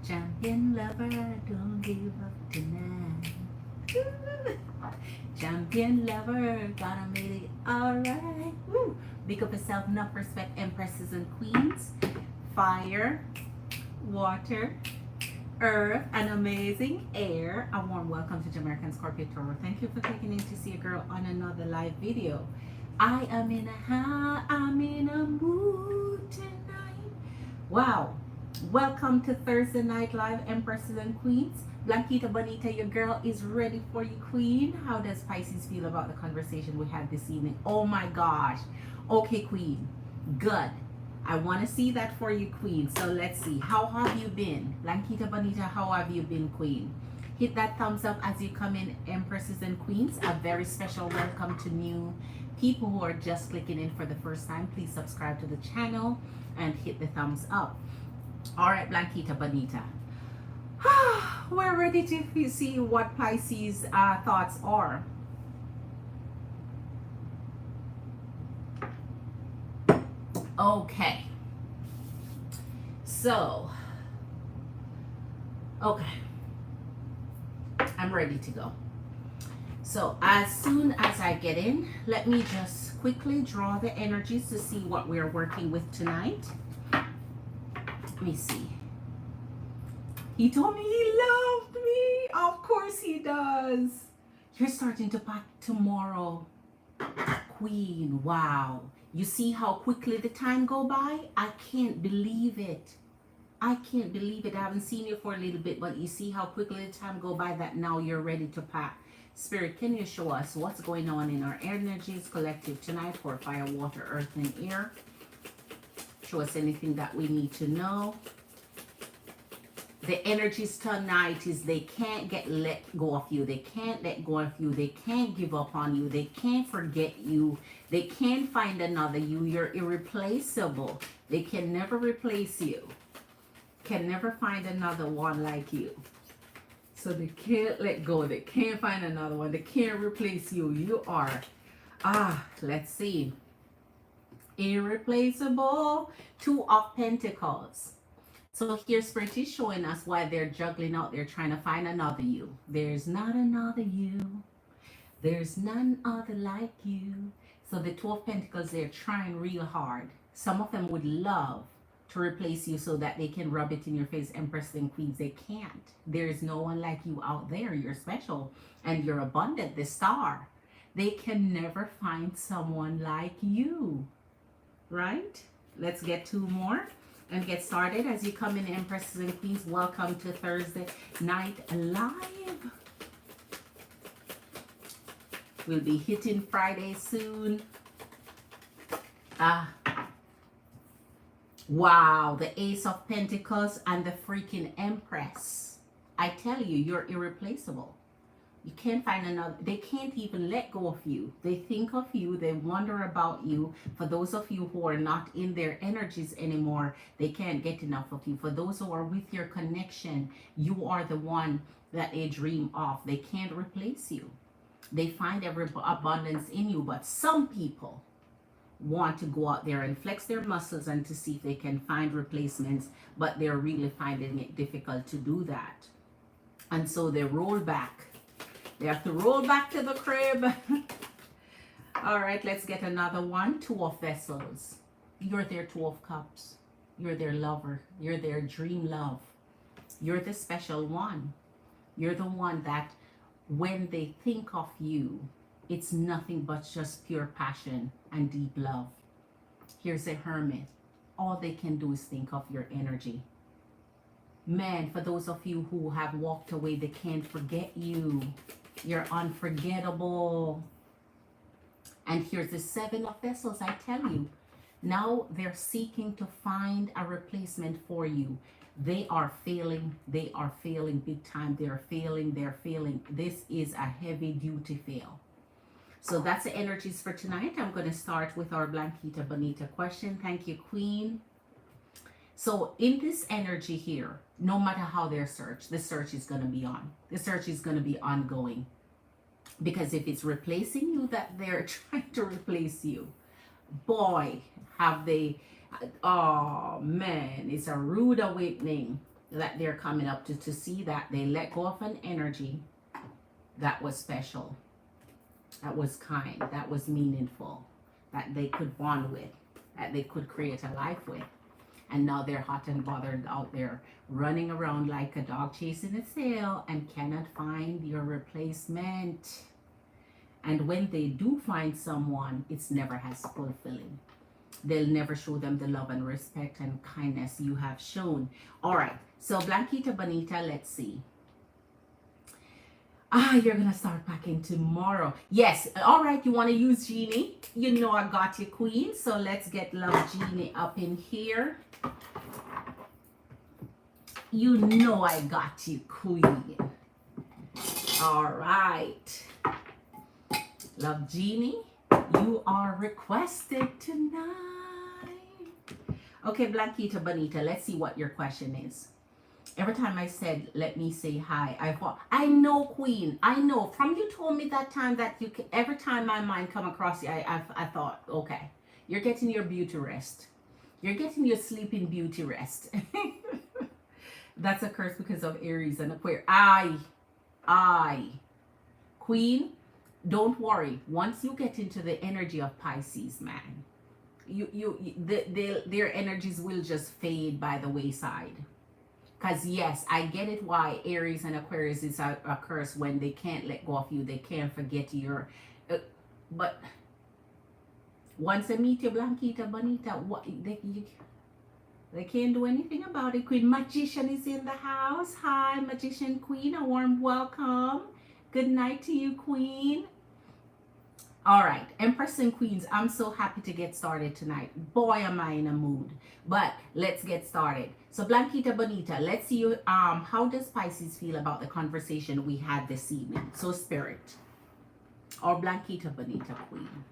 Champion lover, don't give up tonight. Champion lover, gonna make it alright. Woo! Big up yourself, enough respect, empresses and queens. Fire, water, earth, and amazing air. A warm welcome to Jamerican Scorpio Toro. Thank you for taking in to see a girl on another live video. I'm in a mood tonight. Wow. Welcome to Thursday Night Live, Empresses and Queens. Blanquita Bonita, your girl is ready for you, Queen. How does Pisces feel about the conversation we had this evening? Oh my gosh. Okay, Queen. Good. I want to see that for you, Queen. So let's see. How have you been? Blanquita Bonita, how have you been, Queen? Hit that thumbs up as you come in, Empresses and Queens. A very special welcome to new people who are just clicking in for the first time. Please subscribe to the channel and hit the thumbs up. All right, Blanquita Bonita. We're ready to see what Pisces thoughts are. Okay. So, okay. I'm ready to go. So, as soon as I get in, let me just quickly draw the energies to see what we're working with tonight. Let me see. He told me he loved me. Of course he does. You're starting to pack tomorrow. Queen, wow. You see how quickly the time go by? I can't believe it. I can't believe it. I haven't seen you for a little bit, but you see how quickly the time go by that now you're ready to pack. Spirit, can you show us what's going on in our energies collective tonight for fire, water, earth, and air? Show us anything that we need to know. The energies tonight is they can't let go of you. They can't let go of you. They can't give up on you. They can't forget you. They can't find another you. You're irreplaceable. They can never replace you. Can never find another one like you. So they can't let go. They can't find another one. They can't replace you. You are, let's see. Irreplaceable. Two of Pentacles. So here Spirit is showing us why they're juggling out there trying to find another you. There's not another you. There's none other like you. So the Two of Pentacles, they're trying real hard. Some of them would love to replace you so that they can rub it in your face, Empress and Queens. They can't. There's no one like you out there. You're special and you're abundant, the star. They can never find someone like you. Right? Let's get two more and get started. As you come in, Empresses and Queens, welcome to Thursday Night Live. We'll be hitting Friday soon. Wow, the Ace of Pentacles and the freaking Empress. I tell you, you're irreplaceable. You can't find another. They can't even let go of you. They think of you. They wonder about you. For those of you who are not in their energies anymore, they can't get enough of you. For those who are with your connection, you are the one that they dream of. They can't replace you. They find every abundance in you. But some people want to go out there and flex their muscles and to see if they can find replacements. But they're really finding it difficult to do that. And so they roll back. They have to roll back to the crib. All right, let's get another one. Two of Vessels. You're their Two of Cups. You're their lover. You're their dream love. You're the special one. You're the one that when they think of you, it's nothing but just pure passion and deep love. Here's a Hermit. All they can do is think of your energy. Man, for those of you who have walked away, they can't forget you. You're unforgettable. And here's the Seven of Vessels. I tell you, now they're seeking to find a replacement for you. They are failing. They are failing big time. They're failing. They're failing. This is a heavy duty fail. So that's the energies for tonight. I'm going to start with our Blanquita Bonita question. Thank you, Queen. So in this energy here, no matter how they search, the search is going to be on. The search is going to be ongoing. Because if it's replacing you, that they're trying to replace you, boy, have they, oh man, it's a rude awakening. that they're coming up to see that they let go of an energy that was special, that was kind, that was meaningful, that they could bond with, that they could create a life with. And now they're hot and bothered out there running around like a dog chasing its tail and cannot find your replacement. And when they do find someone, it's never as fulfilling. They'll never show them the love and respect and kindness you have shown. All right, so Blanquita Bonita, let's see. You're gonna start packing tomorrow. Yes, all right, you want to use Genie? You know I got you, Queen. So let's get Love Genie up in here. You know I got you, Queen. All right. Love Genie, you are requested tonight. Okay, Blanquita Bonita, let's see what your question is. Every time I said, let me say hi, I thought, I know, Queen, I know. From you told me that time that you can, every time my mind come across you, I thought, okay, you're getting your beauty rest. You're getting your sleeping beauty rest. That's a curse because of Aries and Aquarius. Queen, don't worry. Once you get into the energy of Pisces, man, their energies will just fade by the wayside. Because yes, I get it why Aries and Aquarius is a curse when they can't let go of you. They can't forget your... but once they meet you, Blanquita Bonita, what they can't do anything about it. Queen Magician is in the house. Hi, Magician Queen. A warm welcome. Good night to you, Queen. All right, Empress and Queens, I'm so happy to get started tonight. Boy, am I in a mood. But let's get started. So Blanquita Bonita, let's see how does Pisces feel about the conversation we had this evening? So Spirit, or Blanquita Bonita Queen,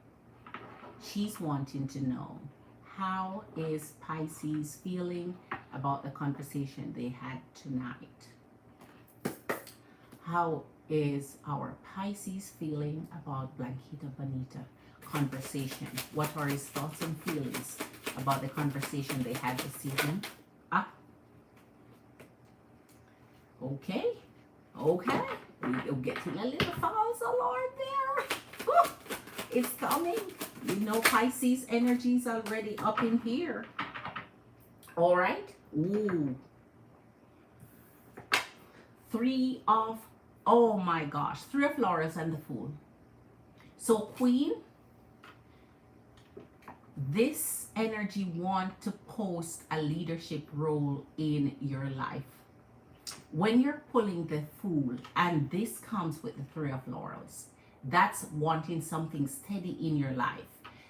she's wanting to know, how is Pisces feeling about the conversation they had tonight? How is our Pisces feeling about Blanquita Bonita conversation? What are his thoughts and feelings about the conversation they had this evening? Okay. We're getting a little false alarm there. Woo! It's coming. You know Pisces energy's already up in here. All right. Ooh. Oh my gosh, 3 of Laurels and the Fool. So Queen, this energy want to post a leadership role in your life. When you're pulling the Fool, and this comes with the 3 of Laurels, that's wanting something steady in your life.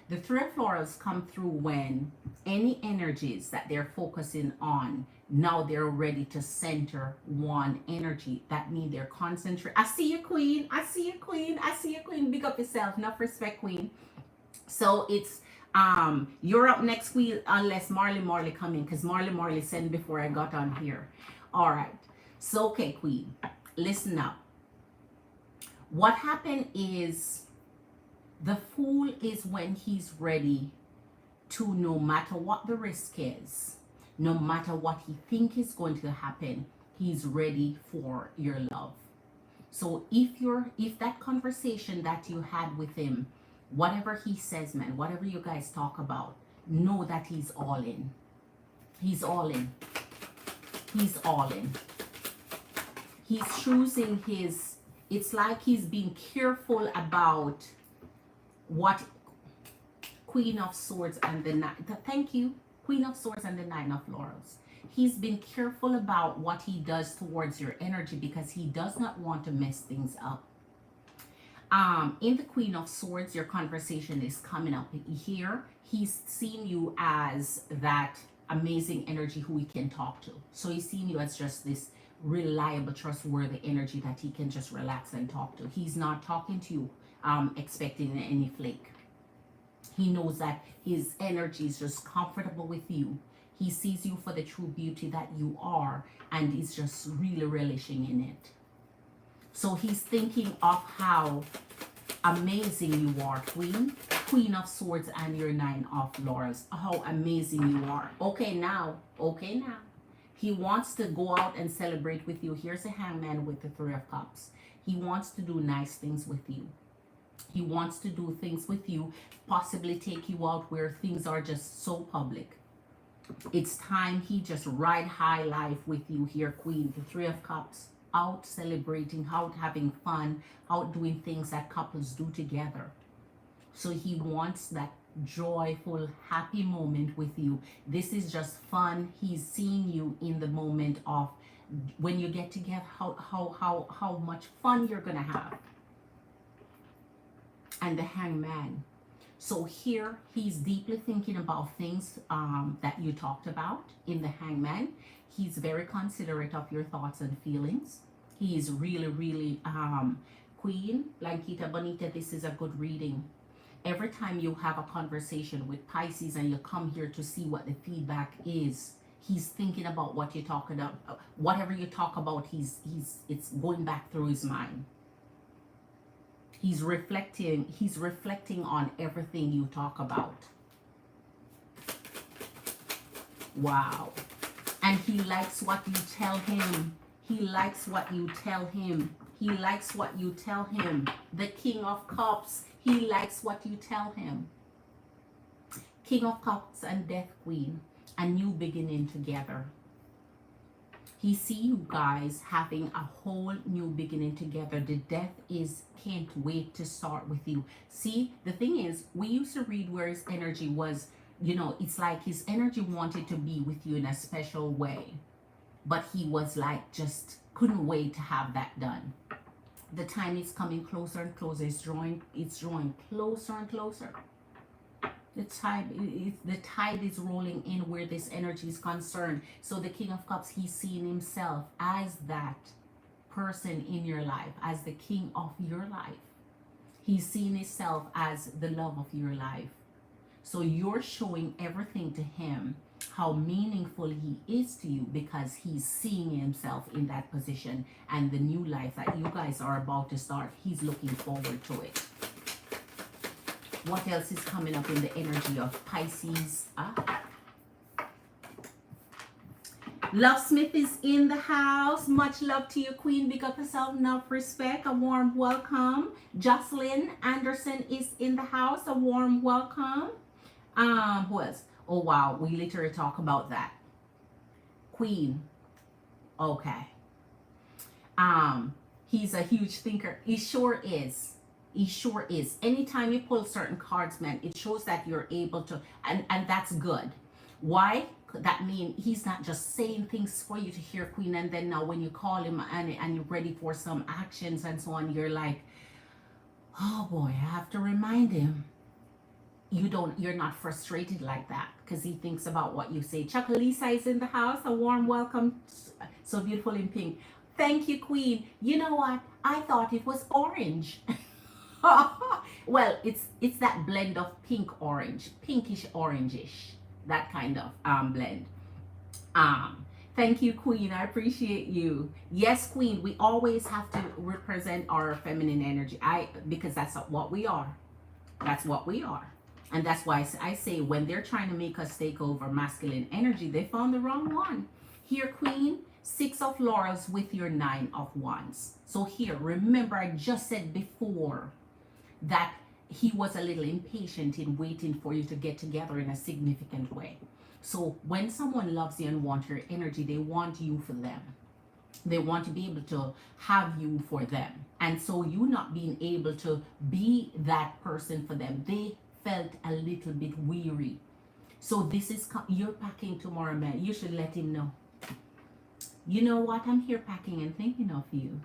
The 3 of Laurels come through when any energies that they're focusing on, now they're ready to center one energy. That means they're concentrating. I see you, Queen. I see you, Queen. I see you, Queen. Big up yourself. Enough respect, Queen. So it's you're up next, Queen, unless Marley come in, because Marley sent before I got on here. All right. So okay, Queen, listen up. What happened is the Fool is when he's ready to, no matter what the risk is, no matter what he think is going to happen, he's ready for your love. So if that conversation that you had with him, whatever he says, man, whatever you guys talk about, know that he's all in. He's all in. He's all in. He's choosing his, it's like he's being careful about what Queen of Swords and the Nine, thank you, Queen of Swords and the 9 of Laurels. He's been careful about what he does towards your energy because he does not want to mess things up. In the Queen of Swords, your conversation is coming up here. He's seen you as that amazing energy who he can talk to. So he's seen you as just this reliable, trustworthy energy that he can just relax and talk to. He's not talking to you expecting any flake. He knows that his energy is just comfortable with you. He sees you for the true beauty that you are, and he's just really relishing in it. So he's thinking of how amazing you are, Queen of Swords and your 9 of Laurels. How amazing you are. Okay now. He wants to go out and celebrate with you. Here's a hangman with the Three of Cups. He wants to do nice things with you. He wants to do things with you, possibly take you out where things are just so public. It's time he just ride high life with you here, Queen. The Three of Cups. Out celebrating, out having fun, out doing things that couples do together. So he wants that joyful, happy moment with you. This is just fun. He's seeing you in the moment of when you get together, how much fun you're gonna have. And the Hangman. So here he's deeply thinking about things that you talked about in the Hangman. He's very considerate of your thoughts and feelings. He is really Queen Blanquita Bonita. This is a good reading. Every time you have a conversation with Pisces and you come here to see what the feedback is, he's thinking about what you're talking about. Whatever you talk about, it's going back through his mind. He's reflecting on everything you talk about. Wow. And he likes what you tell him. He likes what you tell him. He likes what you tell him. The King of Cups. He likes what you tell him. King of Cups and Death Queen. A new beginning together. He sees you guys having a whole new beginning together. The Death can't wait to start with you. See, the thing is, we used to read where his energy was, it's like his energy wanted to be with you in a special way. But he was like, just couldn't wait to have that done. The time is coming closer and closer. It's drawing closer and closer. The tide is rolling in where this energy is concerned. So the King of Cups, he's seeing himself as that person in your life, as the king of your life. He's seeing himself as the love of your life. So you're showing everything to him, how meaningful he is to you, because he's seeing himself in that position, and the new life that you guys are about to start, he's looking forward to it. What else is coming up in the energy of Pisces? Lovesmith is in the house. Much love to you, Queen. Big up yourself, enough respect. A warm welcome. Jocelyn Anderson is in the house. A warm welcome. Who else? Oh wow, we literally talk about that. Queen. Okay. He's a huge thinker. He sure is. He sure is. Anytime you pull certain cards, man, it shows that you're able to, and that's good. Why? That means he's not just saying things for you to hear, Queen, and then now when you call him and you're ready for some actions and so on, you're like, oh boy, I have to remind him. You're not frustrated like that because he thinks about what you say. Chocolisa is in the house. A warm welcome. So beautiful in pink. Thank you, Queen. You know what? I thought it was orange. Well, it's that blend of pink orange, pinkish orangish, that kind of blend. Thank you, Queen. I appreciate you. Yes, Queen, we always have to represent our feminine energy. Because that's what we are. That's what we are. And that's why I say when they're trying to make us take over masculine energy, they found the wrong one. Here, Queen, 6 of Laurels with your 9 of Wands. So here, remember I just said before that he was a little impatient in waiting for you to get together in a significant way. So when someone loves you and wants your energy, they want you for them. They want to be able to have you for them. And so you not being able to be that person for them, they felt a little bit weary. So this is, you're packing tomorrow, man. You should let him know. You know what? I'm here packing and thinking of you.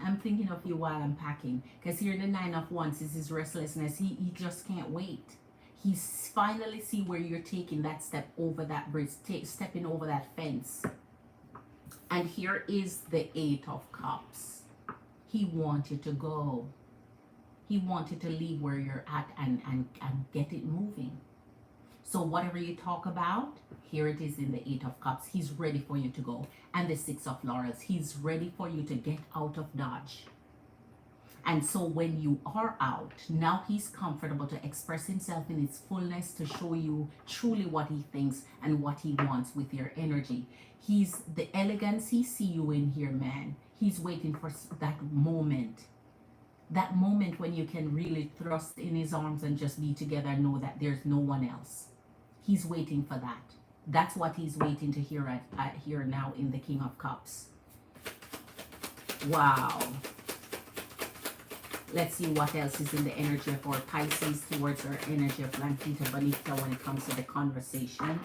I'm thinking of you while I'm packing. Because here the 9 of Wands is his restlessness. He just can't wait. He's finally see where you're taking that step over that bridge, stepping over that fence. And here is the 8 of Cups. He wanted to go. He wanted to leave where you're at and get it moving. So whatever you talk about, here it is in the 8 of Cups. He's ready for you to go. And the 6 of Laurels. He's ready for you to get out of Dodge. And so when you are out, now he's comfortable to express himself in his fullness to show you truly what he thinks and what he wants with your energy. He's the elegance he see you in here, man. He's waiting for that moment. That moment when you can really thrust in his arms and just be together and know that there's no one else. He's waiting for that. That's what he's waiting to hear at here now in the King of Cups. Wow. Let's see what else is in the energy of our Pisces towards our energy of Blanquita Bonita when it comes to the conversation.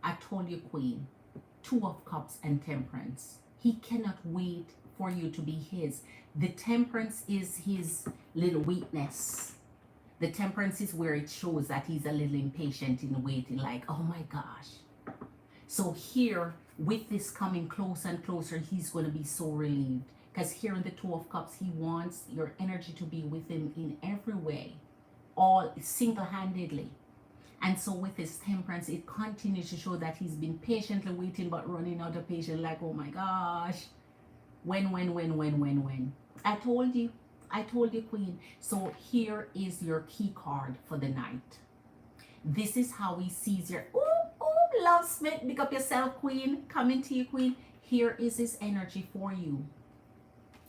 I told you, Queen. 2 of Cups and Temperance. He cannot wait for you to be his. The Temperance is his little weakness. The Temperance is where it shows that he's a little impatient in waiting, like, oh my gosh. So here, with this coming closer and closer, he's going to be so relieved. Because here in the 2 of Cups, he wants your energy to be with him in every way, all single-handedly. And so with his Temperance, it continues to show that he's been patiently waiting but running out of patience, like, oh my gosh. When? I told you, Queen. So here is your key card for the night. This is how he sees your, Love Smith, pick up yourself, Queen. Coming to you, Queen. Here is his energy for you.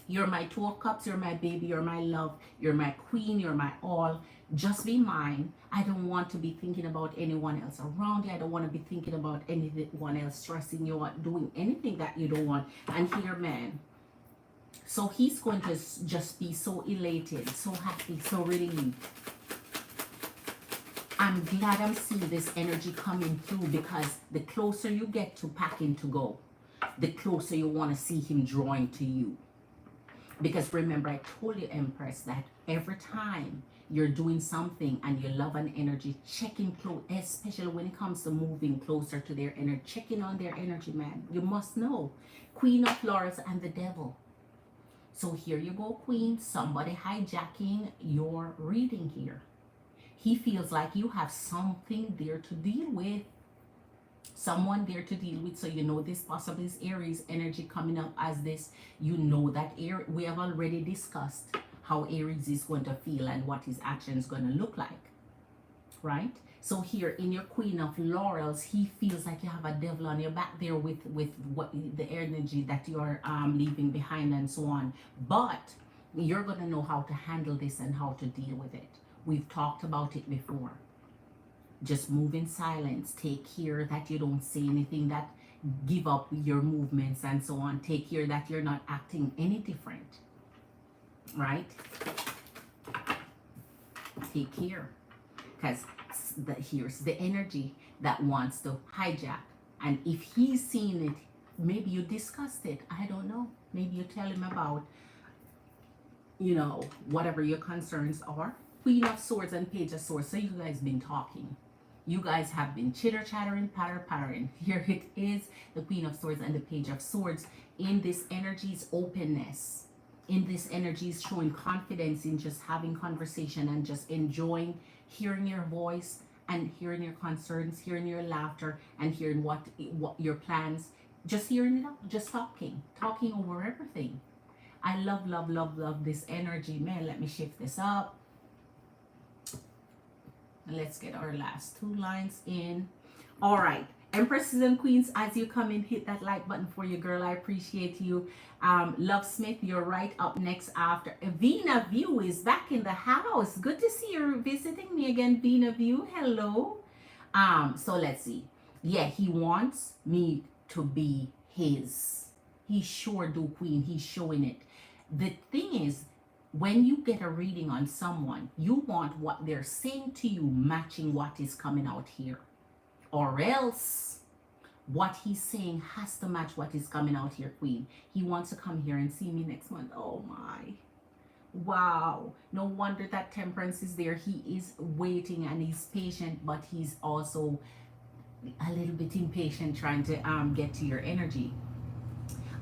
You're my 2 of Cups, you're my baby, you're my love, you're my queen, you're my all. Just be mine. I don't want to be thinking about anyone else around you. I don't want to be thinking about anyone else stressing you out, doing anything that you don't want. And here, man. So he's going to just be so elated, so happy, so relieved. I'm glad I'm seeing this energy coming through, because the closer you get to packing to go, the closer you want to see him drawing to you. Because remember, I told you, Empress, that every time you're doing something and you love an energy, checking close, especially when it comes to moving closer to their energy, checking on their energy, man. You must know. Queen of Laurels and the Devil. So here you go, Queen. Somebody hijacking your reading here. He feels like you have something there to deal with. Someone there to deal with. So you know this possibly is Aries energy coming up as this. You know that we have already discussed how Aries is going to feel and what his action is going to look like. Right? So here in your Queen of Laurels, he feels like you have a devil on your back there with what the energy that you're leaving behind and so on. But you're going to know how to handle this and how to deal with it. We've talked about it before. Just move in silence. Take care that you don't say anything that give up your movements and so on. Take care that you're not acting any different. Right? Take care. Because here's the energy that wants to hijack. And if he's seen it, maybe you discussed it. I don't know. Maybe you tell him about, whatever your concerns are. Queen of Swords and Page of Swords. So you guys been talking. You guys have been chitter-chattering, patter-pattering. Here it is, the Queen of Swords and the Page of Swords. In this energy's openness. In this energy is showing confidence in just having conversation and just enjoying hearing your voice and hearing your concerns, hearing your laughter, and hearing what your plans. Just hearing it up, just talking over everything. I love this energy. Man, let me shift this up. Let's get our last 2 lines in. All right, Empresses and Queens, as you come in, hit that like button for you, girl. I appreciate you. Love Smith, you're right up next after. Vina View is back in the house. Good to see you visiting me again, Vina View. Hello. So let's see. Yeah, he wants me to be his. He sure do, Queen. He's showing it. The thing is, when you get a reading on someone, you want what they're saying to you matching what is coming out here. Or else, what he's saying has to match what is coming out here, Queen. He wants to come here and see me next month. Oh my. Wow. No wonder that Temperance is there. He is waiting and he's patient, but he's also a little bit impatient trying to get to your energy.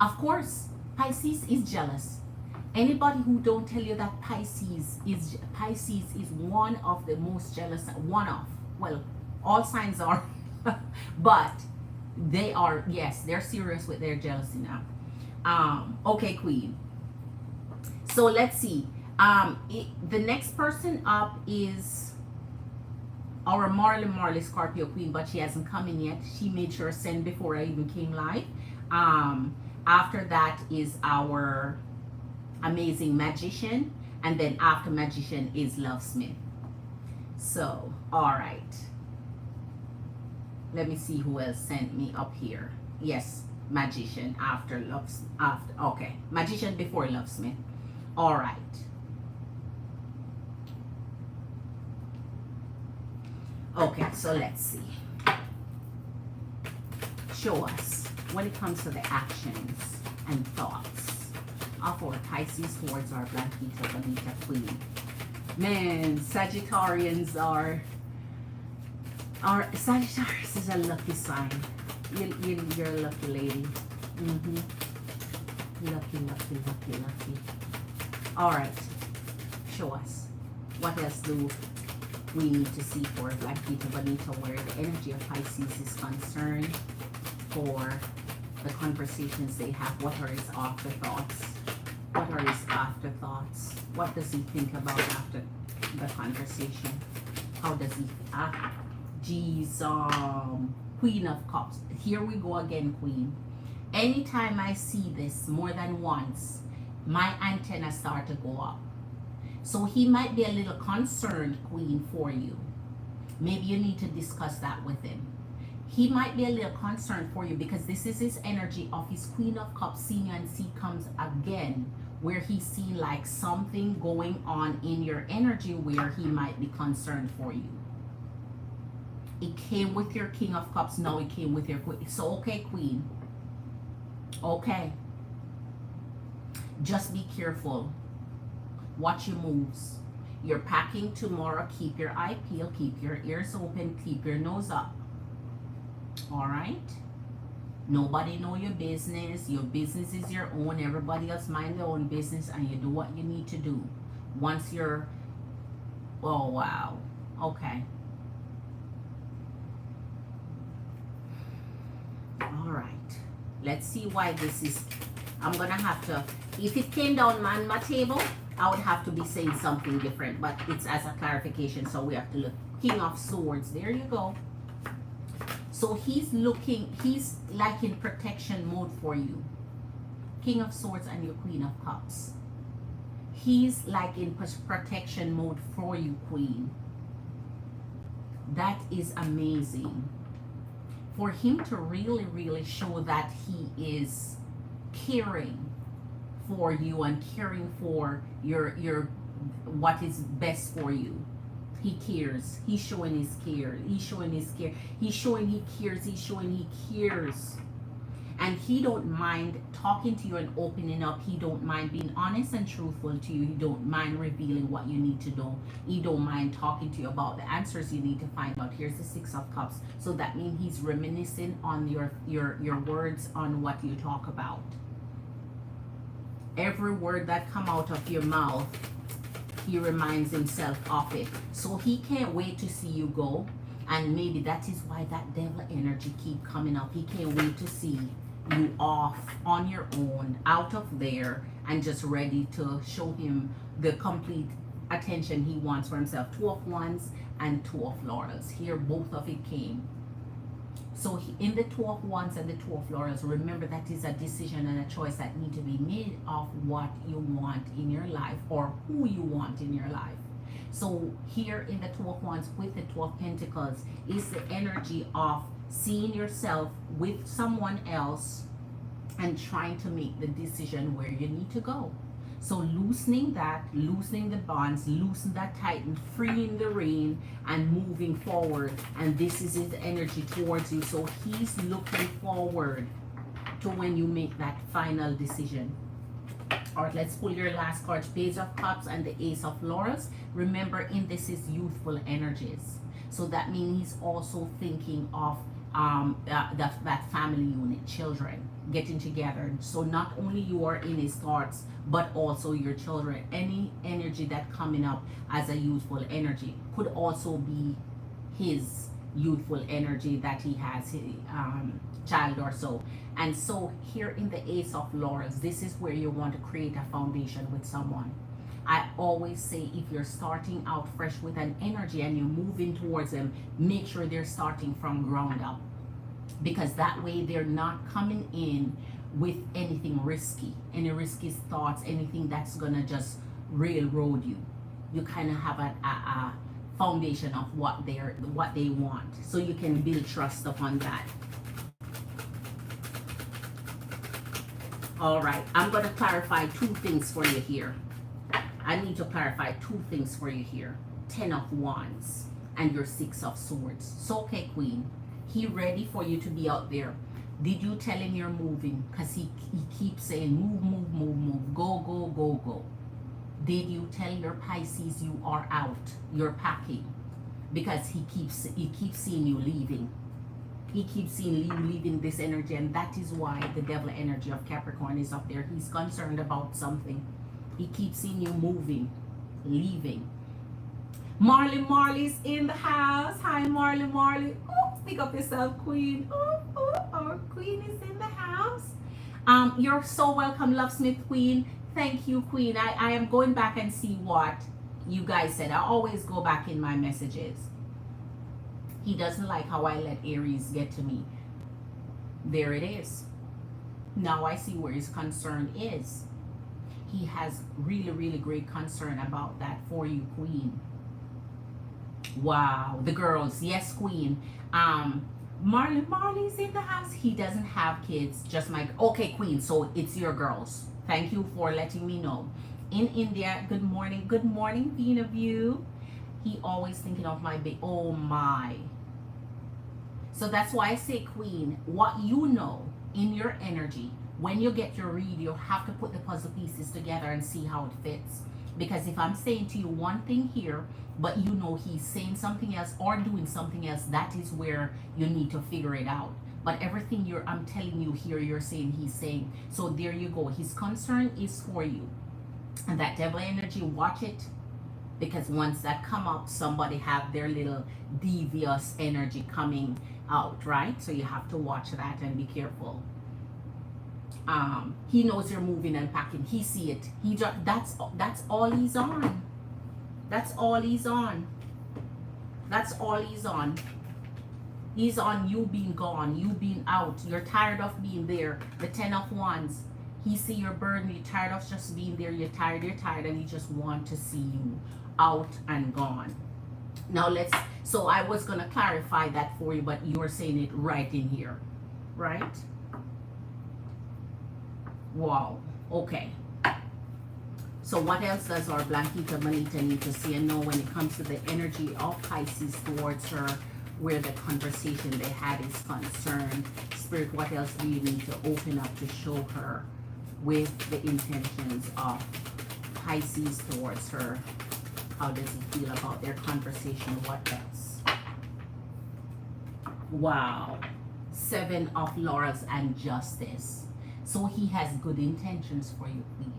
Of course, Pisces is jealous. Anybody who don't tell you that Pisces is one of the most jealous, well, all signs are, but they are, yes, they're serious with their jealousy now. Okay, Queen. So let's see. The next person up is our Marley Scorpio Queen, but she hasn't come in yet. She made sure send before I even came live. After that is our amazing magician, and then after magician is Love Smith. So, all right. Let me see who else sent me up here. Yes, magician after Love. After okay, magician before Love Smith. All right. Okay, so let's see. Show us when it comes to the actions and thoughts of our Pisces towards our Blanquita Bonita Queen. Man, Sagittarians are Sagittarius is a lucky sign. You're a lucky lady. Lucky. All right, show us what else do we need to see for Blanquita Bonita where the energy of Pisces is concerned, for the conversations they have. What are his afterthoughts? What are his afterthoughts? What does he think about after the conversation? How does he act? Geez, Queen of Cups. Here we go again, Queen. Anytime I see this more than once, my antenna start to go up. So he might be a little concerned, Queen, for you. Maybe you need to discuss that with him. He might be a little concerned for you because this is his energy of his Queen of Cups. Seeing and see comes again, where he see like something going on in your energy where he might be concerned for you. It came with your King of Cups. Now it came with your Queen. So, okay, Queen. Okay. Just be careful. Watch your moves. You're packing tomorrow. Keep your eye peeled. Keep your ears open. Keep your nose up. All right? Nobody know your business. Your business is your own. Everybody else mind their own business, and you do what you need to do. Once you're... Oh, wow. Okay. All right. Let's see why this is... I'm going to have to... If it came down on my table, I would have to be saying something different, but it's as a clarification, so we have to look. King of Swords, there you go. So he's looking, he's like in protection mode for you. King of Swords and your Queen of Cups. He's like in protection mode for you, Queen. That is amazing. For him to really show that he is caring for you and caring for your what is best for you. He cares. He's showing his care. He's showing his care. He's showing he cares. He's showing he cares. And he don't mind talking to you and opening up. He don't mind being honest and truthful to you. He don't mind revealing what you need to know. He don't mind talking to you about the answers you need to find out. Here's the Six of Cups. So that means he's reminiscing on your words, on what you talk about. Every word that come out of your mouth, he reminds himself of it. So he can't wait to see you go. And maybe that is why that devil energy keep coming up. He can't wait to see you off on your own, out of there, and just ready to show him the complete attention he wants for himself. Two of Wands and Two of Laurels. Here, both of it came. So in the Two of Wands and the Two of Laurels, remember that is a decision and a choice that need to be made of what you want in your life or who you want in your life. So here in the Two of Wands with the Two of Pentacles is the energy of seeing yourself with someone else and trying to make the decision where you need to go. So loosening that, loosening the bonds, loosen that tighten, freeing the rein and moving forward. And this is his energy towards you. So he's looking forward to when you make that final decision. All right, let's pull your last cards. Page of Cups and the Ace of Laurels. Remember, in this is youthful energies. So that means he's also thinking of that family unit, children getting together. So not only you are in his thoughts, but also your children. Any energy that coming up as a youthful energy could also be his youthful energy that he has, child or so. And so here in the Ace of Laurels, this is where you want to create a foundation with someone. I always say, if you're starting out fresh with an energy and you're moving towards them, make sure they're starting from ground up, because that way they're not coming in with anything risky, any risky thoughts, anything that's gonna just railroad you. You kind of have a foundation of what they want, so you can build trust upon that. All right, I'm going to clarify two things for you here. I need to clarify two things for you here. 10 of Wands and your 6 of Swords. So, okay, Queen, he ready for you to be out there. Did you tell him you're moving? Because he keeps saying move, move, move, move, go, go, go, go. Did you tell your Pisces you are out, you're packing? Because he keeps seeing you leaving. He keeps seeing you leaving this energy, and that is why the devil energy of Capricorn is up there. He's concerned about something. He keeps seeing you moving, leaving. Marley's in the house. Hi, Marley. Oh, pick up yourself, Queen. Oh, our Queen is in the house. You're so welcome, Lovesmith Queen. Thank you, Queen. I am going back and see what you guys said. I always go back in my messages. He doesn't like how I let Aries get to me. There it is. Now I see where his concern is. He has really, really great concern about that for you, Queen. Wow. The girls. Yes, Queen. Marley's in the house. He doesn't have kids. Just my... Okay, Queen. So it's your girls. Thank you for letting me know. In India, good morning. Good morning, Vina View. He always thinking of my baby. Oh, my. So that's why I say, Queen, what you know in your energy, when you get your read, you have to put the puzzle pieces together and see how it fits. Because if I'm saying to you one thing here, but you know he's saying something else or doing something else, that is where you need to figure it out. But everything I'm telling you here, you're saying he's saying. So there you go. His concern is for you. And that devil energy, watch it. Because once that come up, somebody have their little devious energy coming out, right? So you have to watch that and be careful. He knows you're moving and packing. He see it. That's all he's on. That's all he's on. That's all he's on. He's on you being gone, you being out. You're tired of being there. The 10 of Wands. He see your burden. You're tired of just being there. You're tired, and he just want to see you out and gone. Now so I was going to clarify that for you, but you're saying it right in here, right? Wow. Okay. So what else does our Blanquita Bonita need to see and know when it comes to the energy of Pisces towards her, where the conversation they had is concerned? Spirit, what else do you need to open up to show her with the intentions of Pisces towards her? How does he feel about their conversation? What else? Wow. 7 of Laurels and Justice. So he has good intentions for you, Queen.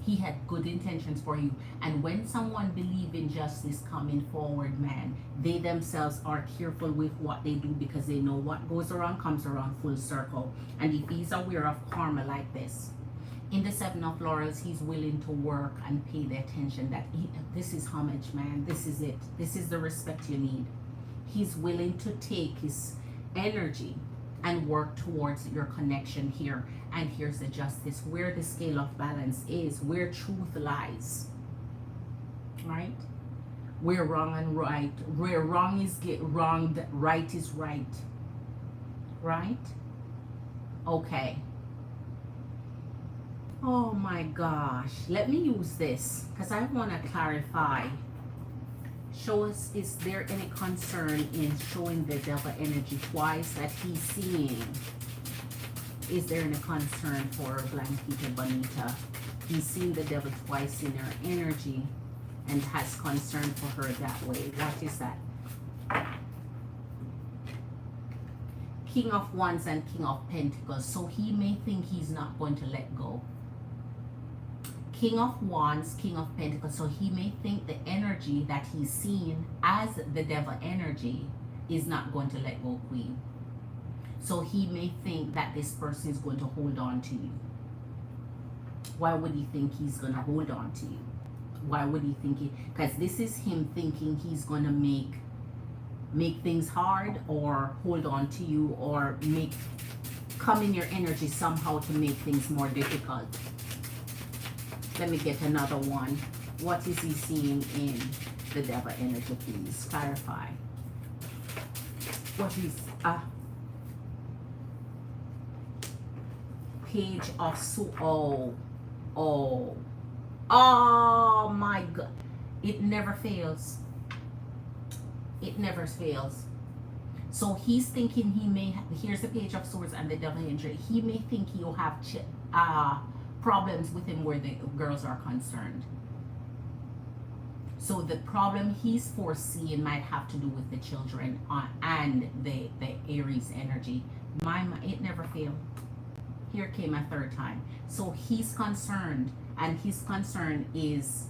He had good intentions for you. And when someone believes in justice coming forward, man, they themselves are careful with what they do, because they know what goes around comes around full circle. And if he's aware of karma like this, in the 7 of Laurels, he's willing to work and pay the attention that this is homage, man. This is it. This is the respect you need. He's willing to take his energy and work towards your connection here. And here's the Justice, where the scale of balance is, where truth lies, right? Where wrong and right, where wrong is wrong, right is right, right? Okay. Oh my gosh, let me use this because I want to clarify. Show us, is there any concern in showing the devil energy twice that he's seeing? Is there any concern for Blanquita Bonita? He's seen the devil twice in her energy and has concern for her that way. What is that? King of Wands and King of Pentacles. So he may think he's not going to let go. King of Wands, King of Pentacles. So he may think the energy that he's seen as the devil energy is not going to let go, Queen. So he may think that this person is going to hold on to you. Why would he think he's going to hold on to you? Why would he think it? Because this is him thinking he's going to make things hard, or hold on to you, or come in your energy somehow to make things more difficult. Let me get another one. What is he seeing in the devil energy, please? Clarify. What is Page of oh my God. It never fails. It never fails. So he's thinking he may, here's the Page of Swords and the devil energy. He may think he'll have problems with him where the girls are concerned. So the problem he's foreseeing might have to do with the children and the Aries energy. It never failed. Here came a third time. So he's concerned, and his concern is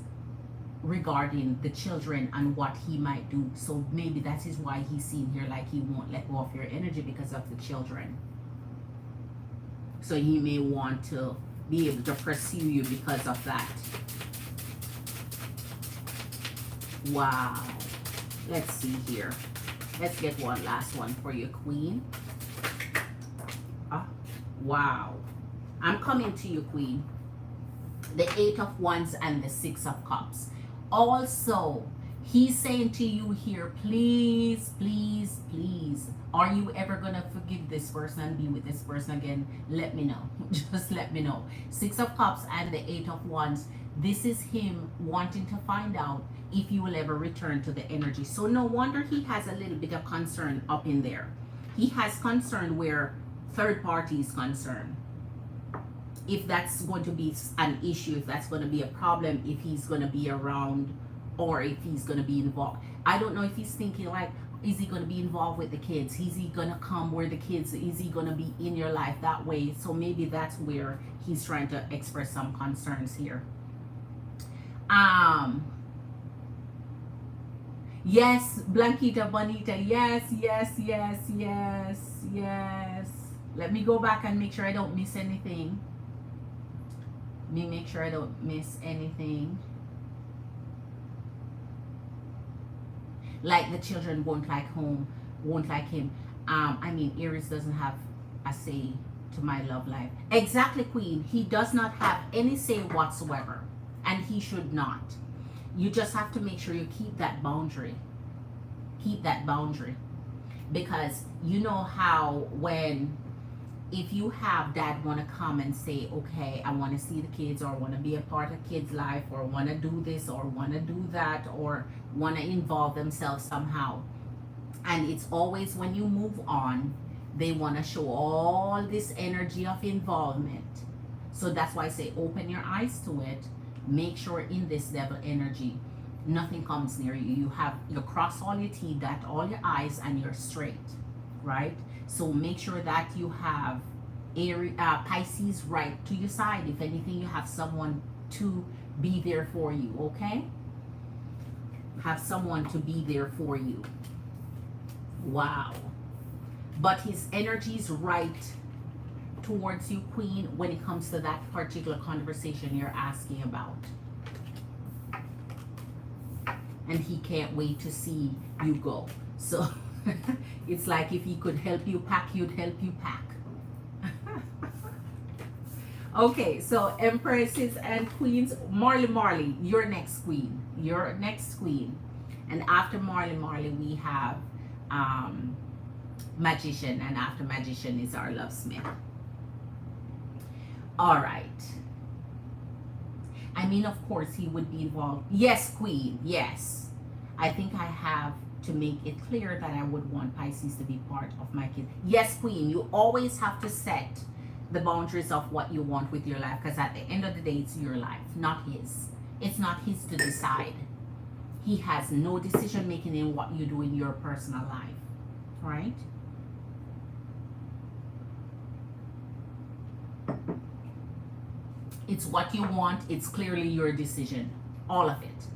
regarding the children and what he might do. So maybe that is why he's seen here like he won't let go of your energy, because of the children. So he may want to be able to pursue you because of that. Wow. Let's see here. Let's get one last one for you, Queen. Wow. I'm coming to you, Queen. The 8 of Wands and the 6 of Cups. Also, he's saying to you here, please, please, please, are you ever going to forgive this person and be with this person again? Let me know. Just let me know. 6 of Cups and the 8 of Wands. This is him wanting to find out if you will ever return to the energy. So no wonder he has a little bit of concern up in there. He has concern where third party is concerned. If that's going to be an issue, if that's going to be a problem, if he's going to be around, or if he's going to be involved. I don't know if he's thinking like, is he going to be involved with the kids? Is he going to come where the kids, is he going to be in your life that way? So maybe that's where he's trying to express some concerns here. Yes, Blanquita Bonita. Yes, yes, yes, yes, yes. Let me go back and make sure I don't miss anything. Make sure I don't miss anything. Like the children won't like home, won't like him. I mean, Aries doesn't have a say to my love life. Exactly, Queen. He does not have any say whatsoever, and he should not. You just have to make sure you keep that boundary. Keep that boundary. Because you know how if you have dad want to come and say, okay, I want to see the kids, or want to be a part of kids' life, or want to do this, or want to do that, or want to involve themselves somehow. And it's always when you move on, they want to show all this energy of involvement. So that's why I say open your eyes to it. Make sure in this devil energy, nothing comes near you. You cross all your T, dot all your I's, and you're straight, right? So make sure that you have Pisces right to your side. If anything, you have someone to be there for you, okay? Have someone to be there for you. Wow. But his energy is right towards you, Queen, when it comes to that particular conversation you're asking about. And he can't wait to see you go. So it's like if he could help you pack, he'd help you pack. Okay, so Empresses and Queens. Marley, your next queen. Your next queen. And after Marley, we have Magician. And after Magician is our Lovesmith. All right. I mean, of course, he would be involved. Yes, Queen. Yes. I think I have to make it clear that I would want Pisces to be part of my kids. Yes, Queen. You always have to set the boundaries of what you want with your life, because at the end of the day, it's your life, not his. It's not his to decide. He has no decision making in what you do in your personal life, right? It's what you want. It's clearly your decision. All of it.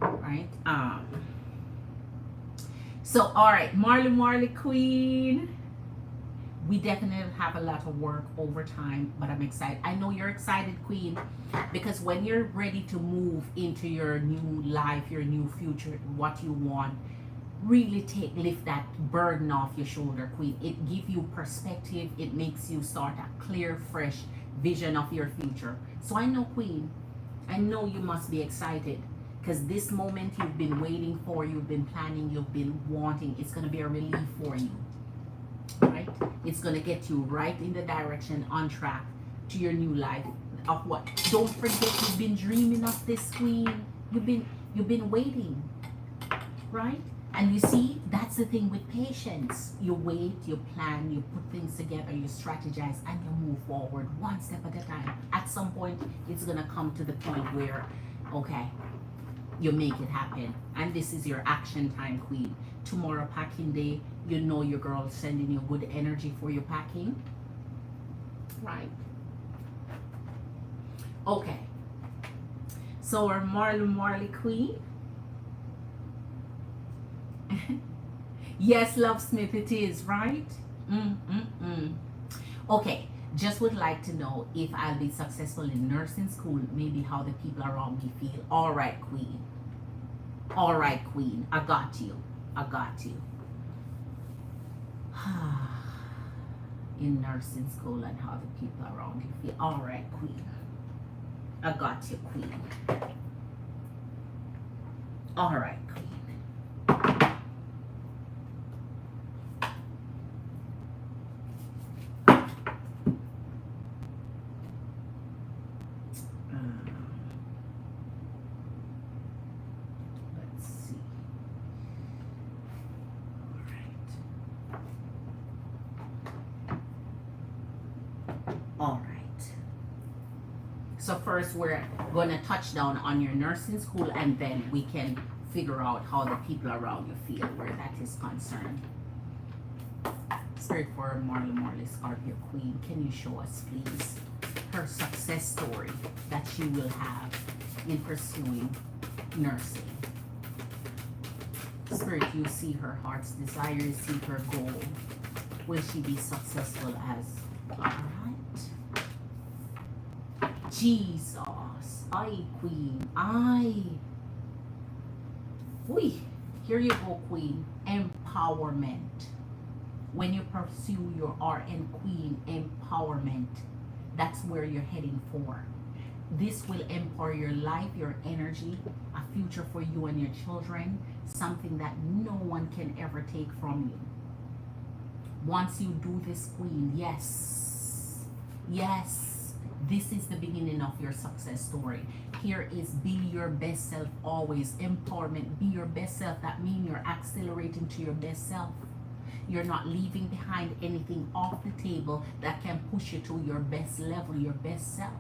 Right? So, all right, Marley Queen. We definitely have a lot of work over time, but I'm excited. I know you're excited, Queen, because when you're ready to move into your new life, your new future, what you want, really lift that burden off your shoulder, Queen. It gives you perspective. It makes you start a clear, fresh vision of your future. So I know, Queen, I know you must be excited because this moment you've been waiting for, you've been planning, you've been wanting, it's going to be a relief for you, right? It's going to get you right in the direction, on track to your new life of what. Don't forget, you've been dreaming of this, Queen. You've been waiting, right? And you see, that's the thing with patience. You wait, you plan, you put things together, you strategize, and you move forward one step at a time. At some point, it's going to come to the point where, okay, you make it happen. And this is your action time, Queen. Tomorrow, packing day, you know your girl sending you good energy for your packing. Right. Okay. So our Marley Queen. Yes, Love Smith, it is, right? Okay, just would like to know if I'll be successful in nursing school, maybe how the people around me feel. All right, Queen. All right, Queen. I got you. I got you. In nursing school and how the people around you feel. All right, Queen. I got you, Queen. All right, Queen. All right. So first we're going to touch down on your nursing school and then we can figure out how the people around you feel where that is concerned. Spirit for Marley Scorpio Queen, can you show us please her success story that she will have in pursuing nursing? Spirit, you see her heart's desire, you see her goal. Will she be successful as? All right. Jesus. I, Queen. I. We. Here you go, Queen. Empowerment. When you pursue your RN Queen, empowerment. That's where you're heading for. This will empower your life, your energy, a future for you and your children, something that no one can ever take from you. Once you do this, Queen, yes, this is the beginning of your success story. Here is be your best self always. Empowerment, be your best self. That means you're accelerating to your best self. You're not leaving behind anything off the table that can push you to your best level, your best self.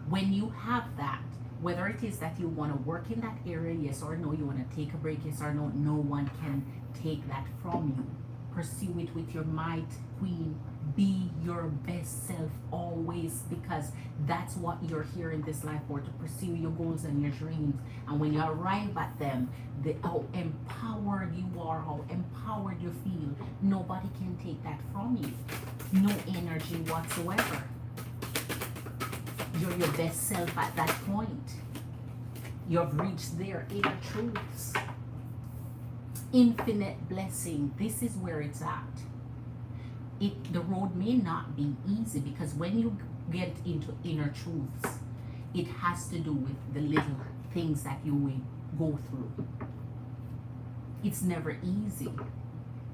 When you have that, whether it is that you want to work in that area, yes or no, you want to take a break, yes or no, no one can take that from you. Pursue it with your might, Queen. Be your best self always, because that's what you're here in this life for, to pursue your goals and your dreams. And when you arrive at them, how empowered you are, how empowered you feel, nobody can take that from you. No energy whatsoever. You're your best self at that point. You've reached their inner truths. Infinite blessing. This is where it's at. The road may not be easy, because when you get into inner truths, it has to do with the little things that you will go through. It's never easy.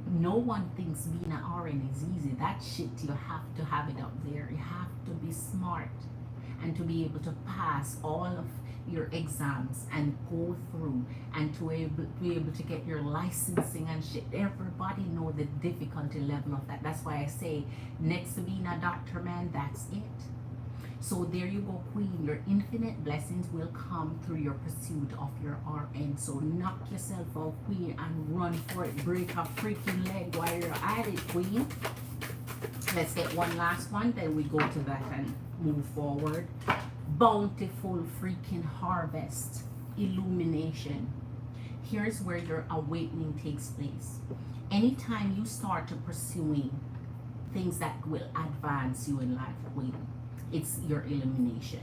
No one thinks being an RN is easy. That shit, you have to have it up there. You have to be smart and to be able to pass all of your exams and go through and to be able to get your licensing and shit. Everybody know the difficulty level of that. That's why I say next to being a doctor, man, that's it. So there you go, Queen. Your infinite blessings will come through your pursuit of your RN. So knock yourself out, Queen, and run for it. Break a freaking leg while you're at it, Queen. Let's get one last one, then we go to that and move forward. Bountiful freaking harvest. Illumination. Here's where your awakening takes place. Anytime you start to pursuing things that will advance you in life, Queen, it's your illumination.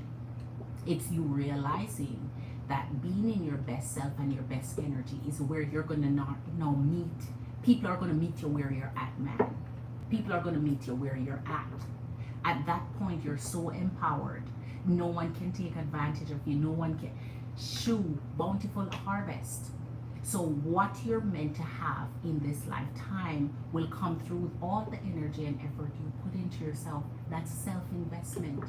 It's you realizing that being in your best self and your best energy is where you're going to now meet. People are going to meet you where you're at, man. People are going to meet you where you're at. At that point, you're so empowered. No one can take advantage of you. No one can. Shoo, bountiful harvest. So what you're meant to have in this lifetime will come through with all the energy and effort you put into yourself. That's self-investment.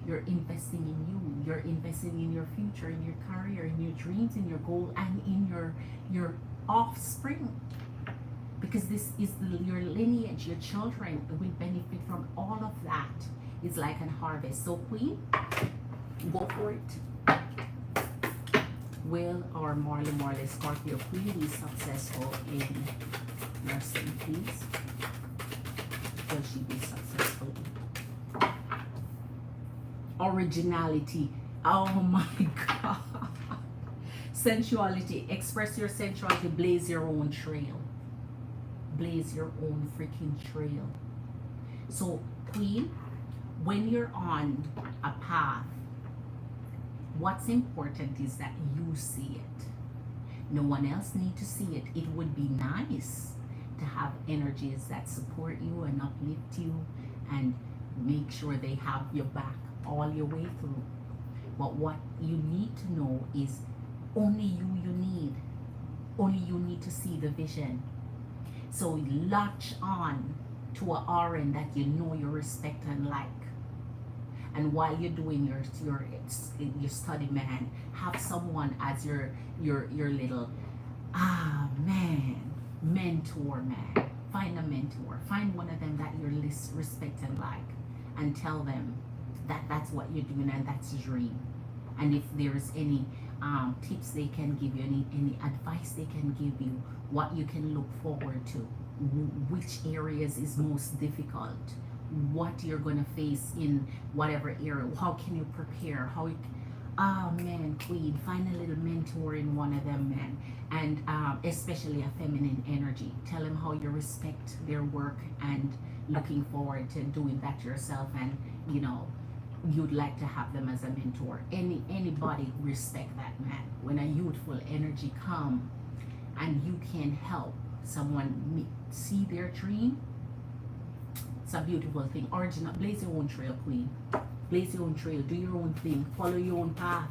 You're investing in you. You're investing in your future, in your career, in your dreams, in your goal, and in your offspring. Because this is your lineage, your children will benefit from all of that. It's like a harvest. So Queen, go for it. Will our Marley Scorpio Queen be successful in nursing, please? Will she be successful? Originality. Oh my God. Sensuality. Express your sensuality. Blaze your own trail. Blaze your own freaking trail. So Queen, when you're on a path, what's important is that you see it. No one else needs to see it. It would be nice to have energies that support you and uplift you and make sure they have your back all your way through. But what you need to know is only you need. Only you need to see the vision. So latch on to an RN that you know you respect and like. And while you're doing your study, man, have someone as your little mentor, man. Find a mentor. Find one of them that you respect and like, and tell them that that's what you're doing and that's your dream. And if there's any tips they can give you, any advice they can give you, what you can look forward to, which areas is most difficult, what you're going to face in whatever area, how can you prepare, man, Queen, find a little mentor in one of them, man. And especially a feminine energy. Tell them how you respect their work and looking forward to doing that yourself, and you know you'd like to have them as a mentor. Anybody respect that, man. When a youthful energy come and you can help someone see their dream, it's a beautiful thing. Original. Blaze your own trail, Queen. Blaze your own trail. Do your own thing. Follow your own path.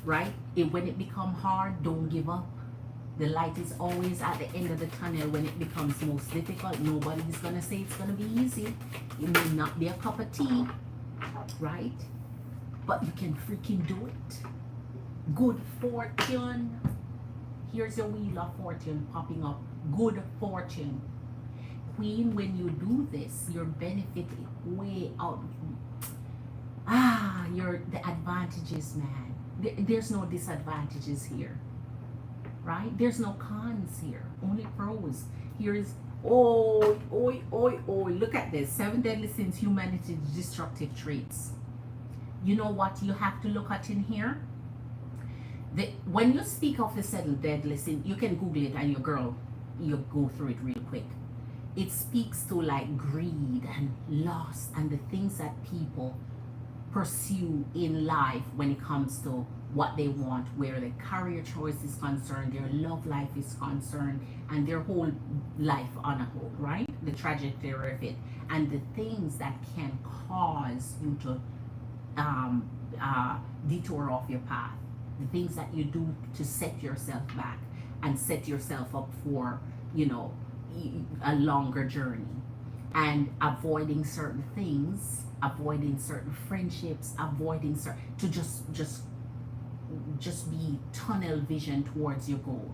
Right? When it becomes hard, don't give up. The light is always at the end of the tunnel when it becomes most difficult. Nobody's going to say it's going to be easy. It may not be a cup of tea. Right? But you can freaking do it. Good fortune. Here's your wheel of fortune popping up. Good fortune. Queen, when you do this, you're benefiting way out. The advantages, man. There's no disadvantages here. Right? There's no cons here. Only pros. Here's, look at this. 7 deadly sins, humanity's destructive traits. You know what you have to look at in here? When you speak of the 7 deadly sins, you can Google it and you'll go through it real quick. It speaks to like greed and lust and the things that people pursue in life when it comes to what they want, where their career choice is concerned, their love life is concerned, and their whole life on a whole, right? The trajectory of it, and the things that can cause you to detour off your path, the things that you do to set yourself back and set yourself up for, a longer journey, and avoiding certain things, avoiding certain friendships, avoiding to just be tunnel vision towards your goal.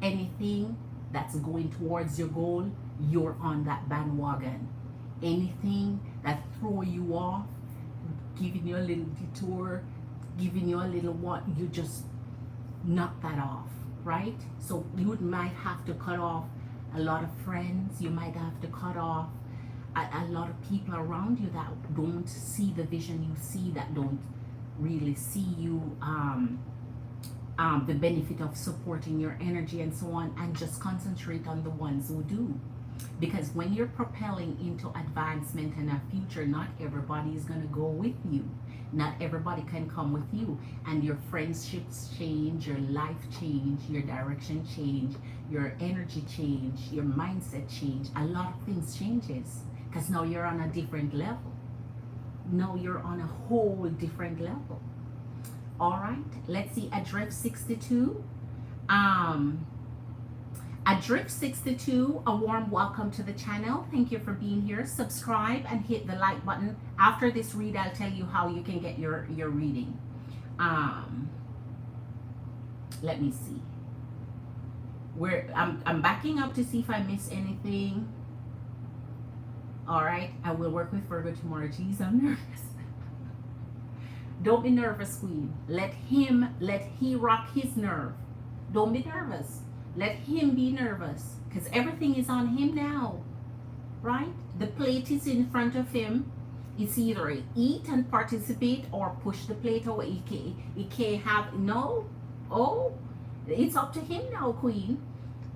Anything that's going towards your goal, you're on that bandwagon. Anything that throw you off, giving you a little detour, giving you a little what, you just knock that off, right? So you might have to cut off a lot of friends. You might have to cut off a lot of people around you that don't see the vision you see, that don't really see you the benefit of supporting your energy and so on, and just concentrate on the ones who do. Because when you're propelling into advancement and a future, not everybody is going to go with you. Not everybody can come with you. And your friendships change, your life change, your direction change, your energy change, your mindset change. A lot of things changes because now you're on a different level. Now you're on a whole different level. All right, let's see. Adrift 62. Adrift 62, a warm welcome to the channel. Thank you for being here. Subscribe and hit the like button. After this read, I'll tell you how you can get your reading. Let me see. I'm backing up to see if I miss anything. All right, I will work with Virgo tomorrow. Jeez, I'm nervous. Don't be nervous, Queen. Let he rock his nerve. Don't be nervous. Let him be nervous, because everything is on him now, right? The plate is in front of him. It's either eat and participate or push the plate away. He can't have, no. Oh, it's up to him now, Queen.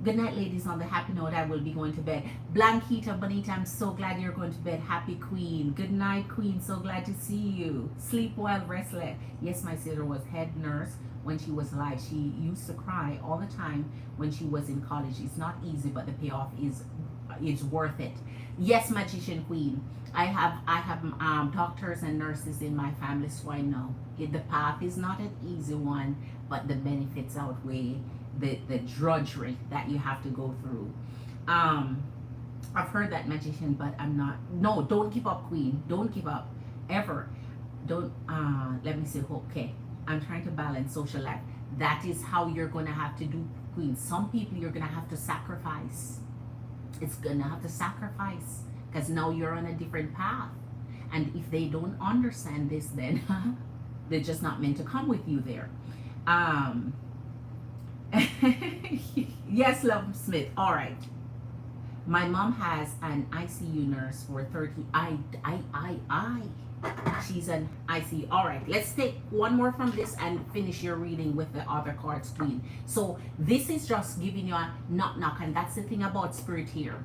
Good night, ladies. On the happy note, I will be going to bed. Blanquita, Bonita, I'm so glad you're going to bed. Happy Queen. Good night, Queen. So glad to see you. Sleep well, restless. Yes, my sister was head nurse when she was alive. She used to cry all the time when she was in college. It's not easy, but the payoff is worth it. Yes, Magician Queen. I have doctors and nurses in my family, so I know the path is not an easy one, but the benefits outweigh the drudgery that you have to go through. I've heard that, Magician, but I'm not. No, don't give up, Queen. Don't give up ever. Don't. Let me see. Okay, I'm trying to balance social life. That is how you're gonna have to do, Queen. Some people you're gonna have to sacrifice. It's gonna have to sacrifice because now you're on a different path, and if they don't understand this, then they're just not meant to come with you there. Yes, Love Smith. All right. My mom has an ICU nurse for 30. She's an ICU. All right. Let's take one more from this and finish your reading with the other cards, Queen. So this is just giving you a knock, and that's the thing about Spirit here.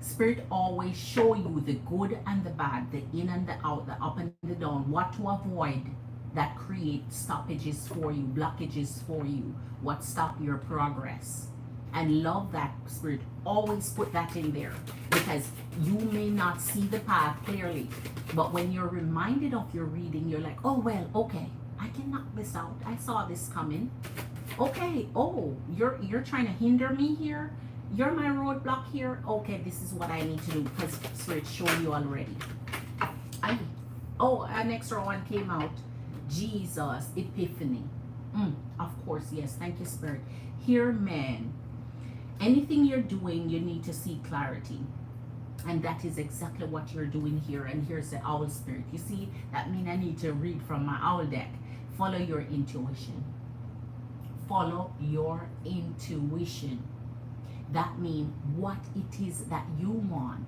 Spirit always show you the good and the bad, the in and the out, the up and the down, what to avoid that create stoppages for you, blockages for you, what stop your progress. And love that, Spirit. Always put that in there, because you may not see the path clearly, but when you're reminded of your reading, you're like, oh well, okay, I can knock this out. I saw this coming. Okay, oh, you're trying to hinder me here. You're my roadblock here. Okay, this is what I need to do, because Spirit showed you already. Oh, an extra one came out. Jesus, Epiphany. Of course, yes. Thank you, Spirit. Here, man. Anything you're doing, you need to see clarity. And that is exactly what you're doing here. And here's the owl spirit. You see, that means I need to read from my owl deck. Follow your intuition. Follow your intuition. That means what it is that you want.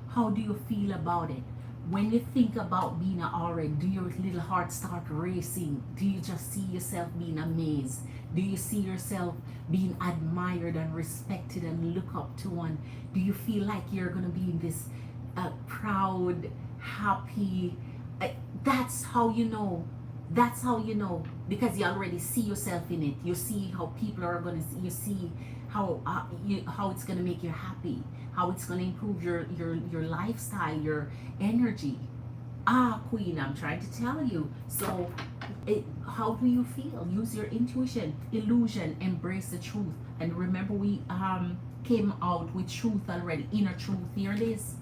How do you feel about it? When you think about being an aura, do your little heart start racing? Do you just see yourself being amazed? Do you see yourself being admired and respected and look up to one? Do you feel like you're going to be in this proud, happy? That's how you know. That's how you know, because you already see yourself in it. You see how people are going to see. You see how it's going to make you happy. How it's going to improve your lifestyle, your energy. Queen, I'm trying to tell you. So how do you feel? Use your intuition. Illusion, embrace the truth. And remember, we came out with truth already. Inner truth. Here it is.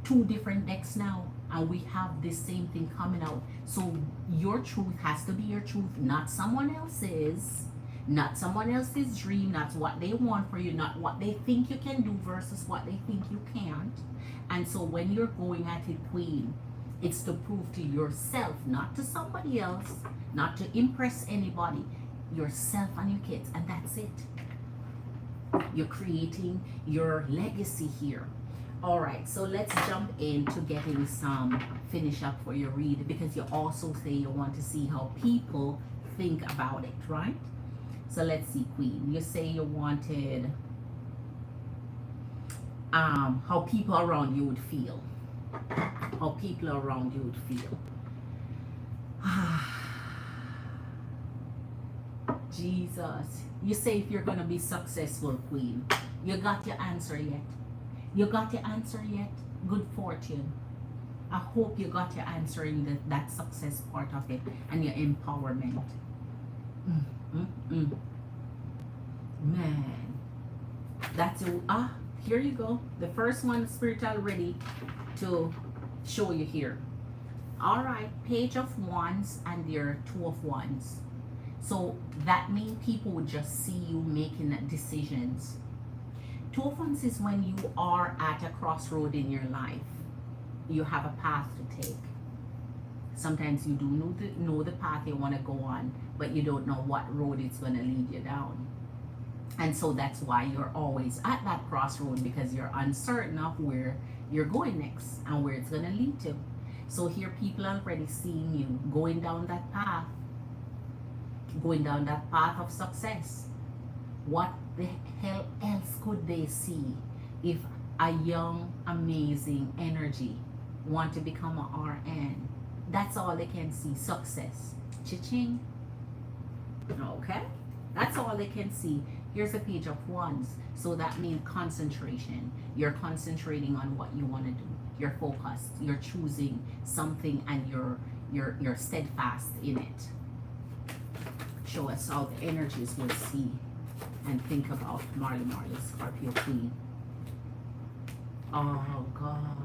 2 different decks now, and we have this same thing coming out. So your truth has to be your truth, not someone else's. Not someone else's dream, not what they want for you, not what they think you can do versus what they think you can't. And so when you're going at it, Queen, it's to prove to yourself, not to somebody else, not to impress anybody, yourself and your kids, and that's it. You're creating your legacy here. All right, so let's jump into getting some finish up for your read, because you also say you want to see how people think about it, right? So let's see, Queen. You say you wanted how people around you would feel. How people around you would feel. Jesus. You say if you're gonna be successful, Queen. You got your answer yet? You got your answer yet? Good fortune. I hope you got your answer in that success part of it and your empowerment. Man, that's it. Here you go. The first one, spiritual, ready to show you here. All right, Page of Wands and your Two of Wands. So that means people would just see you making decisions. Two of Wands is when you are at a crossroad in your life. You have a path to take. Sometimes you do know the path you want to go on, but you don't know what road it's going to lead you down. And so that's why you're always at that crossroad, because you're uncertain of where you're going next and where it's going to lead to. So here people are already seeing you going down that path of success. What the hell else could they see if a young, amazing energy want to become an RN? That's all they can see, success. Cha-ching. Okay, that's all they can see. Here's a Page of Wands. So that means concentration. You're concentrating on what you want to do. You're focused. You're choosing something and you're steadfast in it. Show us how the energies will see and think about Marley, Scorpio Queen. Oh God.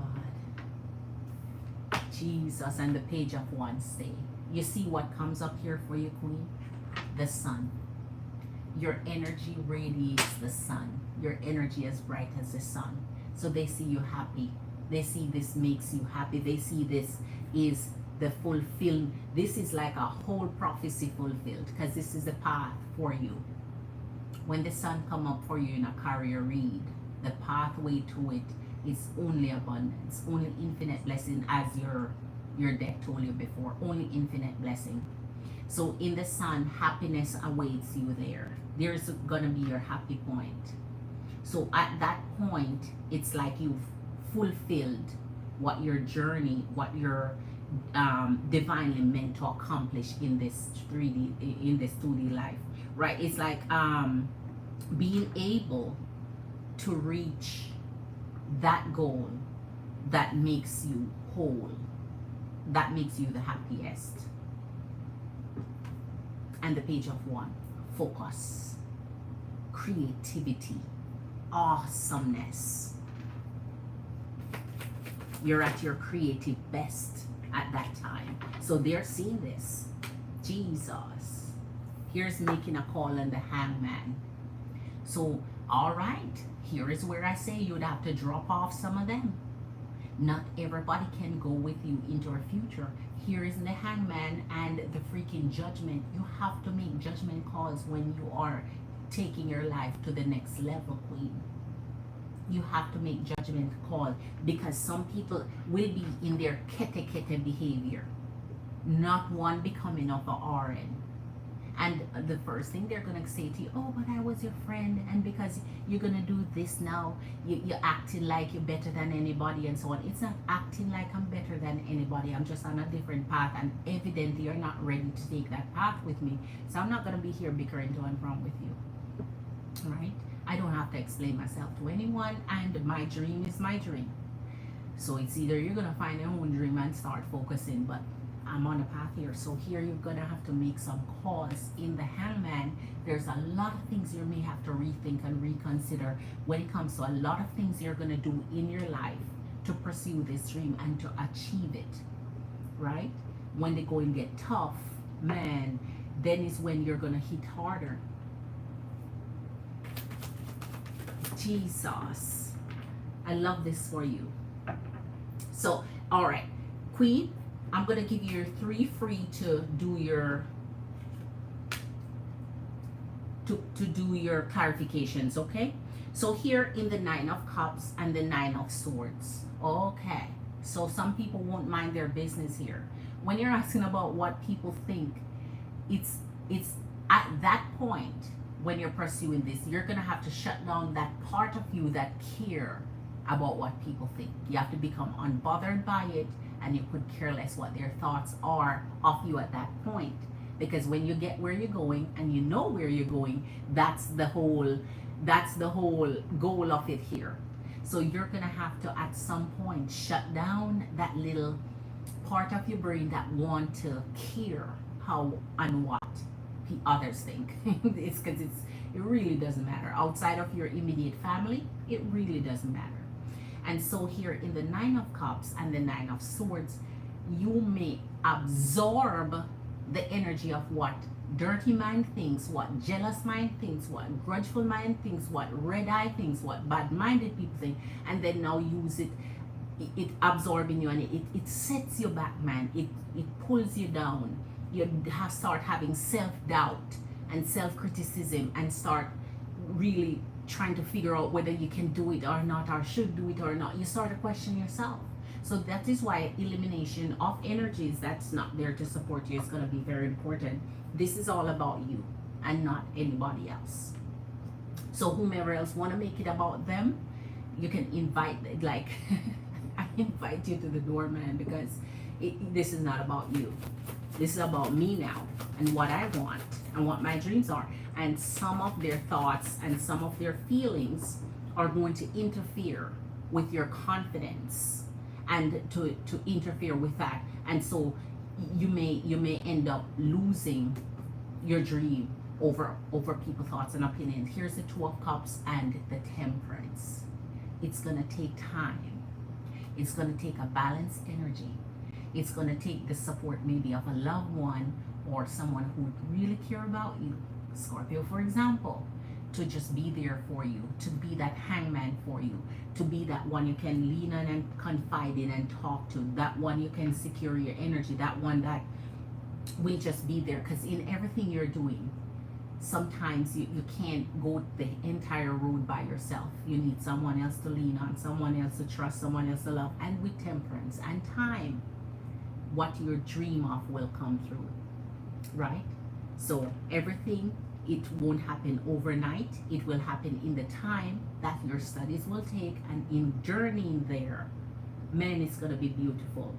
Jesus. And the Page of Wands stay. You see what comes up here for you, Queen? The sun. Your energy radiates the sun. Your energy as bright as the sun. So they see you happy. They see this makes you happy. They see this is the fulfilled. This is like a whole prophecy fulfilled, because this is the path for you. When the sun come up for you in a career read, the pathway to it is only abundance, only infinite blessing, as your deck told you before, only infinite blessing. So in the sun, happiness awaits you there. There's gonna be your happy point. So at that point, it's like you've fulfilled what your journey, what you're divinely meant to accomplish in this 2D life, right? It's like being able to reach that goal that makes you whole, that makes you the happiest. And the Page of Wands, focus, creativity, awesomeness. You're at your creative best at that time. So they're seeing this. Jesus. Here's making a call on the Hangman. So, all right, here is where I say you'd have to drop off some of them. Not everybody can go with you into our future. Here is the Hangman and the freaking Judgment. You have to make judgment calls when you are taking your life to the next level, Queen. You have to make judgment call, because some people will be in their kete behavior, not one becoming of a RN. And the first thing they're gonna say to you, oh, but I was your friend, and because you're gonna do this now, you're acting like you're better than anybody and so on. It's not acting like I'm better than anybody. I'm just on a different path, and evidently you're not ready to take that path with me. So I'm not gonna be here bickering to and from with you. All right? I don't have to explain myself to anyone, and my dream is my dream. So it's either you're gonna find your own dream and start focusing, but I'm on a path here. So here you're gonna have to make some calls. In the Hangman, there's a lot of things you may have to rethink and reconsider when it comes to a lot of things you're gonna do in your life to pursue this dream and to achieve it, right? When the going get tough, man, then is when you're gonna hit harder. Jesus, I love this for you. So, all right, Queen, I'm gonna give you your 3 free to do your do your clarifications, okay? So here in the 9 of Cups and the 9 of Swords, okay. So some people won't mind their business here. When you're asking about what people think, it's It's at that point when you're pursuing this, you're gonna have to shut down that part of you that care about what people think. You have to become unbothered by it, and you could care less what their thoughts are of you at that point. Because when you get where you're going and you know where you're going, that's the whole goal of it here. So you're gonna have to at some point shut down that little part of your brain that want to care how and what others think. It's because it really doesn't matter. Outside of your immediate family, it really doesn't matter. And so here in the Nine of Cups and the Nine of Swords, you may absorb the energy of what dirty mind thinks, what jealous mind thinks, what grudgeful mind thinks, what red eye thinks, what bad-minded people think, and then now use it absorbing you, and it sets you back, man. It pulls you down. You start having self-doubt and self-criticism, and start really trying to figure out whether you can do it or not, or should do it or not. You start to question yourself. So that is why elimination of energies that's not there to support you is going to be very important. This is all about you and not anybody else. So whomever else want to make it about them, you can invite, like I invite you to the door, man, because this is not about you. This is about me now, and what I want and what my dreams are. And some of their thoughts and some of their feelings are going to interfere with your confidence, and to interfere with that. And so you may end up losing your dream over people's thoughts and opinions. Here's the Two of Cups and the Temperance. It's gonna take time. It's gonna take a balanced energy. It's gonna take the support maybe of a loved one or someone who would really care about you, Scorpio, for example, to just be there for you, to be that hangman for you, to be that one you can lean on and confide in and talk to, that one you can secure your energy, that one that will just be there. Because in everything you're doing, sometimes you can't go the entire road by yourself. You need someone else to lean on, someone else to trust, someone else to love. And with temperance and time, what you dream of will come through, right? So everything, it won't happen overnight. It will happen in the time that your studies will take, and in journeying there, man, it's gonna be beautiful.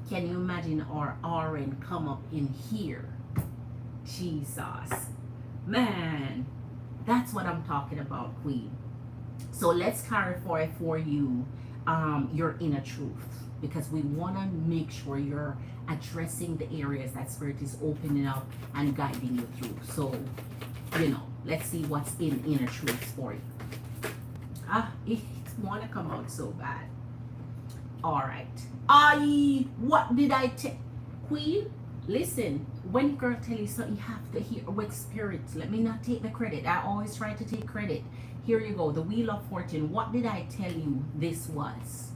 Can you imagine our RN come up in here? Jesus, man, that's what I'm talking about, Queen. So let's clarify for you your inner truth, because we want to make sure you're addressing the areas that Spirit is opening up and guiding you through. So, let's see what's in inner truth for you. It want to come out so bad. All right. What did I tell Queen? Listen, when girl tell you something, you have to hear with Spirit. Let me not take the credit. I always try to take credit. Here you go. The Wheel of Fortune. What did I tell you this was?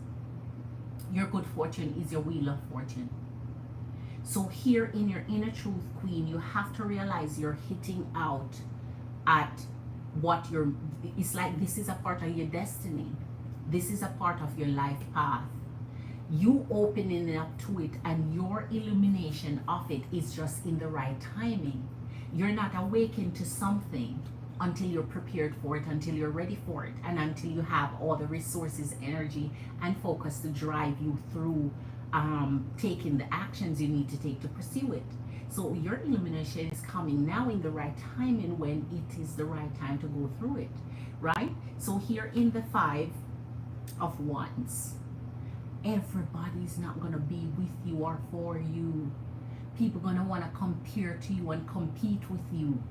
Your good fortune is your Wheel of Fortune. So here in your inner truth, Queen, you have to realize you're hitting out at what it's like this is a part of your destiny. This is a part of your life path. You opening up to it and your illumination of it is just in the right timing. You're not awakened to something until you're prepared for it, until you're ready for it, and until you have all the resources, energy, and focus to drive you through taking the actions you need to take to pursue it. So your illumination is coming now in the right timing, when it is the right time to go through it, right? So here in the Five of Wands, everybody's not going to be with you or for you. People going to want to compare to you and compete with you.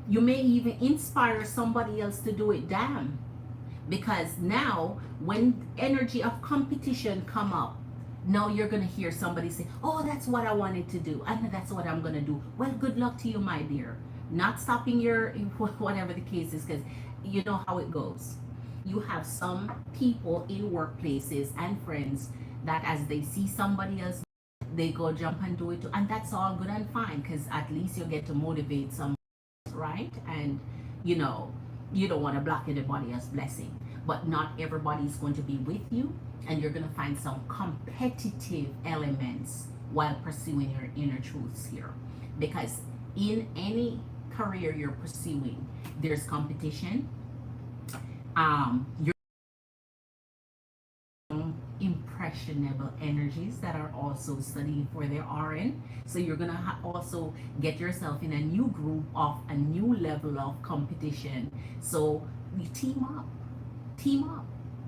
You may even inspire somebody else to do it, damn. Because now, when energy of competition come up, now you're going to hear somebody say, oh, that's what I wanted to do, and that's what I'm going to do. Well, good luck to you, my dear. Not stopping your, whatever the case is, because you know how it goes. You have some people in workplaces and friends that as they see somebody else, they go jump and do it too. And that's all good and fine, because at least you get to motivate some, right? And you don't want to block anybody else's blessing. But not everybody is going to be with you, and you're going to find some competitive elements while pursuing your inner truths here. Because In any career you're pursuing, there's competition. You're impressionable energies that are also studying for their RN. So you're gonna also get yourself in a new group of a new level of competition. So you team up, team up,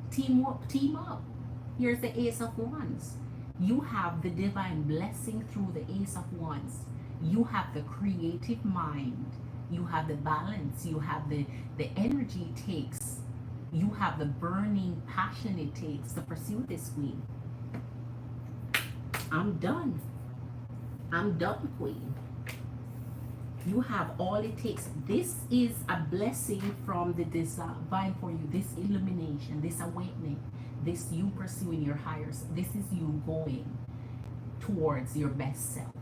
team up, team up. Here's the Ace of Wands. You have the divine blessing through the Ace of Wands. You have the creative mind. You have the balance. You have the energy it takes. You have the burning passion it takes to pursue this, queen. I'm done. I'm done, queen. You have all it takes. This is a blessing from the divine for you. This illumination, this awakening, this you pursuing your higher self. This is you going towards your best self.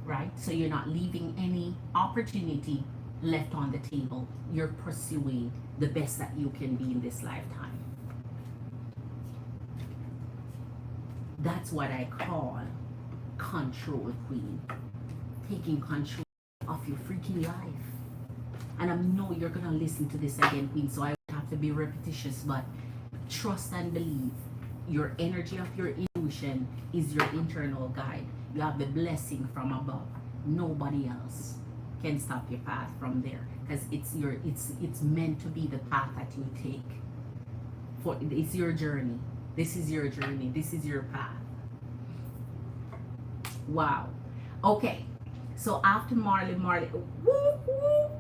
Right? So you're not leaving any opportunity left on the table. You're pursuing the best that you can be in this lifetime. That's what I call control, queen. Taking control of your freaking life. And I know you're gonna listen to this again, queen, so I have to be repetitious, but trust and believe. Your energy of your intuition is your internal guide. You have the blessing from above. Nobody else can stop your path from there, because it's meant to be the path that you take. For it's your journey. This is your journey. This is your path. Wow. Okay. So after Marley, woo, woo.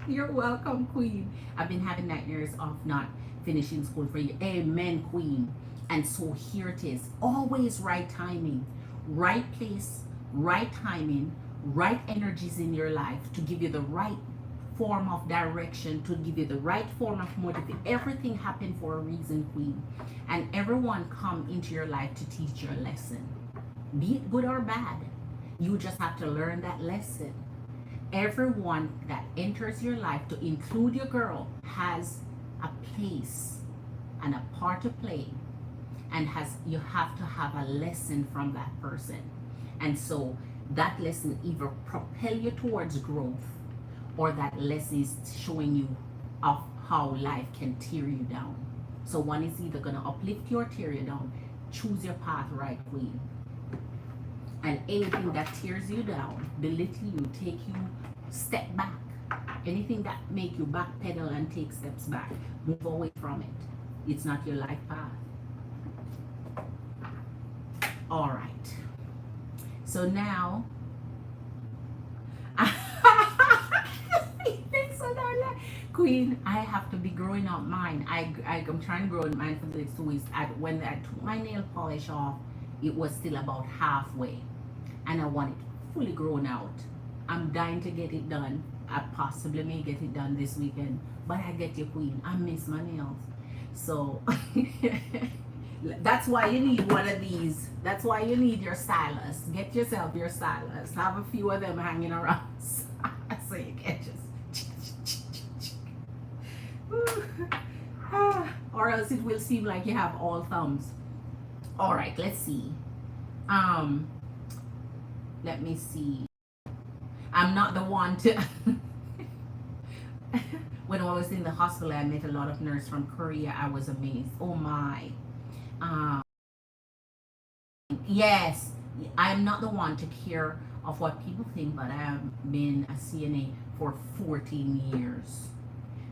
You're welcome, queen. I've been having nightmares of not finishing school for you. Amen, queen. And so here it is. Always right timing, right place, right timing, right energies in your life to give you the right form of direction, to give you the right form of motivation. Everything happened for a reason, queen. And everyone come into your life to teach you a lesson. Be it good or bad. You just have to learn that lesson. Everyone that enters your life, to include your girl, has a place and a part to play, and you have to have a lesson from that person. And so that lesson either propel you towards growth, or that lesson is showing you of how life can tear you down. So one is either going to uplift you or tear you down. Choose your path, right, queen. And anything that tears you down, belittle you, take you step back, anything that make you backpedal and take steps back, move away from it. It's not your life path. All right. So now, queen, I have to be growing out mine. I'm trying to grow mine for the next 2 weeks. When I took my nail polish off, it was still about halfway, and I want it fully grown out. I'm dying to get it done. I possibly may get it done this weekend, but I get you, queen. I miss my nails. So that's why you need one of these. That's why you need your stylist. Get yourself your stylist. Have a few of them hanging around so you can just or else it will seem like you have all thumbs. All right, let's see. Let me see. I'm not the one to when I was in the hospital, I met a lot of nurses from Korea. I was amazed. Oh my. Yes, I'm not the one to care of what people think, but I have been a CNA for 14 years.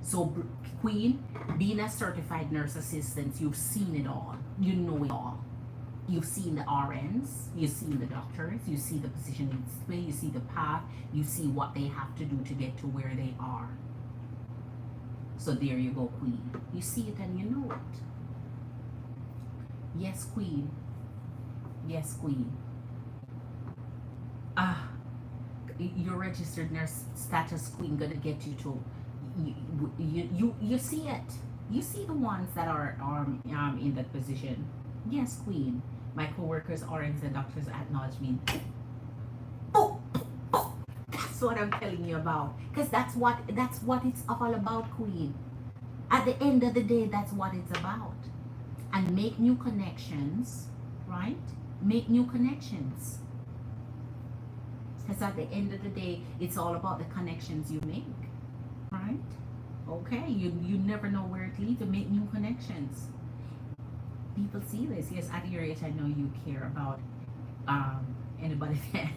So, queen, being a certified nurse assistant, you've seen it all. You know it all. You've seen the RNs, you've seen the doctors, you see the position in display, you see the path, you see what they have to do to get to where they are. So there you go, queen. You see it and you know it. Yes, queen. Yes, queen. Your registered nurse status, queen, gonna get you to you see it. You see the ones that are in that position. Yes, queen. My co-workers, RNs, and doctors acknowledge me. Oh, that's what I'm telling you about. Because that's what it's all about, queen. At the end of the day, that's what it's about. And make new connections, right? Make new connections. Because at the end of the day, it's all about the connections you make, right? Okay, you never know where it leads to make new connections. People see this. Yes, at your age, I know you care about anybody that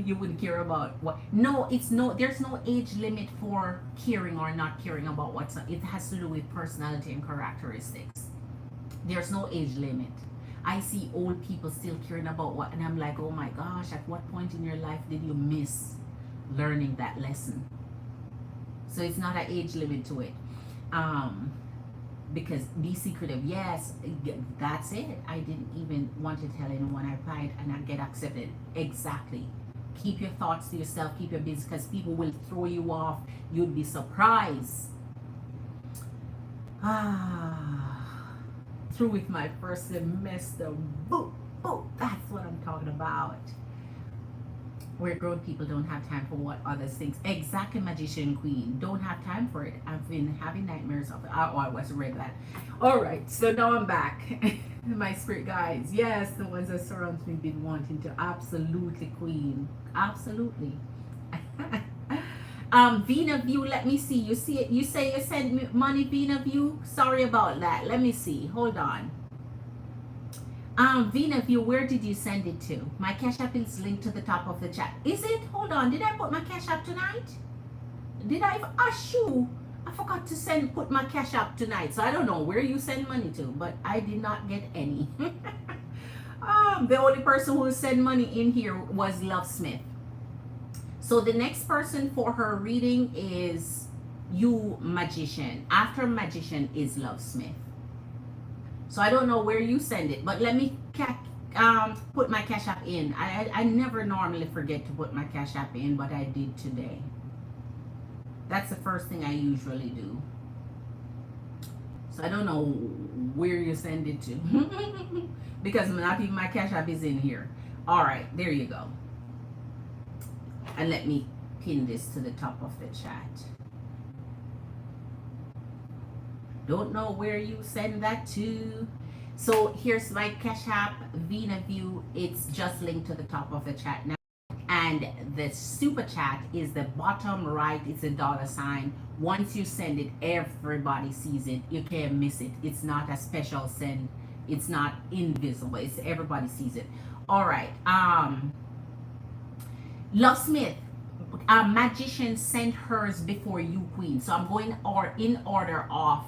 you wouldn't care about what. No, it's no. There's no age limit for caring or not caring about what's. It has to do with personality and characteristics. There's no age limit. I see old people still caring about what, and I'm like, oh my gosh, at what point in your life did you miss learning that lesson? So it's not an age limit to it. Because be secretive, yes, that's it. I didn't even want to tell anyone I applied and I get accepted. Exactly. Keep your thoughts to yourself, keep your business, because people will throw you off. You'd be surprised. Through with my first semester. Boop, boop. That's what I'm talking about. Where grown people don't have time for what others think. Exactly, Magician Queen. Don't have time for it. I've been having nightmares of it. Oh, I wasn't read that. All right, so now I'm back. My spirit guides. Yes, the ones that surround me been wanting to. Absolutely, Queen. Absolutely. Vina View, let me see. You see it? You say you sent me money, Vina View? Sorry about that. Let me see. Hold on. Vina View, where did you send it to? My Cash App is linked to the top of the chat. Is it? Hold on. Did I put my Cash App tonight? Did I? Shoo. I forgot to put my Cash App tonight. So I don't know where you send money to, but I did not get any. The only person who sent money in here was Love Smith. So the next person for her reading is you, Magician. After Magician is Love Smith. So I don't know where you send it, but let me put my Cash App in. I never normally forget to put my Cash App in, but I did today. That's the first thing I usually do. So I don't know where you send it to. Because not even my Cash App is in here. All right, there you go. And let me pin this to the top of the chat. Don't know where you send that to. So here's my Cash App, Vina View. It's just linked to the top of the chat now. And the super chat is the bottom right. It's a $sign. Once you send it, everybody sees it. You can't miss it. It's not a special send. It's not invisible. It's everybody sees it. All right. Love Smith. Magician sent hers before you, Queen. So I'm going in order of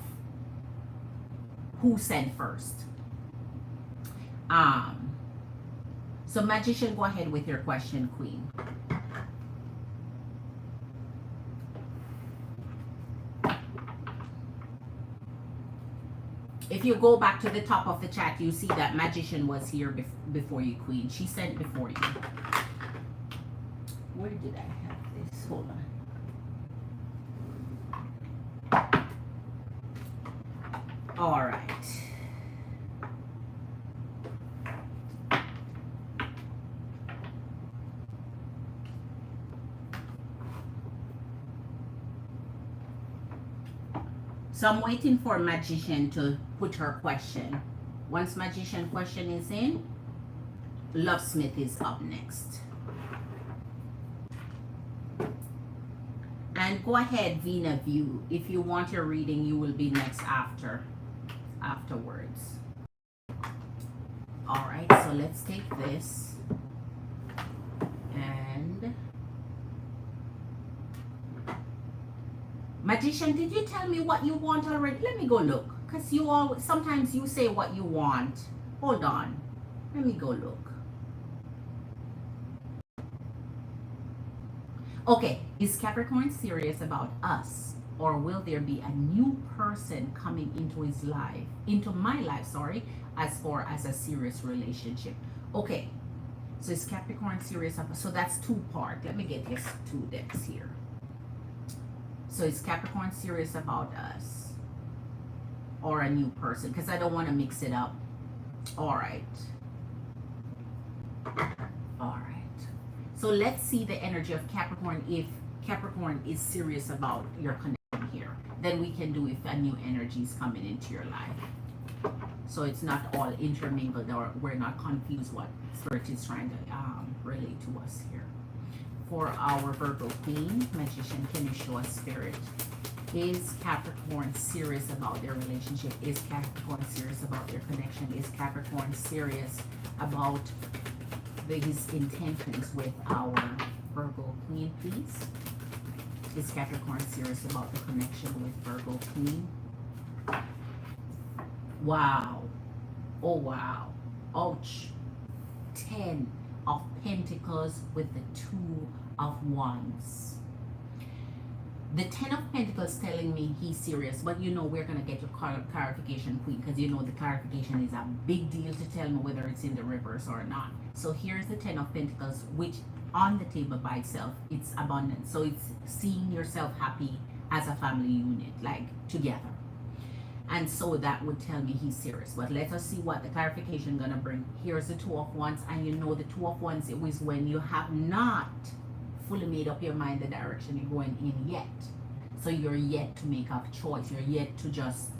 who sent first. So Magician, go ahead with your question, Queen. If you go back to the top of the chat, you see that Magician was here before you, Queen. She sent before you. Where did I have this? Hold on. All right. So I'm waiting for Magician to put her question. Once Magician question is in, Love Smith is up next. And go ahead, Vina View. If you want your reading, you will be next afterwards. All right, so let's take this and Magician, did you tell me what you want already? Let me go look, because you all sometimes you say what you want. Hold on, let me go look. Okay, is Capricorn serious about us, or will there be a new person coming into his life, into my life, sorry, as far as a serious relationship? Okay, so is Capricorn serious about, so that's two part. Let me get this two decks here. So is Capricorn serious about us or a new person? Because I don't want to mix it up. All right. All right. So let's see the energy of Capricorn. If Capricorn is serious about your connection here, then we can do if a new energy is coming into your life. So it's not all intermingled, or we're not confused what Spirit is trying to relate to us here. For our Virgo Queen, Magician, can you show us, Spirit? Is Capricorn serious about their relationship? Is Capricorn serious about their connection? Is Capricorn serious about his intentions with our Virgo Queen, please? Is Capricorn serious about the connection with Virgo Queen? Wow. Oh, wow. Ouch. 10 of Pentacles with the 2 of Wands. The 10 of Pentacles telling me he's serious, but you know we're going to get your clarification, Queen, because you know the clarification is a big deal to tell me whether it's in the reverse or not. So here's the 10 of Pentacles, which on the table by itself, it's abundance. So it's seeing yourself happy as a family unit, like together. And so that would tell me he's serious. But let us see what the clarification gonna bring. Here's the 2 of Wands, and you know the 2 of Wands, it was when you have not fully made up your mind the direction you're going in yet. So you're yet to make a choice. You're yet to just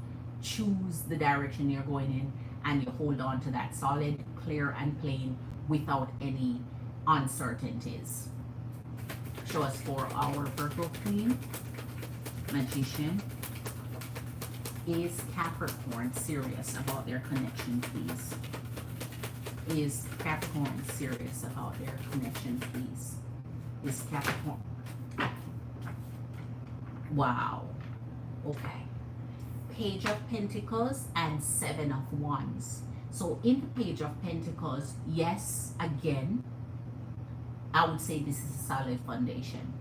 choose the direction you're going in, and you hold on to that solid, clear, and plain without any uncertainties. Show us for our Virgo Queen, Magician. Is Capricorn serious about their connection, please? Is Capricorn serious about their connection, please? Is Capricorn... Wow. Okay. Page of Pentacles and 7 of Wands. So in the Page of Pentacles, yes, again, I would say this is a solid foundation.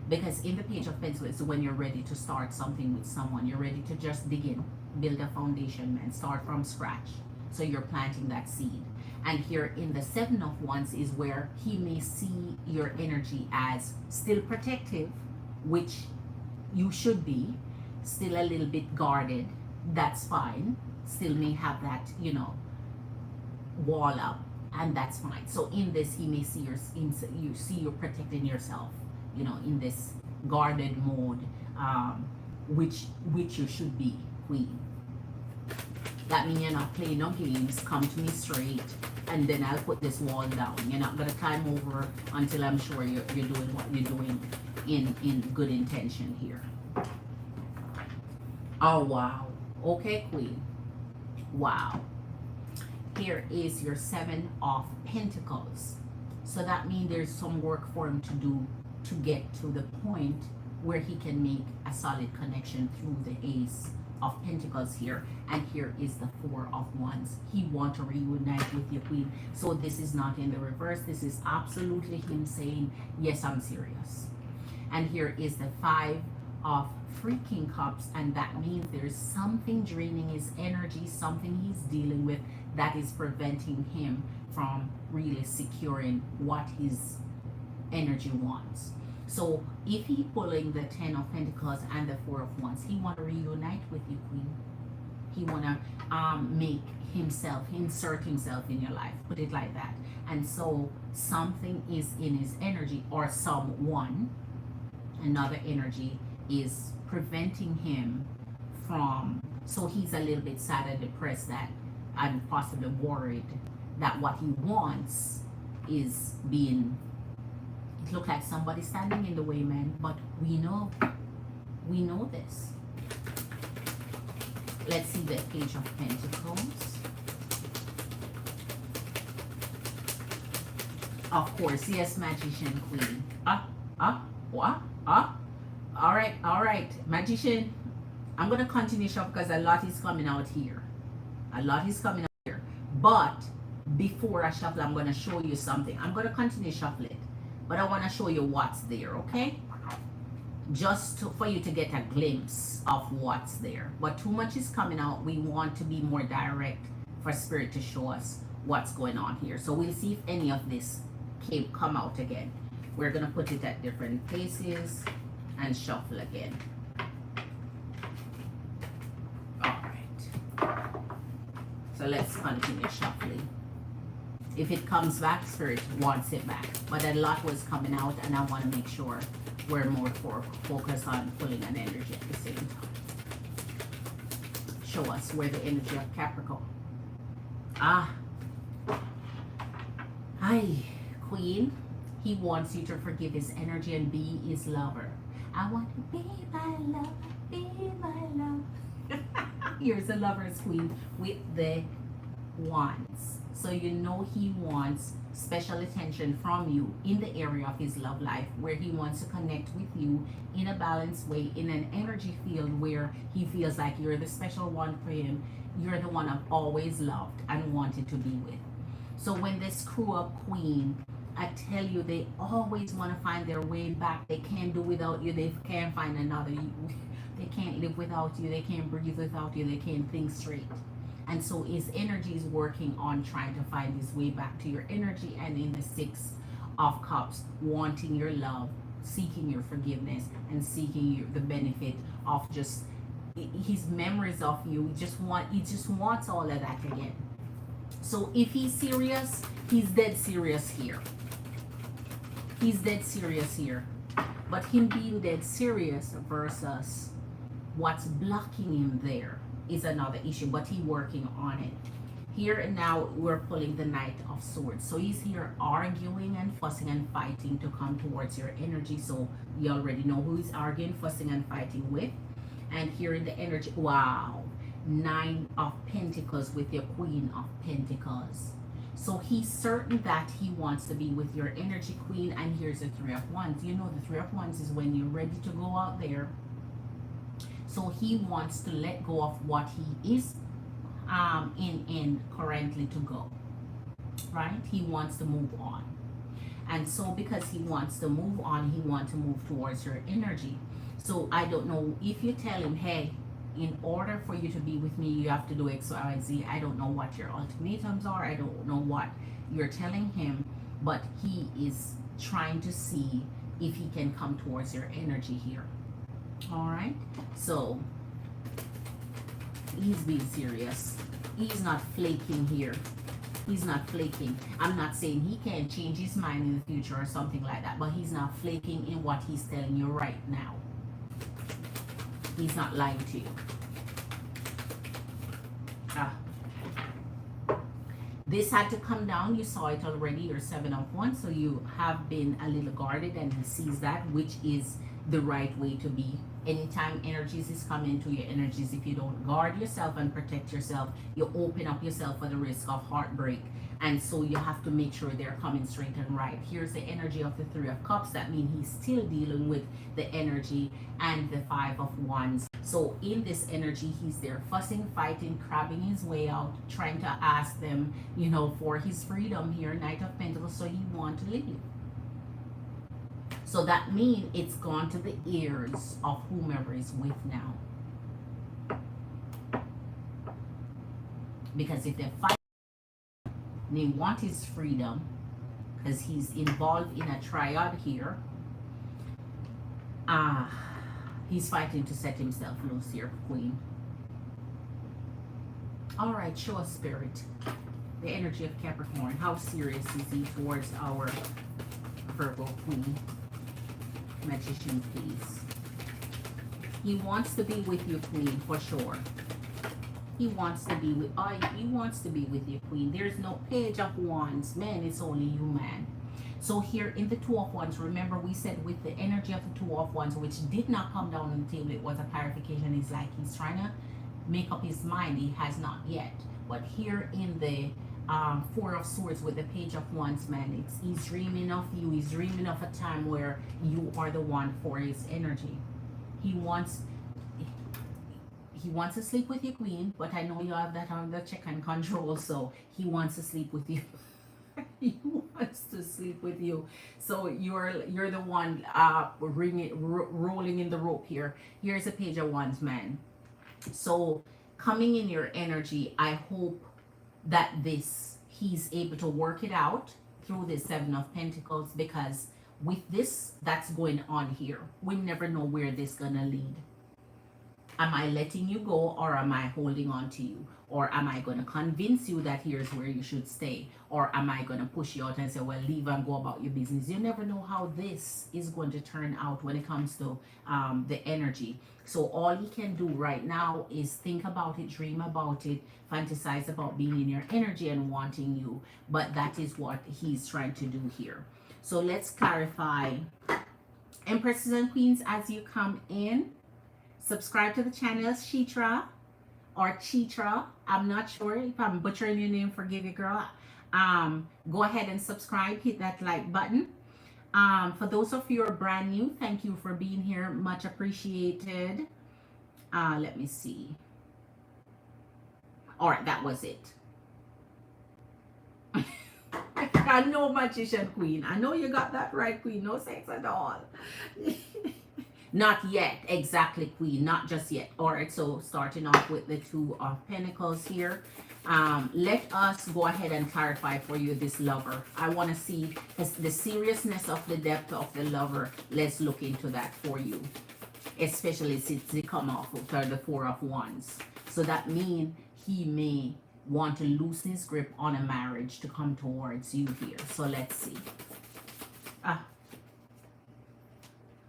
Because in the Page of Pentacles, when you're ready to start something with someone, you're ready to just begin, build a foundation and start from scratch. So you're planting that seed. And here in the 7 of Wands is where he may see your energy as still protective, which you should be, still a little bit guarded, that's fine. Still may have that, you know, wall up, and that's fine. So in this, he may see you see you protecting yourself, you know, in this guarded mode, which you should be, Queen. That means you're not playing no games. Come to me straight, and then I'll put this wall down. You're not gonna climb over until I'm sure you're doing what you're doing in good intention here. Oh wow. Okay, Queen. Wow. Here is your 7 of Pentacles. So that means there's some work for him to do to get to the point where he can make a solid connection through the Ace of Pentacles here. And here is the 4 of Wands. He wants to reunite with you, Queen. So this is not in the reverse. This is absolutely him saying, yes, I'm serious. And here is the 5 of freaking cups, and that means there's something draining his energy, something he's dealing with that is preventing him from really securing what his energy wants. So if he pulling the 10 of Pentacles and the 4 of Wands, he want to reunite with you, Queen. He want to make himself, insert himself in your life, put it like that. And so something is in his energy, or someone, another energy is preventing him from, so he's a little bit sad and depressed that, and possibly worried that what he wants is being, it look like somebody standing in the way, man, but we know this. Let's see the Page of Pentacles. Of course, yes, Magician, Queen. What? All right, Magician. I'm gonna continue shuffle because a lot is coming out here. But before I shuffle, I'm gonna show you something. I'm gonna continue shuffle it, but I want to show you what's there, okay? Just for you to get a glimpse of what's there. But too much is coming out. We want to be more direct for Spirit to show us what's going on here. So we'll see if any of this come out again. We're gonna put it at different places and shuffle again. All right. So let's continue shuffling. If it comes back, Spirit wants it back. But a lot was coming out, and I want to make sure we're more focused on pulling an energy at the same time. Show us where the energy of Capricorn, Ah, hi, Queen. He wants you to forgive his energy and be his lover. I want to be my lover, be my love. Here's the lover's queen with the wands. So you know he wants special attention from you in the area of his love life, where he wants to connect with you in a balanced way, in an energy field where he feels like you're the special one for him. You're the one I've always loved and wanted to be with. So when they screw up Queen, I tell you, they always want to find their way back. They can't do without you. They can't find another you. They can't live without you. They can't breathe without you. They can't think straight. And so his energy is working on trying to find his way back to your energy. And in the Six of Cups, wanting your love, seeking your forgiveness, and seeking the benefit of just his memories of you. He just wants all of that again. So if he's serious, he's dead serious here. He's dead serious here. But him being dead serious versus what's blocking him there is another issue, but he's working on it. Here and now, we're pulling the Knight of Swords. So he's here arguing and fussing and fighting to come towards your energy. So you already know who he's arguing, fussing, and fighting with. And here in the energy, wow, Nine of Pentacles with your Queen of Pentacles. So he's certain that he wants to be with your energy, Queen. And here's the Three of Wands. You know, the Three of Wands is when you're ready to go out there. So he wants to let go of what he is in currently to go, right? He wants to move on. And so because he wants to move on, he wants to move towards your energy. So I don't know if you tell him, hey, in order for you to be with me, you have to do X, Y, and Z. I don't know what your ultimatums are. I don't know what you're telling him, but he is trying to see if he can come towards your energy here. All right, so he's being serious. He's not flaking here. He's not flaking. I'm not saying he can't change his mind in the future or something like that, but he's not flaking in what he's telling you right now. He's not lying to you. This had to come down. You saw it already. You're 7 of Wands, so you have been a little guarded, and he sees that, which is the right way to be. Anytime energies is coming to your energies, if you don't guard yourself and protect yourself, you open up yourself for the risk of heartbreak. And so you have to make sure they're coming straight and right. Here's the energy of the Three of Cups. That means he's still dealing with the energy and the Five of Wands. So in this energy, he's there fussing, fighting, crabbing his way out, trying to ask them, you know, for his freedom here, Knight of Pentacles. So he wants to leave. So that means it's gone to the ears of whomever is with now. Because if they fight, they want his freedom, because he's involved in a triad here. He's fighting to set himself loose here, Queen. All right, show us, Spirit. The energy of Capricorn. How serious is he towards our Virgo Queen? Magician, please. He wants to be with you, Queen, for sure. He wants to be with he wants to be with you, Queen. There's no Page of Wands, man. It's only you, man. So here in the Two of Wands, remember we said with the energy of the Two of Wands, which did not come down on the table, it was a clarification. It's like he's trying to make up his mind. He has not yet. But here in the Four of Swords with the Page of Wands, man, he's dreaming of you. He's dreaming of a time where you are the one for his energy. He wants to sleep with you, Queen, but I know you have that under check and control, so he wants to sleep with you. He wants to sleep with you. So you're the one rolling in the rope here. Here's a Page of Wands, man. So coming in your energy, I hope that he's able to work it out through the Seven of Pentacles, because with this that's going on here, we never know where this gonna lead. Am I letting you go, or am I holding on to you? Or am I going to convince you that here's where you should stay? Or am I going to push you out and say, well, leave and go about your business? You never know how this is going to turn out when it comes to the energy. So all he can do right now is think about it, dream about it, fantasize about being in your energy and wanting you. But that is what he's trying to do here. So let's clarify. Empresses and Queens, as you come in, subscribe to the channel, Shitra or Chitra. I'm not sure if I'm butchering your name. Forgive you, girl. Go ahead and subscribe. Hit that like button. For those of you who are brand new, thank you for being here. Much appreciated. Let me see. All right, that was it. I know, Magician Queen. I know you got that right, Queen. No sex at all. Not yet. Exactly, Queen. Not just yet. All right, so starting off with the Two of Pentacles here. Let us go ahead and clarify for you this lover. I want to see the seriousness of the depth of the lover. Let's look into that for you. Especially since they come off with the Four of Wands. So that means he may want to loosen his grip on a marriage to come towards you here. So let's see.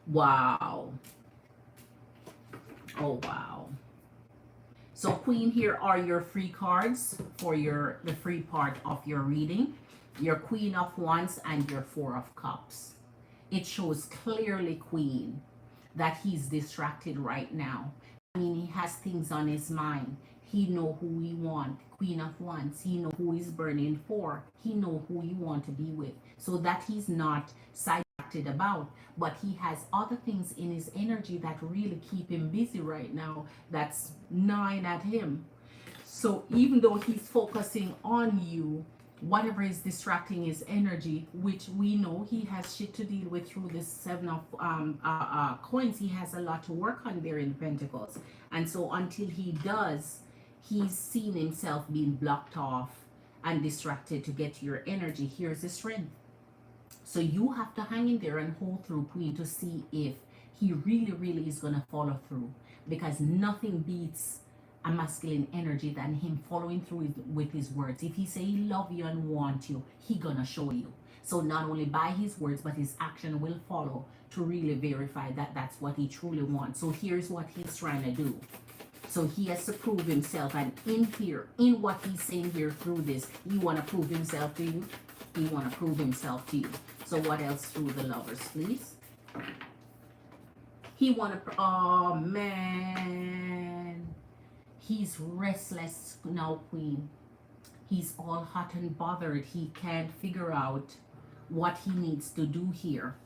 Wow. Oh, wow. So Queen, here are your free cards for the free part of your reading. Your Queen of Wands and your Four of Cups. It shows clearly, Queen, that he's distracted right now. I mean, he has things on his mind. He know who he want. Queen of Wands. He know who he's burning for. He know who he want to be with. So that he's not sidetracked about. But he has other things in his energy that really keep him busy right now. That's gnawing at him. So even though he's focusing on you, whatever is distracting his energy, which we know he has shit to deal with through this Seven of Coins, he has a lot to work on there in Pentacles. And so until he does, he's seen himself being blocked off and distracted to get your energy. Here's the strength. So you have to hang in there and hold through, Queen, to see if he really is going to follow through. Because nothing beats a masculine energy than him following through with his words. If he say he love you and want you, he gonna show you. So not only by his words, but his action will follow to really verify that that's what he truly wants. So here's what he's trying to do. So he has to prove himself, and in here, in what he's saying here through this, he want to prove himself to you. He want to prove himself to you. So what else through the Lovers, please? He want to, oh man. He's restless now, Queen. He's all hot and bothered. He can't figure out what he needs to do here.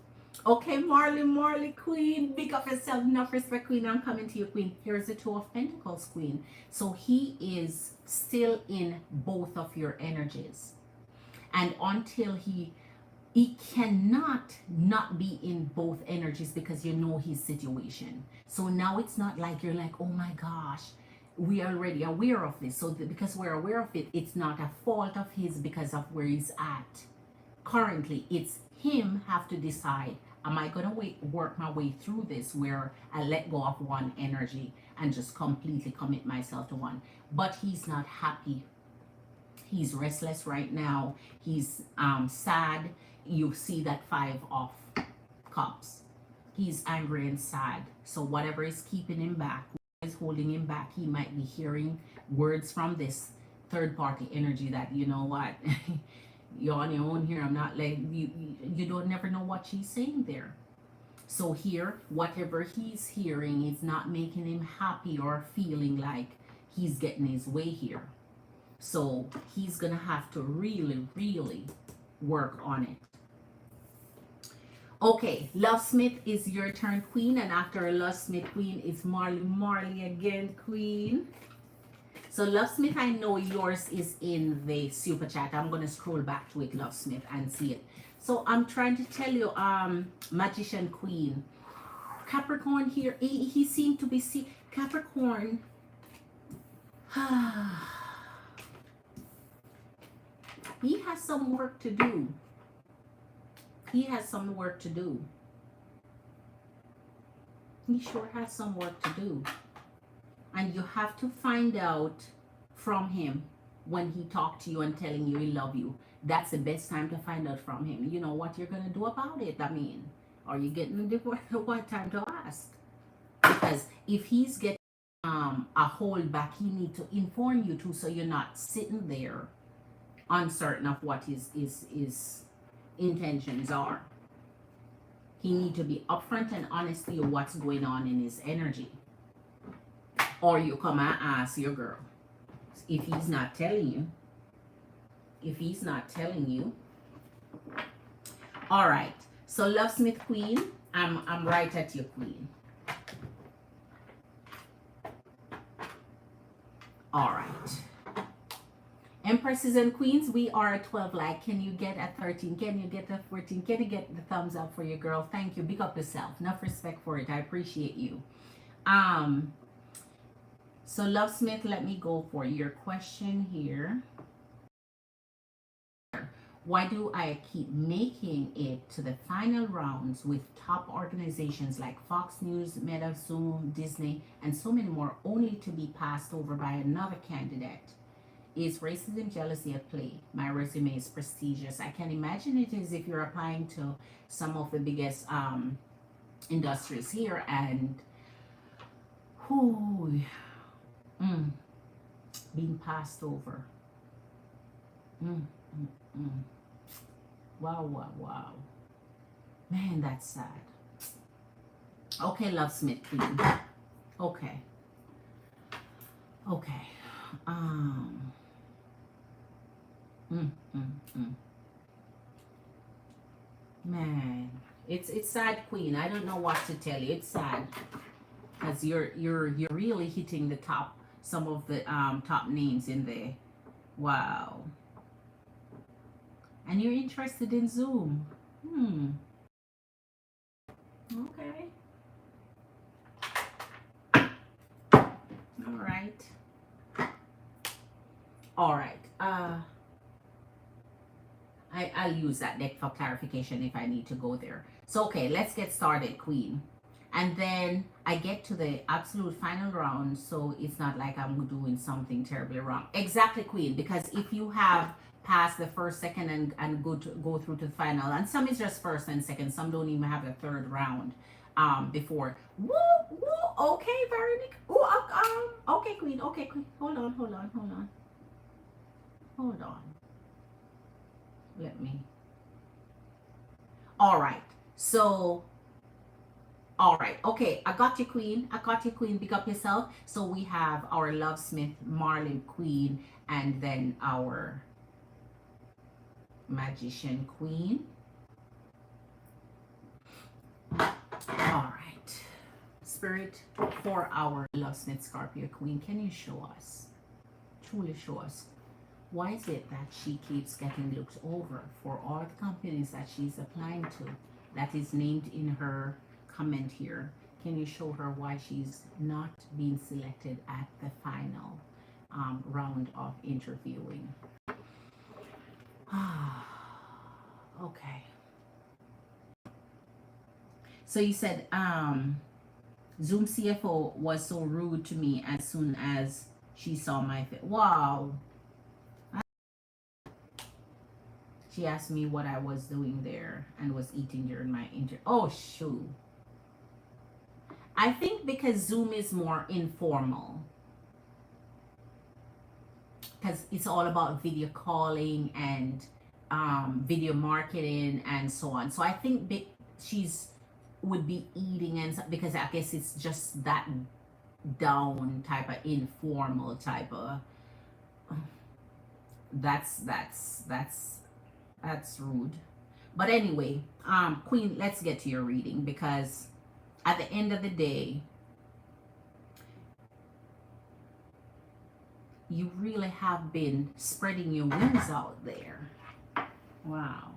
Okay, Marley, Queen. Big up yourself. Enough respect, Queen. I'm coming to you, Queen. Here's the Two of Pentacles, Queen. So he is still in both of your energies. And until he cannot not be in both energies, because you know his situation. So now it's not like you're like, oh my gosh, we are already aware of this. So because we're aware of it, it's not a fault of his because of where he's at. Currently, it's him have to decide, am I going to work my way through this where I let go of one energy and just completely commit myself to one. But he's not happy. He's restless right now. He's sad. You see that Five of Cups. He's angry and sad. So whatever is keeping him back, is holding him back, he might be hearing words from this third party energy that, you know what, you're on your own here. I'm not letting you don't never know what she's saying there. So here, whatever he's hearing is not making him happy or feeling like he's getting his way here. So he's gonna have to really work on it. Okay, Love Smith is your turn, Queen, and after Love Smith, Queen, is Marley again, Queen. So Love Smith, I know yours is in the super chat. I'm gonna scroll back to it, Love Smith, and see it. So I'm trying to tell you, Magician Queen, Capricorn here, he seemed to be Capricorn. He has some work to do. He has some work to do. He sure has some work to do. And you have to find out from him when he talked to you and telling you he love you. That's the best time to find out from him. You know what you're gonna do about it. I mean, are you getting divorced? What time to ask? Because if he's getting a hold back, he need to inform you too, so you're not sitting there uncertain of what his intentions are. He need to be upfront and honest to you what's going on in his energy. Or you come and ask your girl. If he's not telling you. If he's not telling you. All right. So Lovesmith Queen, I'm right at your queen. All right. Empresses and queens, we are at 12 like. Can you get at 13? Can you get at 14? Can you get the thumbs up for your girl? Thank you. Big up yourself. Enough respect for it. I appreciate you. So Lovesmith, let me go for your question here. Why do I keep making it to the final rounds with top organizations like Fox News, Meta, Zoom, Disney, and so many more, only to be passed over by another candidate? Is racism, jealousy at play? My resume is prestigious. I can imagine it is if you're applying to some of the biggest industries here, and being passed over. Wow. Man, that's sad. Okay, Lovesmith Queen. Okay. Man, it's sad, Queen. I don't know what to tell you. It's sad because you're really hitting the top, some of the top names in there. Wow. And you're interested in Zoom. Okay. All right. I'll use that deck for clarification if I need to go there. So, okay, let's get started, Queen. And then I get to the absolute final round, so it's not like I'm doing something terribly wrong. Exactly, Queen, because if you have passed the first, second, and go through to the final, and some is just first and second, some don't even have the third round before. Woo! Okay, Veronique. Okay, Queen. Okay, Queen. Hold on. Let me. All right. So, all right. Okay, I got you, Queen. Big up yourself. So we have our Lovesmith Marlin Queen, and then our Magician Queen. All right. Spirit, for our Lovesmith Scorpio Queen, can you show us, truly show us, why is it that she keeps getting looked over for all the companies that she's applying to that is named in her comment here? Can you show her why she's not being selected at the final round of interviewing? Okay. So you said Zoom CFO was so rude to me as soon as she saw my face. Wow. She asked me what I was doing there and was eating during my interview. Oh, shoot. I think because Zoom is more informal. Because it's all about video calling and video marketing and so on. So I think she's would be eating, and because I guess it's just that down type of informal type of. That's rude. But anyway, Queen, let's get to your reading, because at the end of the day, you really have been spreading your wings out there. Wow.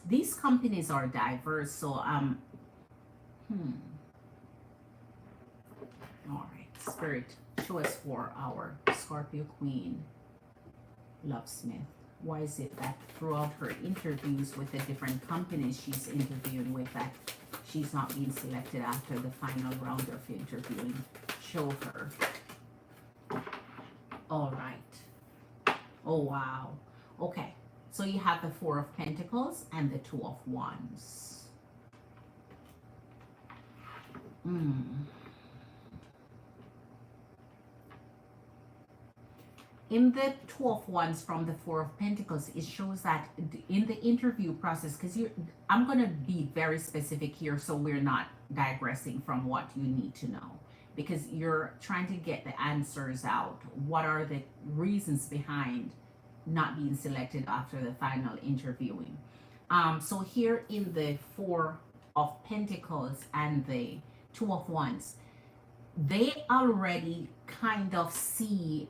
These companies are diverse, so all right, Spirit, show us for our Scorpio Queen, Lovesmith. Why is it that throughout her interviews with the different companies she's interviewing with that she's not being selected after the final round of interviewing? Show her. All right. Oh, wow. Okay. So you have the Four of Pentacles and the Two of Wands. In the Two of Wands from the Four of Pentacles, it shows that in the interview process, because I'm going to be very specific here so we're not digressing from what you need to know, because you're trying to get the answers out. What are the reasons behind not being selected after the final interviewing? So here in the Four of Pentacles and the Two of Wands, they already kind of see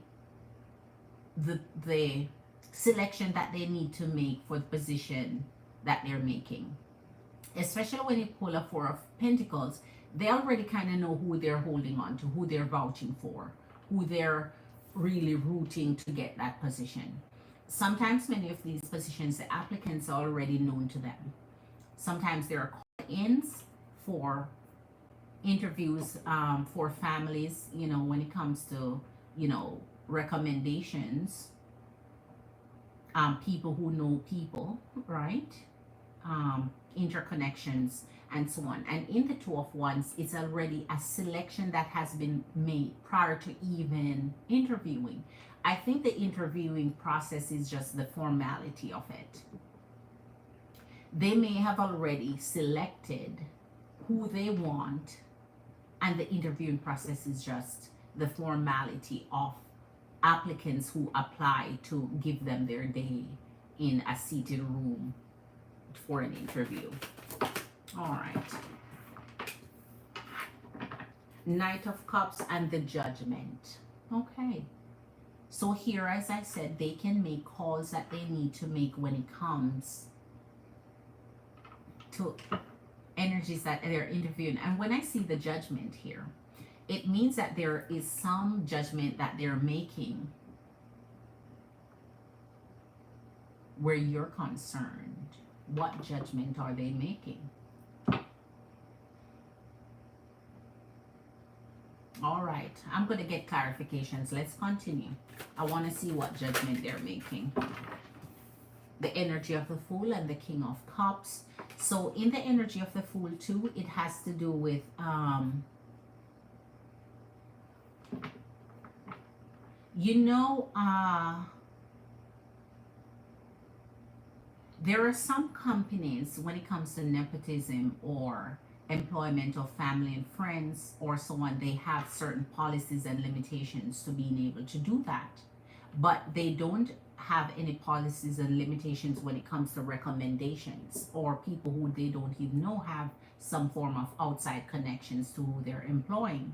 the selection that they need to make for the position that they're making. Especially when you pull a Four of Pentacles, they already kind of know who they're holding on to, who they're vouching for, who they're really rooting to get that position. Sometimes many of these positions, the applicants are already known to them. Sometimes there are call-ins for interviews for families, you know, when it comes to, you know, recommendations, people who know people, right? Interconnections and so on. And in the Two of Wands, it's already a selection that has been made prior to even interviewing. I think the interviewing process is just the formality of it. They may have already selected who they want, and the interviewing process is just the formality of applicants who apply to give them their day in a seated room for an interview. All right. Knight of Cups and the Judgment. Okay. So here, as I said, they can make calls that they need to make when it comes to energies that they're interviewing. And when I see the Judgment here, it means that there is some judgment that they're making where you're concerned. What judgment are they making? All right, I'm going to get clarifications. Let's continue. I want to see what judgment they're making. The energy of the Fool and the King of Cups. So in the energy of the Fool too, it has to do with you know, there are some companies when it comes to nepotism or employment of family and friends or so on, they have certain policies and limitations to being able to do that. But they don't have any policies and limitations when it comes to recommendations or people who they don't even know have some form of outside connections to who they're employing.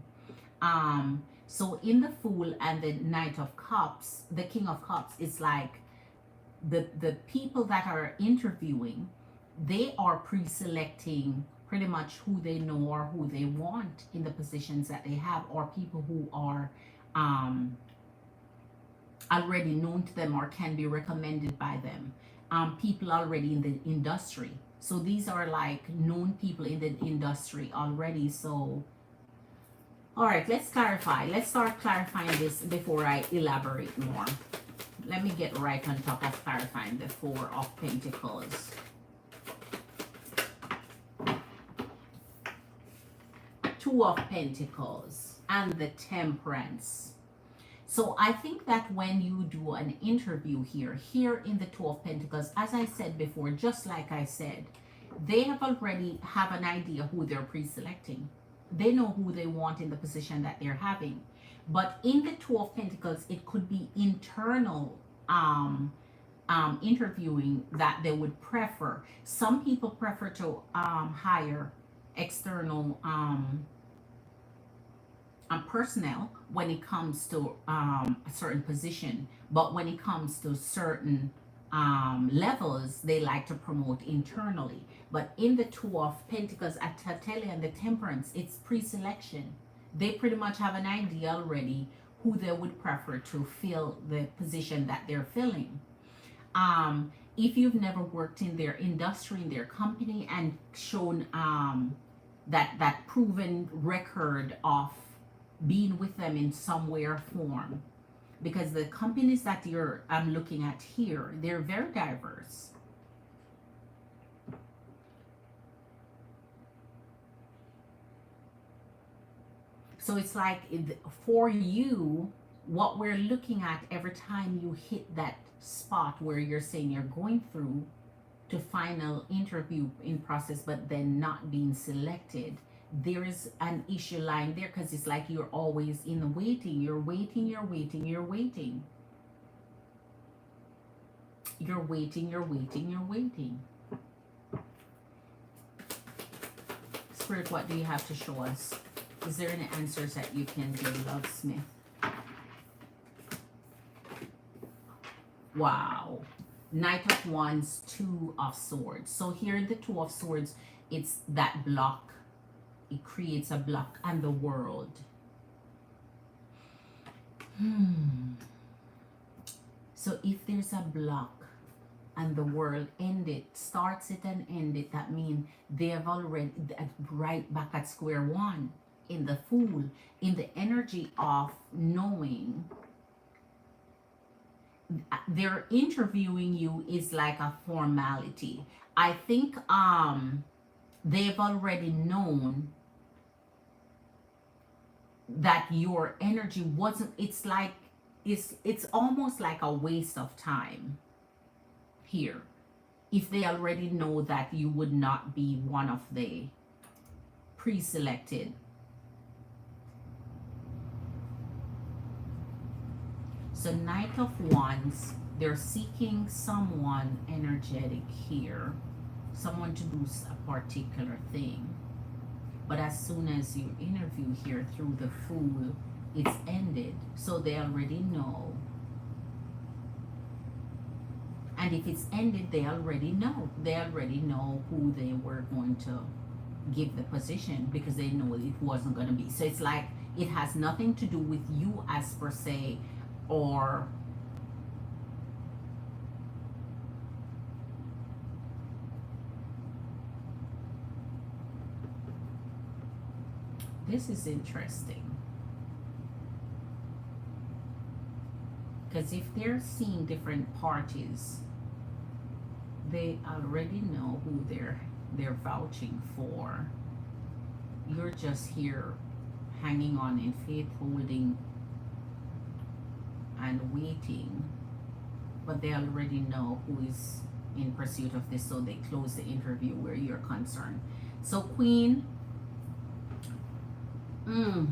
So in the Fool and the Knight of Cups, the King of Cups is like the people that are interviewing, they are pre-selecting pretty much who they know or who they want in the positions that they have, or people who are already known to them or can be recommended by them, people already in the industry. So these are like known people in the industry already. So all right, let's clarify. Let's start clarifying this before I elaborate more. Let me get right on top of clarifying the Four of Pentacles. Two of Pentacles and the Temperance. So I think that when you do an interview here in the Two of Pentacles, as I said before, just like I said, they have already have an idea who they're pre-selecting. They know who they want in the position that they're having. But in the Two of Pentacles, it could be internal interviewing that they would prefer. Some people prefer to hire external personnel when it comes to a certain position, but when it comes to certain levels, they like to promote internally. But in the Two of Pentacles, at Tatelia and the Temperance, it's pre-selection. They pretty much have an idea already who they would prefer to fill the position that they're filling. If you've never worked in their industry, in their company, and shown that proven record of being with them in some way or form, because the companies that I'm looking at here, they're very diverse. So it's like, for you, what we're looking at every time you hit that spot where you're saying you're going through to final interview in process but then not being selected, there is an issue lying there, because it's like you're always in the waiting. You're waiting, you're waiting, you're waiting. You're waiting, you're waiting, you're waiting. Spirit, what do you have to show us? Is there any answers that you can give, Love Smith? Wow. Knight of Wands, Two of Swords. So here, the Two of Swords, it's that block. It creates a block, and the world. So if there's a block and the world starts it and end it, that means they have already right back at square one. In the Fool, in the energy of knowing, they're interviewing you is like a formality. I think they've already known that your energy wasn't, it's like, it's almost like a waste of time here, if they already know that you would not be one of the pre-selected. So Knight of Wands, they're seeking someone energetic here, someone to do a particular thing. But as soon as you interview here through the Fool, it's ended. So they already know. And if it's ended, they already know. They already know who they were going to give the position, because they know it wasn't going to be. So it's like, it has nothing to do with you as per se, or this is interesting, because if they're seeing different parties, they already know who they're vouching for. You're just here hanging on in faith, holding and waiting, but they already know who is in pursuit of this, so they close the interview where you're concerned. So Queen, Two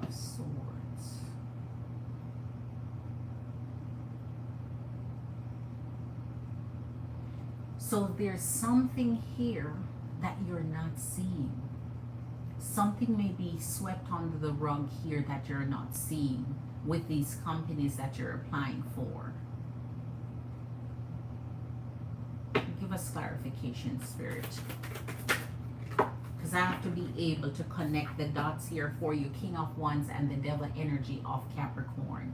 of Swords. So there's something here that you're not seeing. Something may be swept under the rug here that you're not seeing with these companies that you're applying for. Give us clarification, Spirit, because I have to be able to connect the dots here for you. King of Wands and the Devil energy of Capricorn.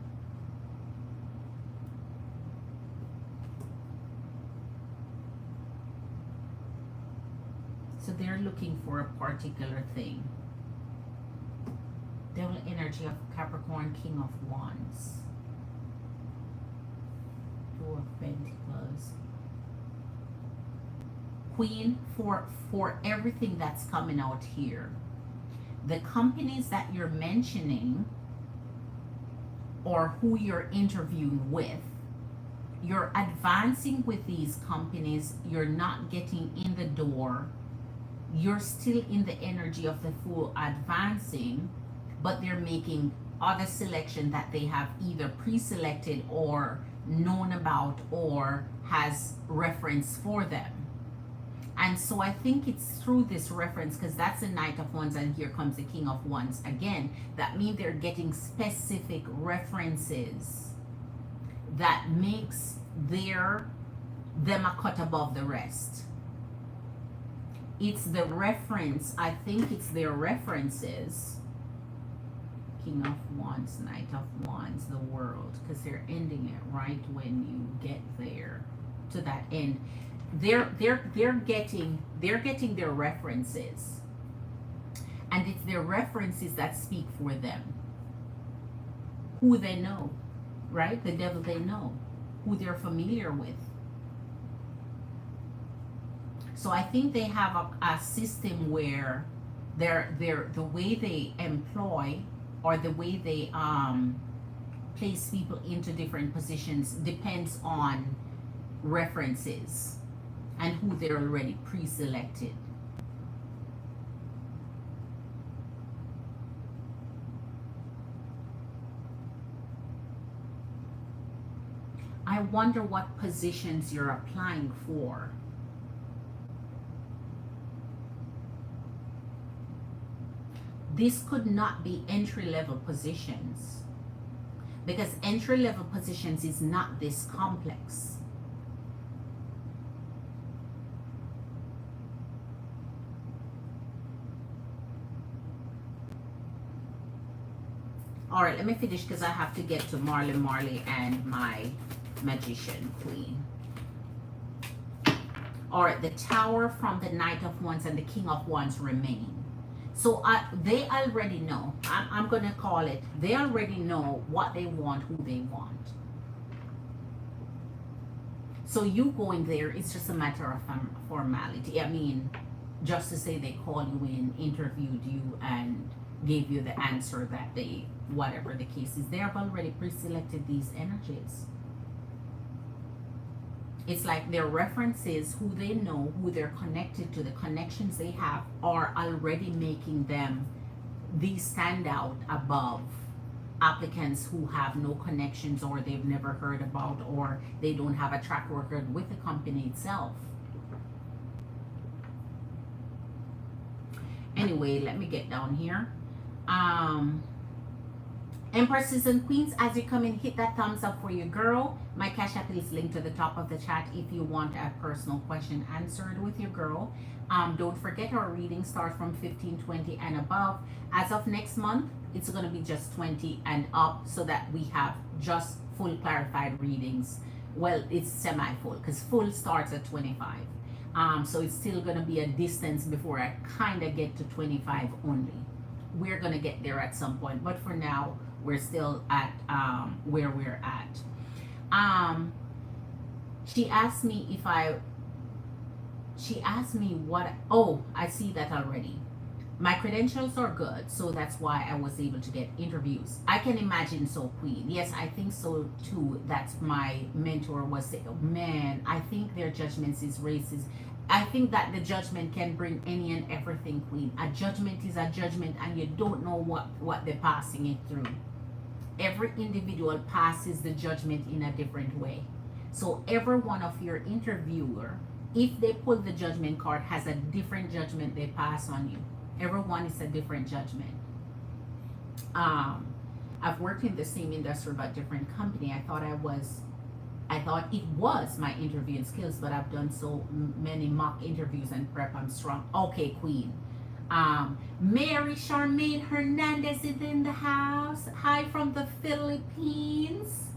So they're looking for a particular thing. Devil energy of Capricorn, King of Wands. Two of Pentacles. Queen, for everything that's coming out here, the companies that you're mentioning or who you're interviewing with, you're advancing with these companies, you're not getting in the door. You're still in the energy of the Fool advancing, but they're making other selection that they have either pre-selected or known about or has reference for them. And so I think it's through this reference, because that's the Knight of Wands and here comes the King of Wands again. That means they're getting specific references that makes them a cut above the rest. It's the reference. I think it's their references. King of Wands, Knight of Wands, the World, because they're ending it right when you get there to that end. They're getting their references, and it's their references that speak for them. Who they know, right? The devil they know, who they're familiar with. So I think they have a system where the way they employ, or the way they place people into different positions, depends on references and who they're already pre-selected. I wonder what positions you're applying for. This could not be entry-level positions, because entry-level positions is not this complex. All right, let me finish because I have to get to Marley and my Magician Queen. All right, the Tower from the Knight of Wands and the King of Wands remain. So they already know. I'm going to call it. They already know what they want, who they want. So you going there, it's just a matter of formality. I mean, just to say they called you in, interviewed you, and gave you the answer that they, whatever the case is, they have already pre-selected these energies. It's like their references, who they know, who they're connected to, the connections they have, are already making them these stand out above applicants who have no connections, or they've never heard about, or they don't have a track record with the company itself. Anyway, let me get down here. Empresses and Queens, as you come in, hit that thumbs up for your girl. My Cash App is linked to the top of the chat if you want a personal question answered with your girl. Don't forget, our reading starts from 15, 20 and above. As of next month, it's going to be just 20 and up, so that we have just full clarified readings. Well, it's semi-full, because full starts at 25. So it's still going to be a distance before I kind of get to 25 only. We're going to get there at some point, but for now, we're still at where we're at. She asked me what, oh, I see that already. My credentials are good, so that's why I was able to get interviews. I can imagine so, Queen. Yes, I think so too. That's my mentor was saying, oh, man, I think their judgments is racist. I think that the judgment can bring any and everything, Queen. A judgment is a judgment, and you don't know what they're passing it through. Every individual passes the judgment in a different way. So every one of your interviewer, if they pull the judgment card, has a different judgment they pass on you. Everyone is a different judgment. I've worked in the same industry but different company. I thought it was my interviewing skills, but I've done so many mock interviews and prep. I'm strong. Okay, Queen. Mary Charmaine Hernandez is in the house. Hi from the Philippines.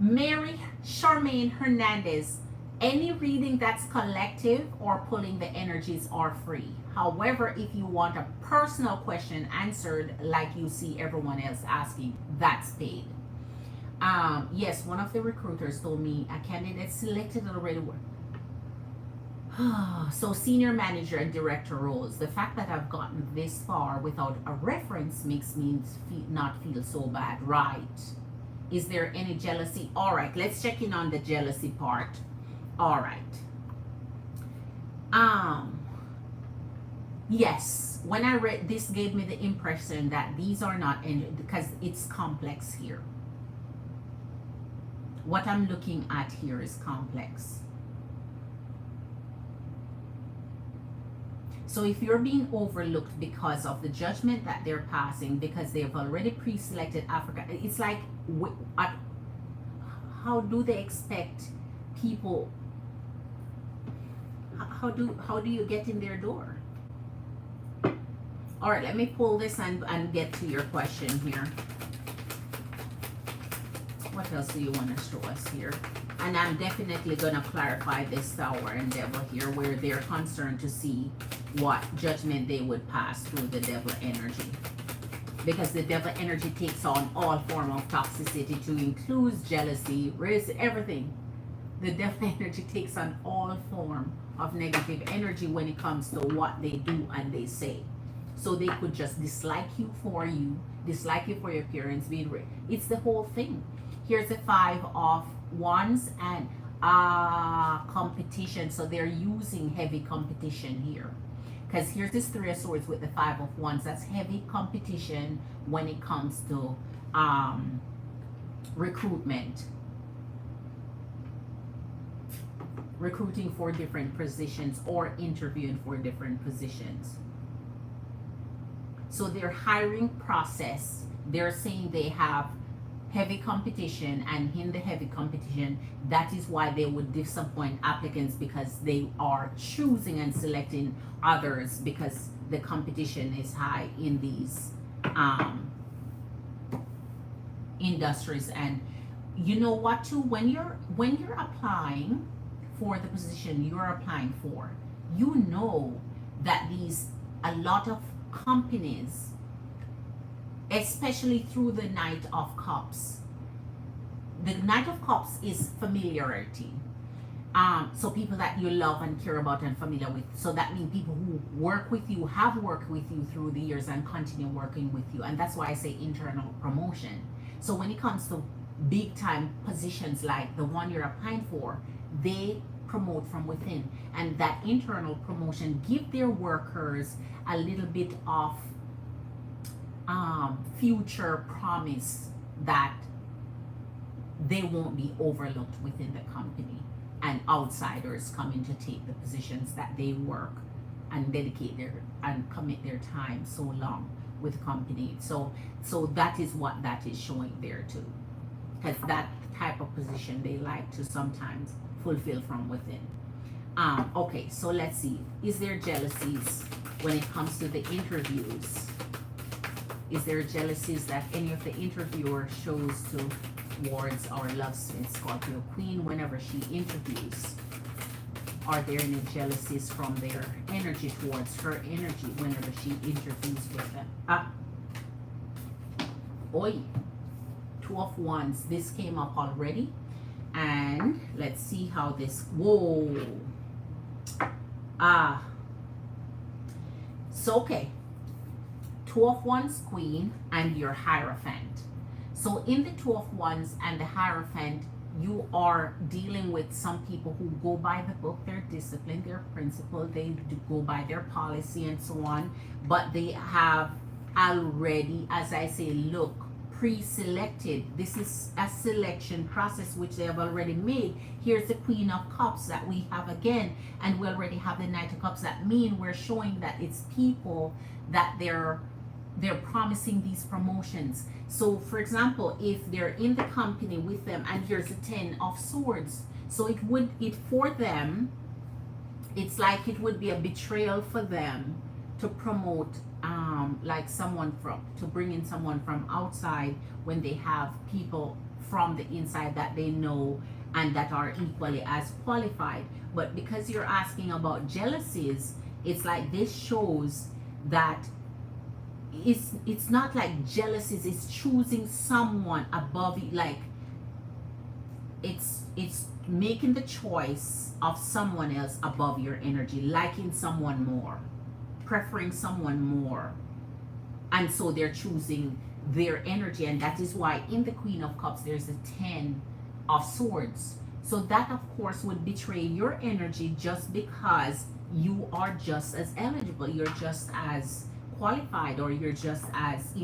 Mary Charmaine Hernandez, any reading that's collective or pulling the energies are free. However, if you want a personal question answered like you see everyone else asking, that's paid. Yes, one of the recruiters told me a candidate selected already. So senior manager and director roles. The fact that I've gotten this far without a reference makes me not feel so bad, right? Is there any jealousy? All right, let's check in on the jealousy part. All right. Yes, when I read this, gave me the impression that these are not in, because it's complex here. What I'm looking at here is complex. So if you're being overlooked because of the judgment that they're passing, because they've already pre-selected Africa, it's like, how do they expect people? how do you get in their door? All right, let me pull this and get to your question here. What else do you want to show us here? And I'm definitely going to clarify this Tower and Devil here, where they're concerned to see what judgment they would pass through the Devil energy. Because the Devil energy takes on all form of toxicity, to include jealousy, risk, everything. The Devil energy takes on all form of negative energy when it comes to what they do and they say. So they could just dislike you, dislike you for your appearance, being it's the whole thing. Here's the 5 of Wands and competition. So they're using heavy competition here. Because here's this 3 of Swords with the 5 of Wands. That's heavy competition when it comes to recruitment. Recruiting for different positions or interviewing for different positions. So their hiring process, they're saying they have heavy competition, and in the heavy competition, that is why they would disappoint applicants, because they are choosing and selecting others because the competition is high in these industries. And you know what too, when you're applying for the position you're applying for, you know that a lot of companies, especially through the Knight of Cups. The Knight of Cups is familiarity. So people that you love and care about and familiar with. So that means people who work with you, have worked with you through the years and continue working with you. And that's why I say internal promotion. So when it comes to big time positions like the one you're applying for, they promote from within. And that internal promotion give their workers a little bit of future promise that they won't be overlooked within the company, and outsiders coming to take the positions that they work and dedicate and commit their time so long with the company. So that is what that is showing there too, because that type of position they like to sometimes fulfill from within. Okay, so let's see, is there jealousies when it comes to the interviews? Is there jealousies that any of the interviewer shows towards our lovesmith Scorpio Queen whenever she interviews? Are there any jealousies from their energy towards her energy whenever she interviews with them? Oi, 2 of Wands. This came up already. And let's see how this, whoa. So, okay. 2 of Wands, Queen, and your Hierophant. So in the 2 of Wands and the Hierophant, you are dealing with some people who go by the book, their discipline, their principle, they go by their policy and so on, but they have already, as I say, look, pre-selected. This is a selection process which they have already made. Here's the Queen of Cups that we have again, and we already have the Knight of Cups. That mean we're showing that it's people that they're promising these promotions. So for example, if they're in the company with them, and here's the 10 of Swords, so for them, it's like it would be a betrayal for them to promote like to bring in someone from outside when they have people from the inside that they know and that are equally as qualified. But because you're asking about jealousies, it's like this shows that it's not like jealousies, it's choosing someone above you. Like it's making the choice of someone else above your energy, liking someone more, preferring someone more, and so they're choosing their energy. And that is why in the Queen of Cups there's a 10 of Swords. So that of course would betray your energy, just because you are just as eligible, you're just as qualified, or you're just as,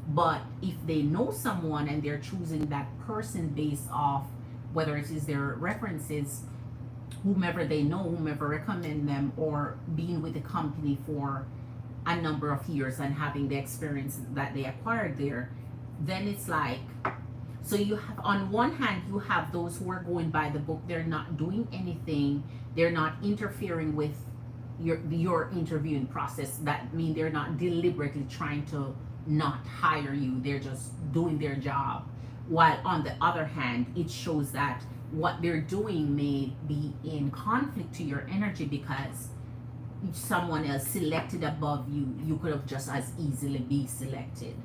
but if they know someone and they're choosing that person based off whether it is their references, whomever they know, whomever recommend them, or being with the company for a number of years and having the experience that they acquired there, then it's like, So you have, on one hand, you have those who are going by the book. They're not doing anything. They're not interfering with your interviewing process. That means they're not deliberately trying to not hire you. They're just doing their job. While on the other hand, it shows that what they're doing may be in conflict to your energy, because if someone else selected above you, you could have just as easily be selected,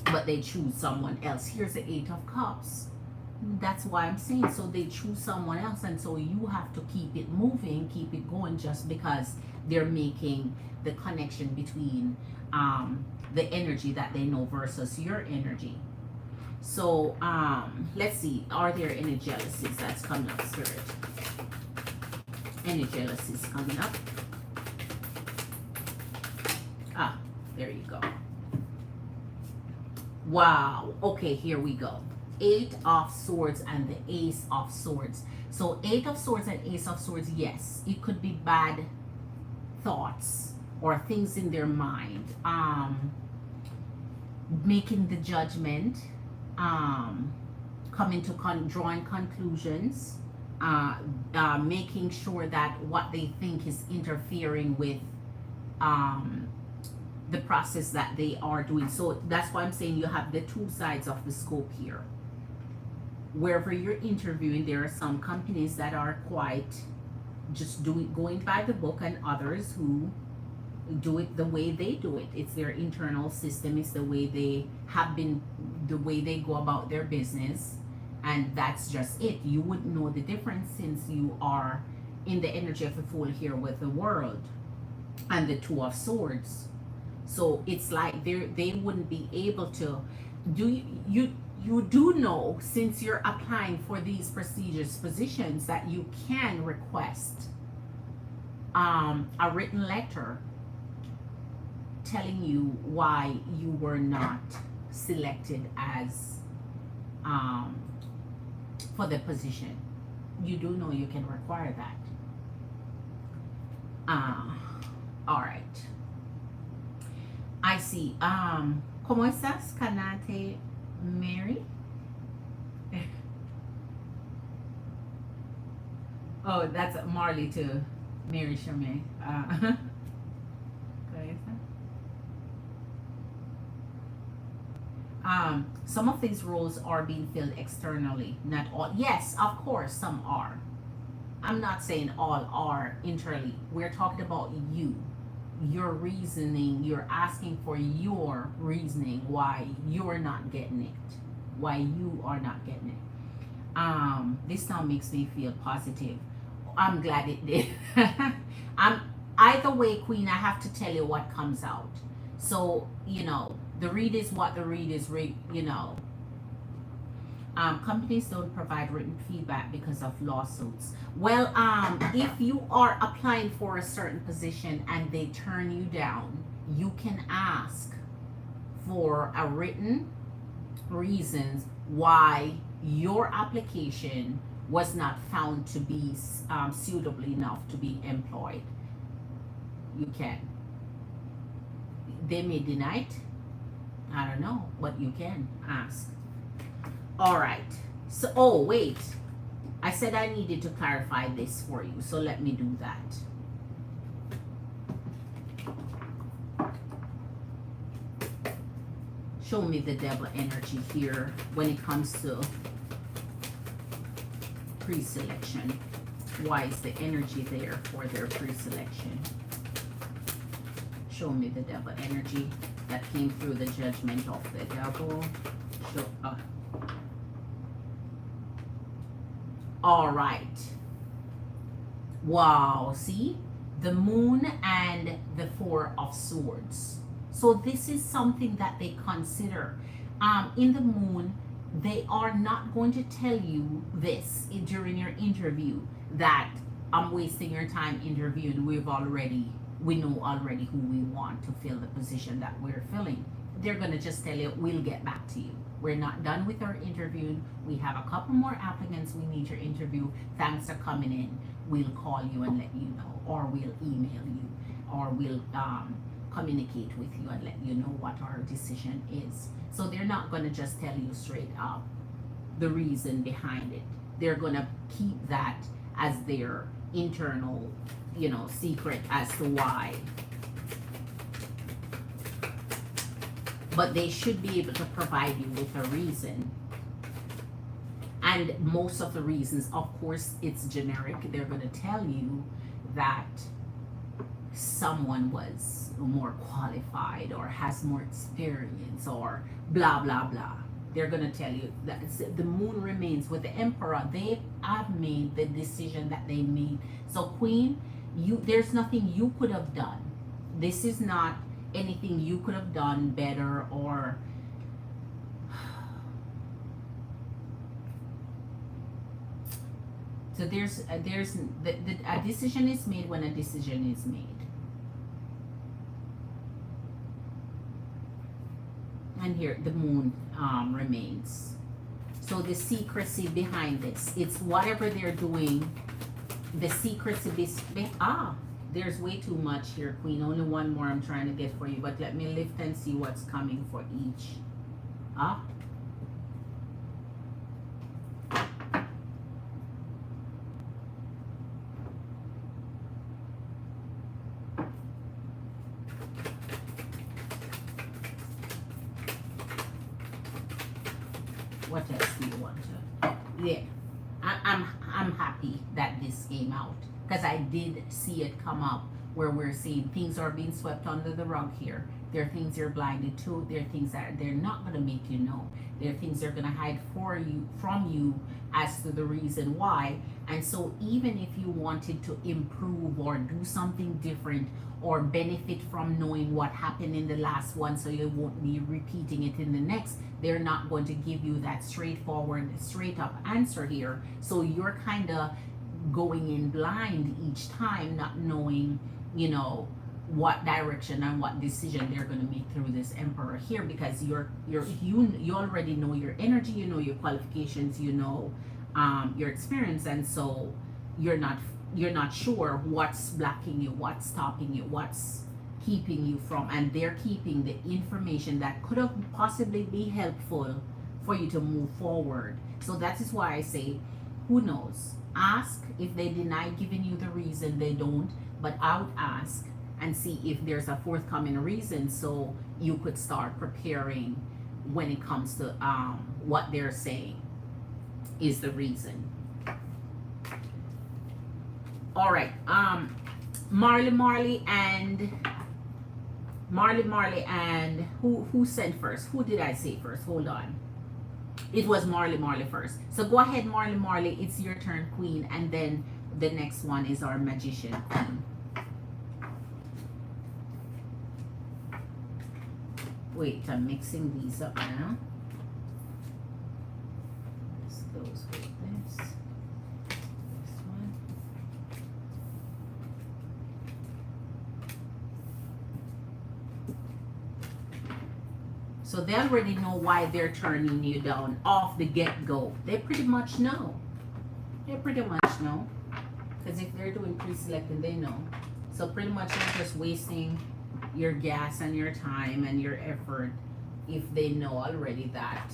but they choose someone else. Here's the 8 of Cups. That's why I'm saying, so they choose someone else, and so you have to keep it moving, keep it going, just because they're making the connection between the energy that they know versus your energy. So let's see, are there any jealousies that's coming up, Spirit? Any jealousies coming up? Ah, there you go. Wow. Okay, here we go. 8 of Swords and the Ace of Swords. So 8 of Swords and Ace of Swords, yes, it could be bad thoughts or things in their mind. Making the judgment, coming to drawing conclusions, making sure that what they think is interfering with the process that they are doing. So that's why I'm saying you have the 2 sides of the scope here. Wherever you're interviewing, there are some companies that are quite just going by the book, and others who do it the way they do it. It's their internal system. It's the way they have been, the way they go about their business, and that's just it. You wouldn't know the difference, since you are in the energy of the Fool here with the World and the 2 of Swords. So it's like they wouldn't be able to do. You do know, since you're applying for these prestigious positions, that you can request a written letter telling you why you were not selected as for the position. You do know you can require that. All right. I see. ¿Cómo estás, Kanate Mary? Oh, that's Marley to Mary Shamay. Some of these roles are being filled externally, not all. Yes, of course, some are. I'm not saying all are internally. We're talking about you. Your reasoning, you're asking for your reasoning why you're not getting it, why you are not getting it. This now makes me feel positive. I'm glad it did. Either way, Queen, I have to tell you what comes out. So, you know, the read is what the read is, you know. Companies don't provide written feedback because of lawsuits. Well, if you are applying for a certain position and they turn you down, you can ask for a written reasons why your application was not found to be suitable enough to be employed. You can. They may deny it. I don't know, but you can ask. All right. So, oh, wait. I said I needed to clarify this for you, so let me do that. Show me the devil energy here when it comes to pre-selection. Why is the energy there for their pre-selection? Show me the devil energy that came through the judgment of the devil. Show, all right. Wow, see? The moon and the 4 of swords. So this is something that they consider. In the moon, they are not going to tell you this during your interview, that I'm wasting your time interviewing. We know already who we want to fill the position that we're filling. They're going to just tell you, we'll get back to you. We're not done with our interview. We have a couple more applicants we need your interview. Thanks for coming in. We'll call you and let you know, or we'll email you, or we'll communicate with you and let you know what our decision is. So they're not going to just tell you straight up the reason behind it. They're going to keep that as their internal, you know, secret as to why. But they should be able to provide you with a reason. And most of the reasons, of course, it's generic. They're going to tell you that someone was more qualified or has more experience or blah, blah, blah. They're going to tell you that the moon remains with the emperor. They have made the decision that they made. So Queen, there's nothing you could have done. This is not anything you could have done better or so a decision is made when a decision is made. And here the moon remains. So the secrecy behind this, it's whatever they're doing, the secrecy there's way too much here, Queen. Only one more I'm trying to get for you, but let me lift and see what's coming for each. What else do you want to? Yeah, I'm happy that this came out, because I did see it come up where we're seeing things are being swept under the rug here. There are things you're blinded to. There are things that they're not going to make you know. There are things they're going to hide from you as to the reason why. And so even if you wanted to improve or do something different or benefit from knowing what happened in the last one so you won't be repeating it in the next, they're not going to give you that straightforward, straight up answer here. So you're kind of going in blind each time, not knowing, you know, what direction and what decision they're going to make through this emperor here, because you already know your energy, you know your qualifications, you know your experience, and so you're not sure what's blocking you, what's stopping you, what's keeping you from, and they're keeping the information that could have possibly be helpful for you to move forward. So that is why I say, who knows? Ask. If they deny giving you the reason, they don't, but I would ask and see if there's a forthcoming reason so you could start preparing when it comes to what they're saying is the reason. All right, Marley and who sent first? Who did I say first? Hold on. It was Marley first. So go ahead, Marley. It's your turn, Queen, and then the next one is our magician, Queen. Wait, I'm mixing these up now. This goes with this. This one. So they already know why they're turning you down off the get-go. They pretty much know. Because if they're doing pre-selecting, they know. So pretty much you're just wasting your gas and your time and your effort if they know already that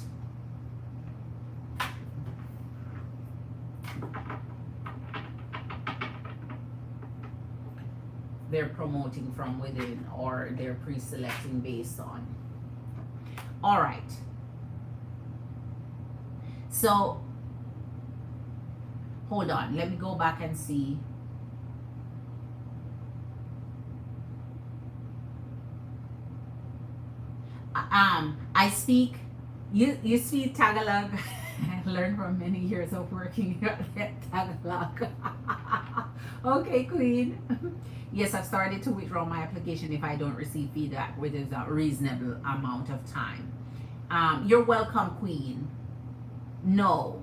they're promoting from within or they're pre-selecting based on. All right. So hold on, let me go back and see. I speak, you speak Tagalog. I learned from many years of working at Tagalog. Okay, Queen. Yes, I've started to withdraw my application if I don't receive feedback within a reasonable amount of time. You're welcome, Queen. No,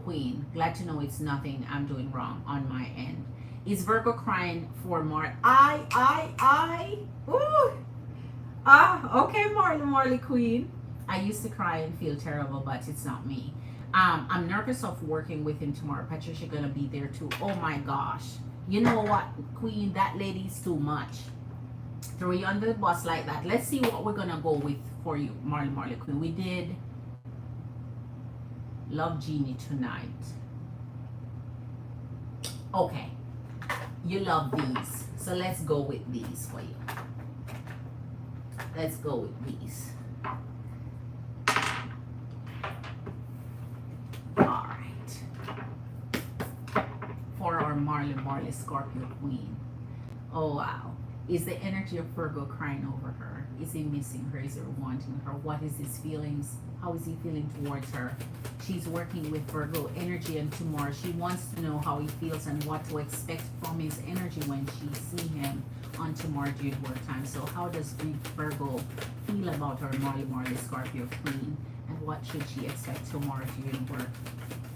Queen. Glad to know it's nothing I'm doing wrong on my end. Is Virgo crying for more? Ooh. Okay, Marley Queen. I used to cry and feel terrible, but it's not me. I'm nervous of working with him tomorrow. Patricia gonna be there too. Oh my gosh. You know what, Queen? That lady's too much. Throw you under the bus like that. Let's see what we're gonna go with for you, Marley Queen. We did Love Genie tonight. Okay, you love these, so let's go with these for you. Let's go with these. All right, for our Marley Scorpio Queen. Oh wow. Is the energy of Virgo crying over her? Is he missing her? Is he wanting her? What is his feelings? How is he feeling towards her? She's working with Virgo energy, and tomorrow she wants to know how he feels and what to expect from his energy when she sees him on tomorrow during work time. So how does Virgo feel about her Marley Scorpio Queen? And what should she expect tomorrow during work?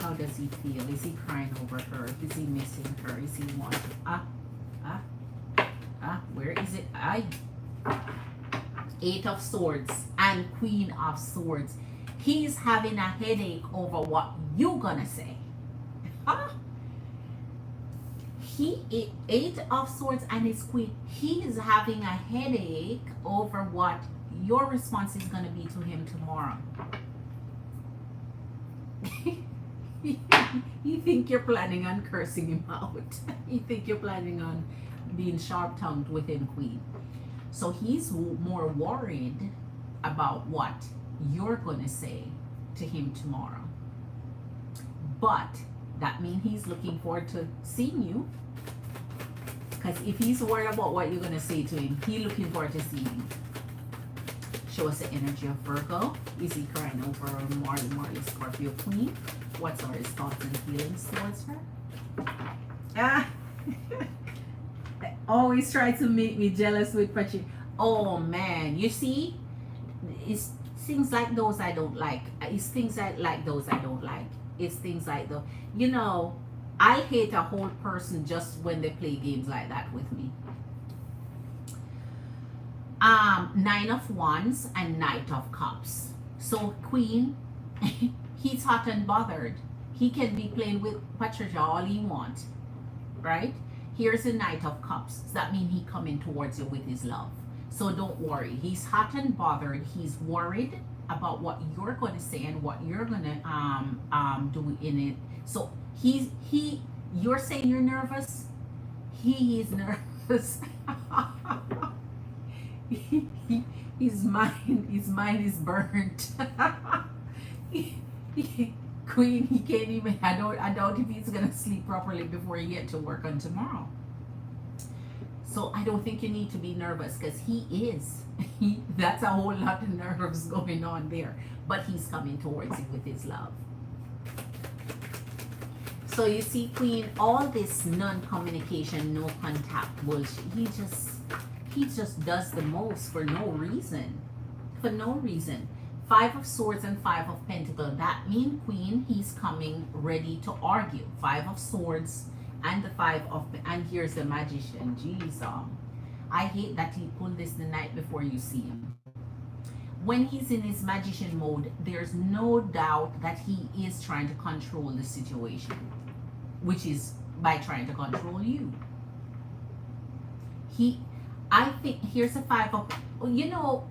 How does he feel? Is he crying over her? Is he missing her? Is he wanting? Where is it? Eight of Swords and Queen of Swords. He's having a headache over what you gonna say. Eight of Swords and his Queen. He is having a headache over what your response is gonna be to him tomorrow. You think you're planning on cursing him out. You think you're planning on being sharp-tongued with him, Queen. So he's more worried about what you're going to say to him tomorrow. But that means he's looking forward to seeing you. Because if he's worried about what you're going to say to him, he's looking forward to seeing you. Show us the energy of Virgo. Is he crying over Marley Scorpio Queen? What's our his thoughts and feelings towards her? Always try to make me jealous with Patrick. Oh man, you see, it's things like those I don't like. It's things like those I don't like. It's things like those. You know, I hate a whole person just when they play games like that with me. Nine of Wands and Knight of Cups. So Queen, he's hot and bothered. He can be playing with Patricia all he wants, right? Here's the Knight of Cups. So that means he coming towards you with his love. So don't worry. He's hot and bothered. He's worried about what you're going to say and what you're going to do in it. So you're saying you're nervous. He is nervous. His mind is burnt. Queen, he can't even. I doubt if he's gonna sleep properly before he get to work on tomorrow. So I don't think you need to be nervous because he is. That's a whole lot of nerves going on there. But he's coming towards you with his love. So you see, Queen, all this non-communication, no contact bullshit. He just does the most for no reason. For no reason. Five of Swords and Five of Pentacles. That means, Queen, he's coming ready to argue. Five of Swords and the Five of... And here's the Magician. Jeez, I hate that he pulled this the night before you see him. When he's in his Magician mode, there's no doubt that he is trying to control the situation. Which is by trying to control you. I think, here's a Five of... You know...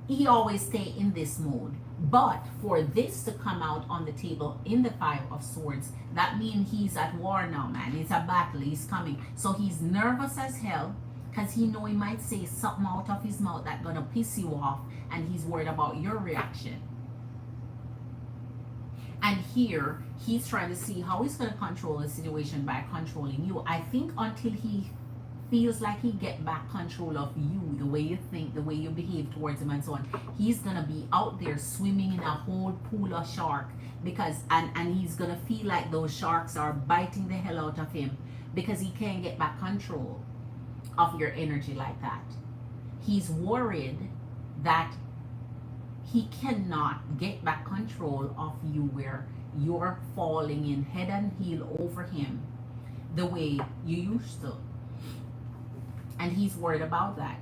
He always stay in this mode, but for this to come out on the table in the Five of Swords, that means he's at war now, man. It's a battle. He's coming. So he's nervous as hell because he know he might say something out of his mouth that's gonna piss you off, and he's worried about your reaction. And here he's trying to see how he's gonna control the situation by controlling you. I think until he feels like he get back control of you, the way you think, the way you behave towards him and so on, he's gonna be out there swimming in a whole pool of shark, because and he's gonna feel like those sharks are biting the hell out of him because he can't get back control of your energy like that. He's worried that he cannot get back control of you where you're falling in head and heel over him the way you used to. And he's worried about that.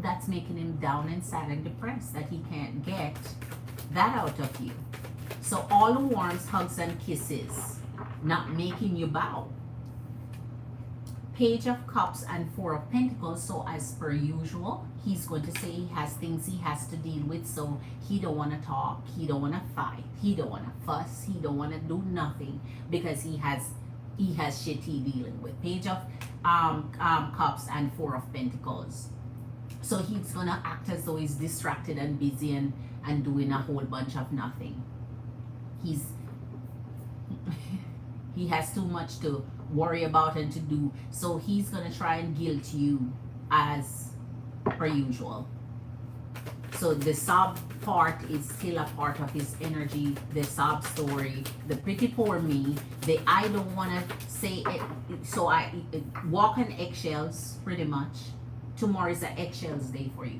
That's making him down and sad and depressed that he can't get that out of you. So all the warmth, hugs, and kisses, not making you bow. Page of Cups and Four of Pentacles. So as per usual, he's going to say he has things he has to deal with. So he don't want to talk, he don't want to fight, he don't want to fuss, he don't want to do nothing because he has shit he dealing with. Page of Cups and Four of Pentacles. So he's gonna act as though he's distracted and busy and doing a whole bunch of nothing. He has too much to worry about and to do. So he's gonna try and guilt you as per usual. So the sob part is still a part of his energy. The sob story, the pretty poor me, the I don't want to say it. So I walk on eggshells pretty much. Tomorrow is an eggshells day for you.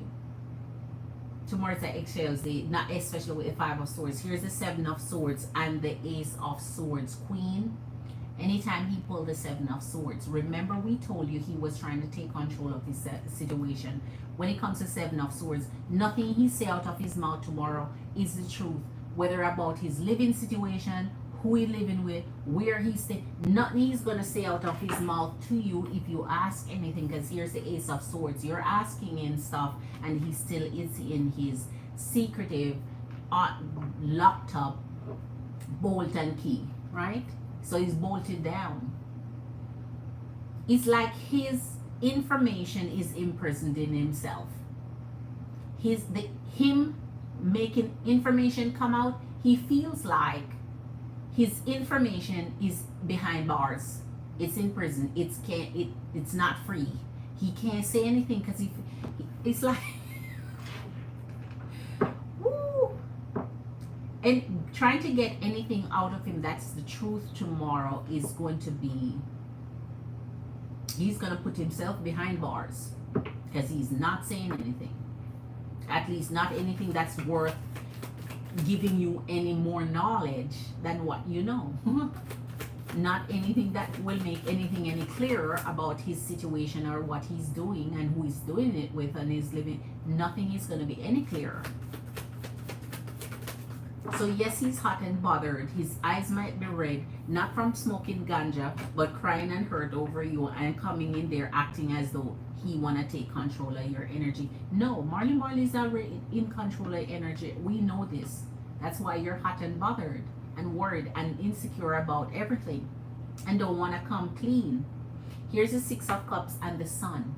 Tomorrow is an eggshells day, not especially with the Five of Swords. Here's the Seven of Swords and the Ace of Swords, Queen. Anytime he pulled the Seven of Swords, remember we told you he was trying to take control of his situation. When it comes to Seven of Swords, nothing he say out of his mouth tomorrow is the truth. Whether about his living situation, who he living with, where he's staying, nothing he's going to say out of his mouth to you if you ask anything, because here's the Ace of Swords. You're asking in stuff and he still is in his secretive, locked up bolt and key, right? So he's bolted down. It's like his information is imprisoned in himself. Him making information come out, he feels like his information is behind bars. It's in prison. It's not free. He can't say anything because it's like woo. And trying to get anything out of him that's the truth tomorrow is going to be, he's going to put himself behind bars because he's not saying anything. At least not anything that's worth giving you any more knowledge than what you know. Not anything that will make anything any clearer about his situation or what he's doing and who he's doing it with and his living. Nothing is going to be any clearer. So yes, he's hot and bothered. His eyes might be red, not from smoking ganja, but crying and hurt over you and coming in there acting as though he want to take control of your energy. No, Marley is already in control of energy. We know this. That's why you're hot and bothered and worried and insecure about everything and don't want to come clean. Here's the Six of Cups and the Sun.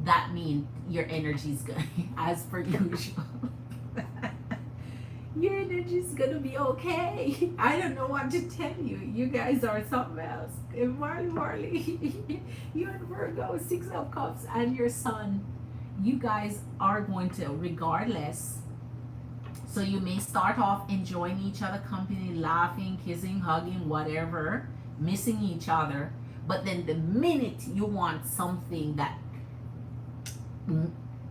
That means your energy is good as per usual. Your energy is gonna be okay. I don't know what to tell you. You guys are something else. Marley, you and Virgo, Six of Cups and your Sun, you guys are going to, regardless. So you may start off enjoying each other company, laughing, kissing, hugging, whatever, missing each other. But then the minute you want something that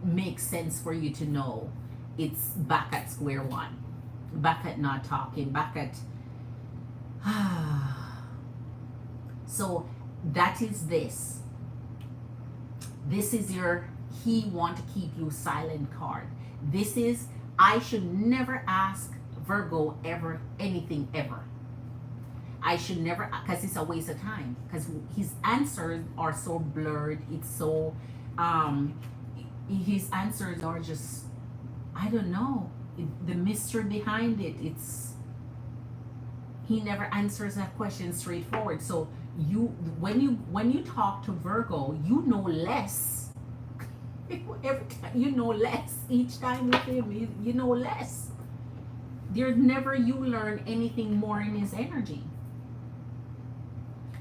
makes sense for you to know, it's back at square one. Back at not talking, back at so that is this is your he want to keep you silent card. This is, I should never ask Virgo ever anything ever. I should never, because it's a waste of time, because his answers are so blurred. It's so his answers are just, I don't know, the mystery behind it. It's, he never answers that question straightforward. So you, when you talk to Virgo, you know less. Every time you know less. Each time with him, you know less. There's never you learn anything more in his energy.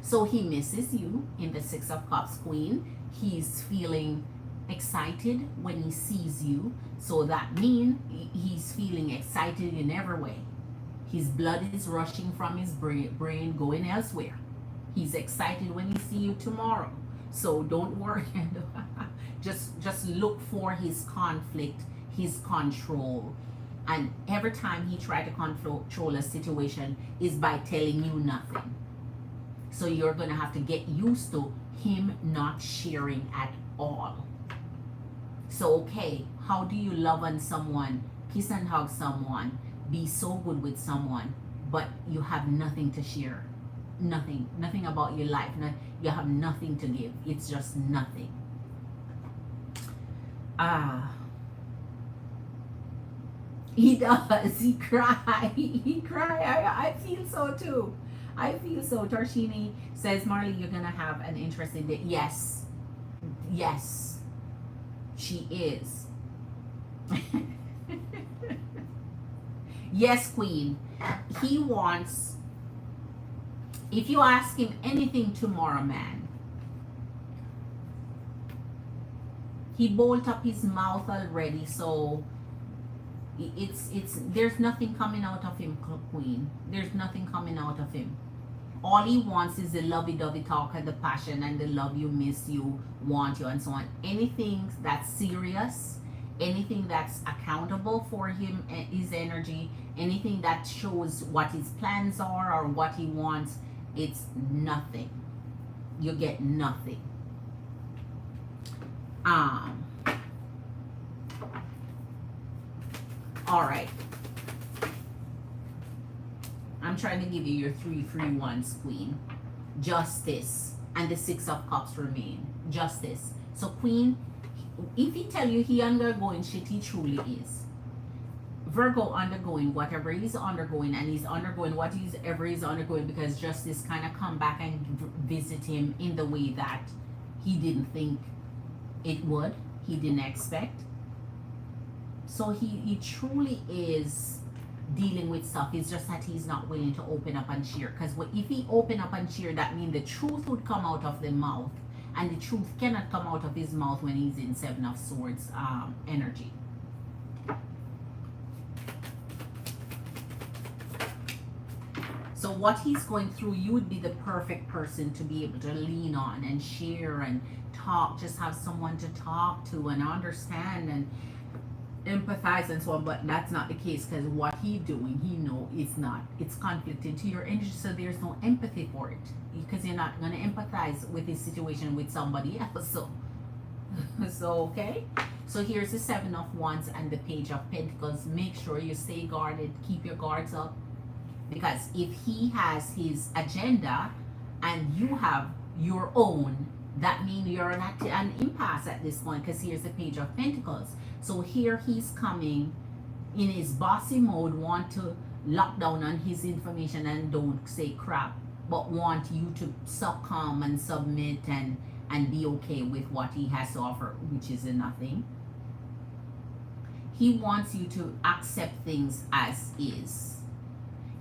So he misses you in the Six of Cups, Queen. He's feeling excited when he sees you. So that means he's feeling excited in every way. His blood is rushing from his brain going elsewhere. He's excited when he see you tomorrow. So don't worry. just look for his conflict, his control. And every time he try to control a situation is by telling you nothing. So you're going to have to get used to him not sharing at all. So, okay, how do you love on someone, kiss and hug someone, be so good with someone, but you have nothing to share? nothing about your life. You have nothing to give. It's just nothing. He does. He cry. He cry. I feel so too. I feel so. Tarshini says, Marley, you're gonna have an interesting day. Yes. Yes. She is. Yes, Queen. He wants, if you ask him anything tomorrow, man, he bolt up his mouth already, so it's there's nothing coming out of him, Queen. There's nothing coming out of him. All he wants is the lovey-dovey talk and the passion and the love you, miss you, want you, and so on. Anything that's serious, anything that's accountable for him, his energy, anything that shows what his plans are or what he wants, it's nothing. You get nothing. All right. I'm trying to give you your 3 free ones, Queen. Justice and the 6 of Cups remain. Justice. So, Queen, if he tell you he undergoing shit, he truly is. Virgo undergoing whatever he's undergoing, and he's undergoing whatever he's undergoing because justice kind of come back and visit him in the way that he didn't think it would. He didn't expect. So he truly is dealing with stuff. It's just that he's not willing to open up and share. Because if he open up and share, that means the truth would come out of the mouth. And the truth cannot come out of his mouth when he's in 7 of Swords energy. So what he's going through, you would be the perfect person to be able to lean on and share and talk. Just have someone to talk to and understand and empathize and so on, but that's not the case because what he's doing, he know it's not, it's conflicting to your energy, so there's no empathy for it because you're not going to empathize with his situation with somebody else. So okay, so here's the 7 of Wands and the Page of Pentacles. Make sure you stay guarded, keep your guards up, because if he has his agenda and you have your own, that means you're an impasse at this point, because here's the Page of Pentacles. So here he's coming in his bossy mode, want to lock down on his information and don't say crap, but want you to succumb and submit and be okay with what he has to offer, which is a nothing. He wants you to accept things as is.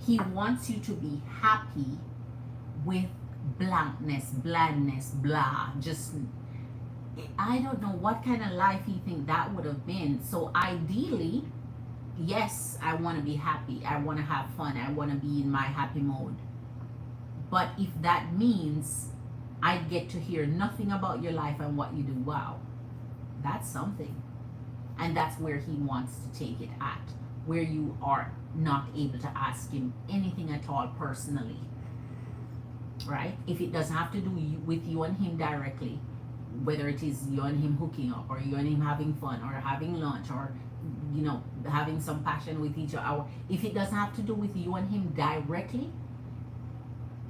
He wants you to be happy with blankness, blandness, blah, just, I don't know what kind of life he think that would have been. So ideally, yes, I want to be happy. I want to have fun. I want to be in my happy mode. But if that means I get to hear nothing about your life and what you do, wow, that's something. And that's where he wants to take it at, where you are not able to ask him anything at all personally. Right? If it doesn't have to do with you and him directly, whether it is you and him hooking up, or you and him having fun, or having lunch, or you know, having some passion with each other, if it doesn't have to do with you and him directly,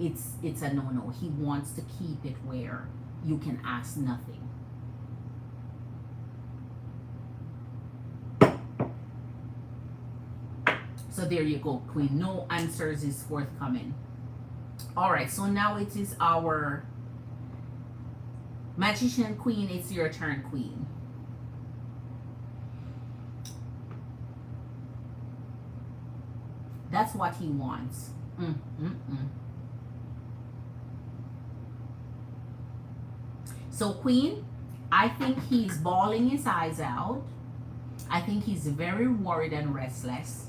it's a no-no. He wants to keep it where you can ask nothing. So there you go, Queen. No answers is forthcoming. All right, so now it is our Magician Queen. It's your turn, Queen. That's what he wants. So, Queen, I think he's bawling his eyes out. I think he's very worried and restless.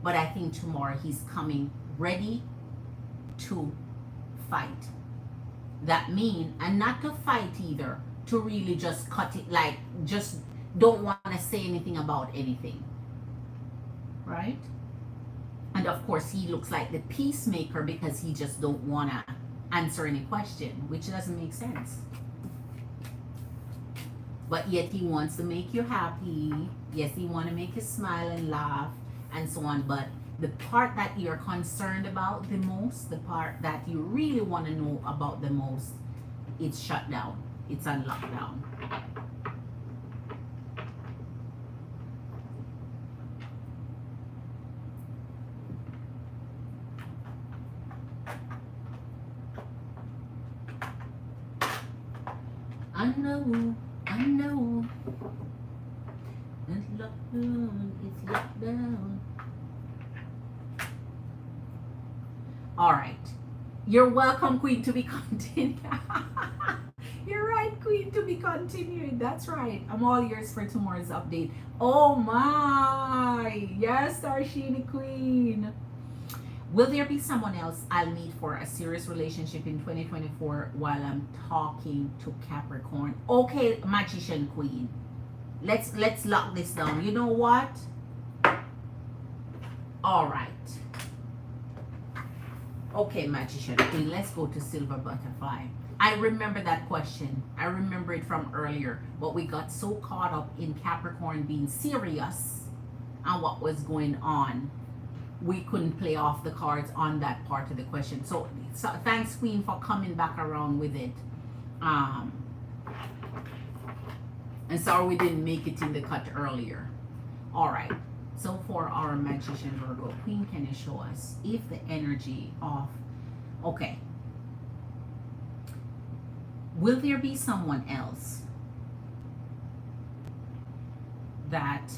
But I think tomorrow he's coming ready to fight. That mean, and not to fight either, to really just cut it, like just don't want to say anything about anything, right? And of course he looks like the peacemaker because he just don't want to answer any question, which doesn't make sense. But yet he wants to make you happy. Yes, he want to make you smile and laugh and so on, but The part that you're concerned about the most, the part that you really want to know about the most, it's shut down. It's on lockdown. I know, I know. It's lockdown, it's lockdown. All right. You're welcome, Queen, to be continued. You're right, Queen, to be continued. That's right. I'm all yours for tomorrow's update. Oh my. Yes, Darshini Queen. Will there be someone else I'll meet for a serious relationship in 2024 while I'm talking to Capricorn? Okay, Magician Queen. Let's lock this down. You know what? All right. Okay, Magician Queen, let's go to Silver Butterfly. I remember that question. I remember it from earlier, but we got so caught up in Capricorn being serious and what was going on, we couldn't play off the cards on that part of the question. So thanks, Queen, for coming back around with it. And sorry we didn't make it in the cut earlier. All right. So for our Magician Virgo, Queen, can you show us if the energy of, okay, will there be someone else that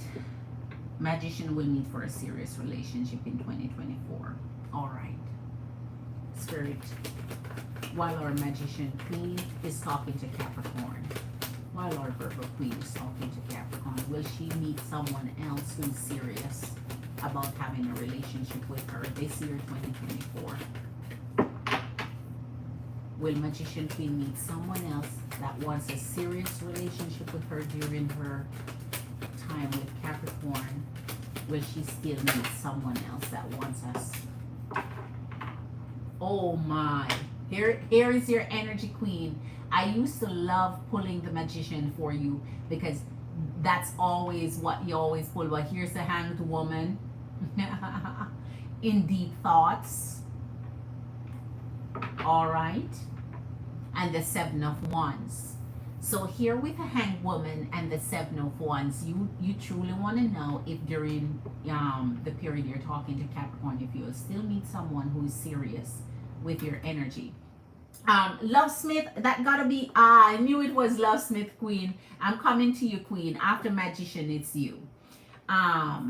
Magician will meet for a serious relationship in 2024? All right. Spirit, while our Magician Queen is talking to Capricorn, while our Virgo Queen is talking to Capricorn, will she meet someone else who's serious about having a relationship with her this year, 2024? Will Magician Queen meet someone else that wants a serious relationship with her during her time with Capricorn? Will she still meet someone else that wants us? Oh my. Here is your energy, Queen. I used to love pulling the Magician for you because that's always what you always pull. But here's the Hanged Woman in deep thoughts. All right. And the Seven of Wands. So here with the Hanged Woman and the Seven of Wands, you truly want to know if during the period you're talking to Capricorn, if you'll still meet someone who is serious with your energy. Love Smith, that gotta be, I knew it was Love Smith, Queen. I'm coming to you, Queen. After Magician, it's you. Let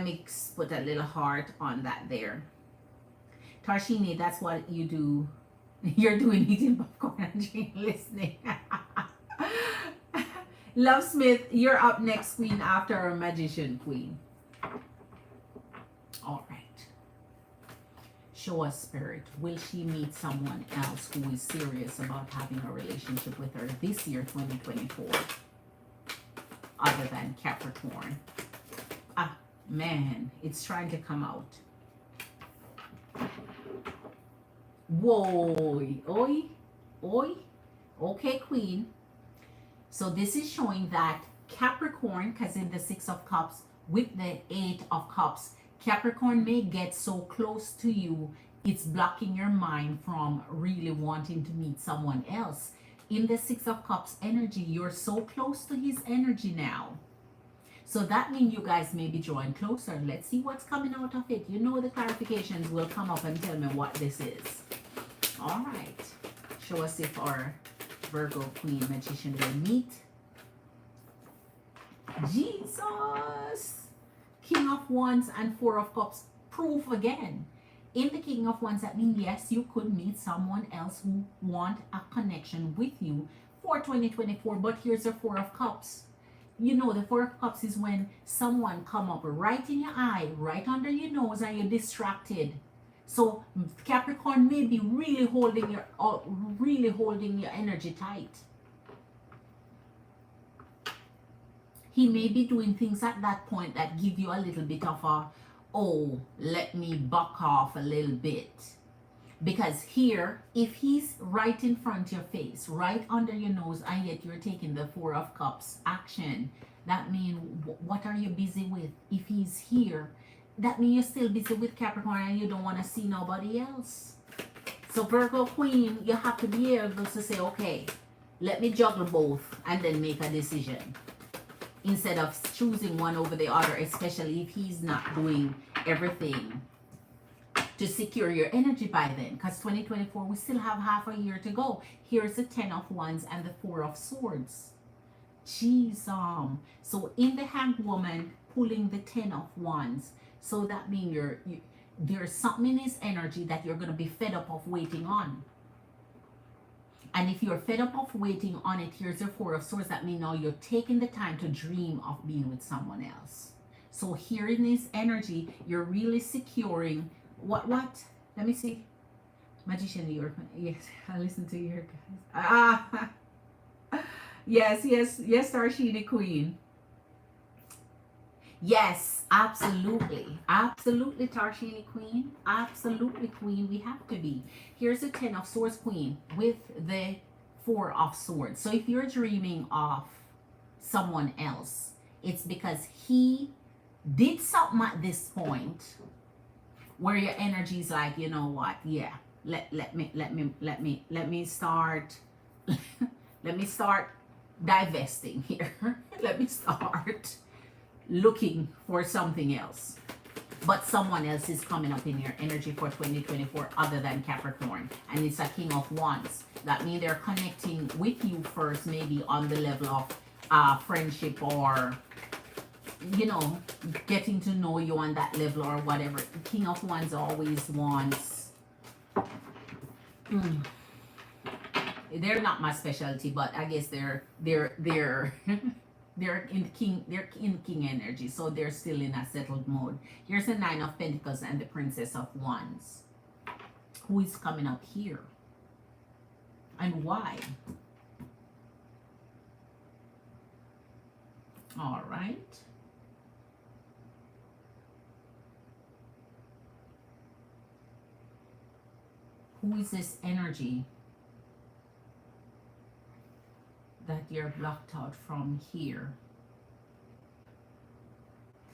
me put a little heart on that there. Tarshini, that's what you do. You're doing eating popcorn and listening. Love Smith, you're up next, Queen, after our Magician, Queen. All right. Show us, Spirit. Will she meet someone else who is serious about having a relationship with her this year, 2024, other than Capricorn? Ah, man, it's trying to come out. Whoa, oi, oi. Okay, Queen. So this is showing that Capricorn, because in the Six of Cups with the Eight of Cups, Capricorn may get so close to you, it's blocking your mind from really wanting to meet someone else. In the Six of Cups energy, you're so close to his energy now. So that means you guys may be drawing closer. Let's see what's coming out of it. You know the clarifications will come up and tell me what this is. All right. Show us if our Virgo Queen Magician will meet. Jesus! King of Wands and Four of Cups. Proof again. In the King of Wands, that means yes, you could meet someone else who want a connection with you for 2024. But here's the Four of Cups. You know, the Four of Cups is when someone come up right in your eye, right under your nose, and you're distracted. So Capricorn may be really holding your energy tight. He may be doing things at that point that give you a little bit of a, oh, let me buck off a little bit. Because here, if he's right in front of your face, right under your nose, and yet you're taking the Four of Cups action, that means what are you busy with? If he's here that means you're still busy with Capricorn and you don't want to see nobody else. So Virgo Queen, you have to be able to say, okay, let me juggle both and then make a decision, instead of choosing one over the other, especially if he's not doing everything to secure your energy by then. Because 2024, we still have half a year to go. Here's the 10 of Wands and the 4 of Swords. Jeez, so in the Hanged Woman pulling the 10 of Wands, so that means there's something in his energy that you're going to be fed up of waiting on. And if you're fed up of waiting on it, here's your 4 of Swords. That means now you're taking the time to dream of being with someone else. So here in this energy, you're really securing what? Let me see. Magician, yes, I listen to your guys. Yes, Starshini Queen. Yes, absolutely. Absolutely, Tarshini Queen. Absolutely, Queen. We have to be. Here's the 10 of Swords Queen with the 4 of Swords. So if you're dreaming of someone else, it's because he did something at this point where your energy is like, you know what? Yeah, let me start let me start divesting here. Let me start looking for something else. But someone else is coming up in your energy for 2024 other than Capricorn. And it's a King of Wands. That means they're connecting with you first, maybe on the level of friendship, or, you know, getting to know you on that level or whatever. King of Wands always wants... They're not my specialty, but I guess they're they're in king energy, so they're still in a settled mode. Here's the 9 of Pentacles and the Princess of Wands. Who is coming up here? And why? All right. Who is this energy that you're blocked out from here?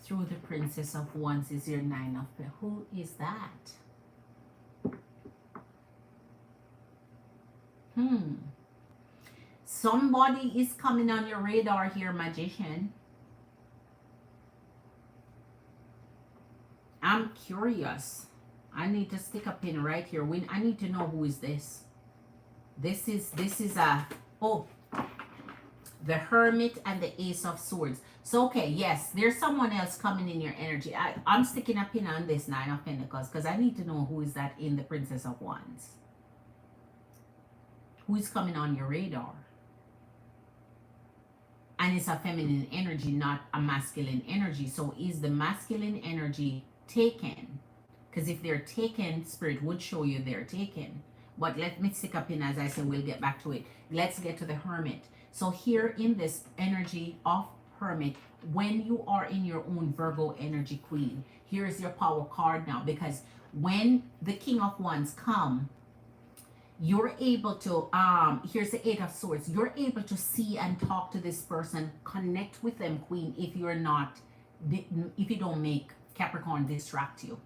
Through the Princess of Wands is your 9 of Pentacles. Who is that? Somebody is coming on your radar here, Magician. I'm curious. I need to stick a pin right here. I need to know who is this. This is a... Oh, the Hermit and the Ace of Swords. So, okay, yes, there's someone else coming in your energy. I'm sticking a pin on this 9 of Pentacles because I need to know who is that in the Princess of Wands. Who is coming on your radar? And it's a feminine energy, not a masculine energy. So is the masculine energy taken? Because if they're taken, Spirit would show you they're taken. But let me stick a pin, as I said, we'll get back to it. Let's get to the Hermit. So here in this energy of Hermit, when you are in your own Virgo energy, Queen, here's your power card now. Because when the King of Wands come, you're able to, here's the 8 of Swords. You're able to see and talk to this person, connect with them, Queen, if you're not, if you don't make Capricorn distract you.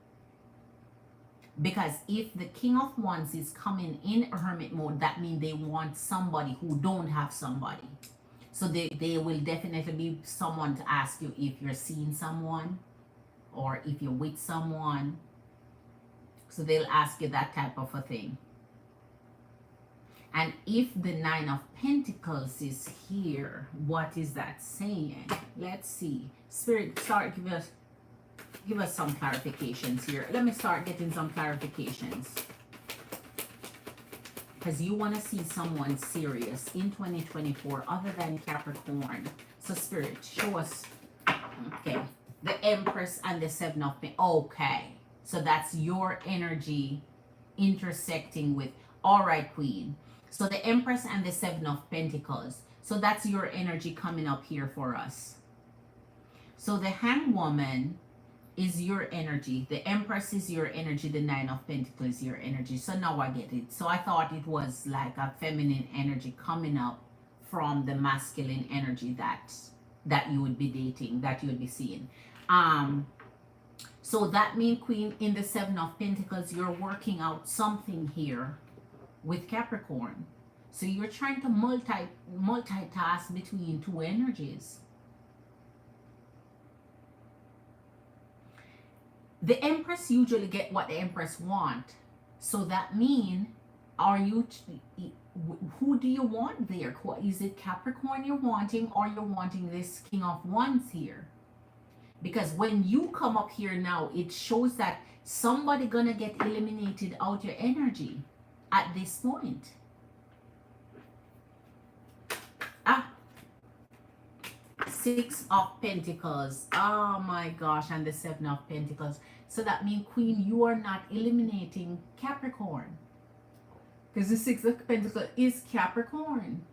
Because if the King of Wands is coming in Hermit mode, that means they want somebody who don't have somebody. So they will definitely be someone to ask you if you're seeing someone or if you're with someone. So they'll ask you that type of a thing. And if the 9 of Pentacles is here, what is that saying? Let's see. Spirit, start give us some clarifications here. Let me start getting some clarifications. Because you want to see someone serious in 2024 other than Capricorn. So Spirit, show us. Okay. The Empress and the 7 of Pentacles. Okay. So that's your energy intersecting with. All right, Queen. So the Empress and the 7 of Pentacles. So that's your energy coming up here for us. So the Hanged Woman is your energy. The Empress is your energy. The 9 of Pentacles is your energy. So now I get it. So I thought it was like a feminine energy coming up from the masculine energy that you would be dating, that you would be seeing. So that means, Queen, in the Seven of Pentacles, you're working out something here with Capricorn. So you're trying to multitask between two energies. The Empress usually get what the Empress want. So that means, are you, who do you want there? Is it Capricorn you're wanting, or you're wanting this King of Wands here? Because when you come up here now, it shows that somebody gonna get eliminated out your energy at this point. Six of Pentacles. Oh my gosh, and the Seven of Pentacles. So that means, Queen, you are not eliminating Capricorn. Because the Six of Pentacles is Capricorn.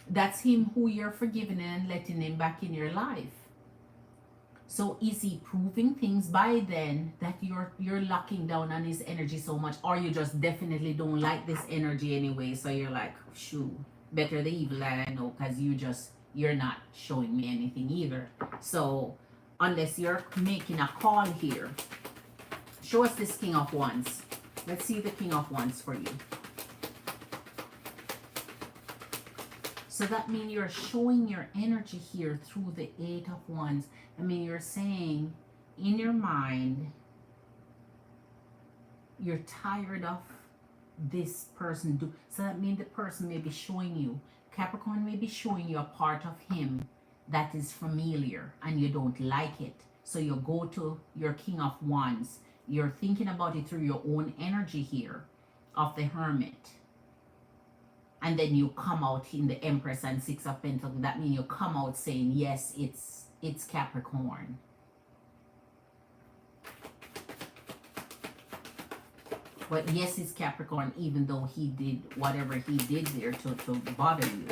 That's him who you're forgiving and letting him back in your life. So is he proving things by then that you're locking down on his energy so much, or you just definitely don't like this energy anyway, so you're like, shoo, better the evil that I know, because you're not showing me anything either. So unless you're making a call here, show us this King of Wands. Let's see the King of Wands for you. So that means you're showing your energy here through the Eight of Wands. I mean, you're saying in your mind, you're tired of this person. So that means the person may be showing you, Capricorn may be showing you a part of him that is familiar and you don't like it. So you go to your King of Wands. You're thinking about it through your own energy here of the Hermit. And then you come out in the Empress and Six of Pentacles. That means you come out saying, yes, it's Capricorn. But yes, it's Capricorn, even though he did whatever he did there to bother you.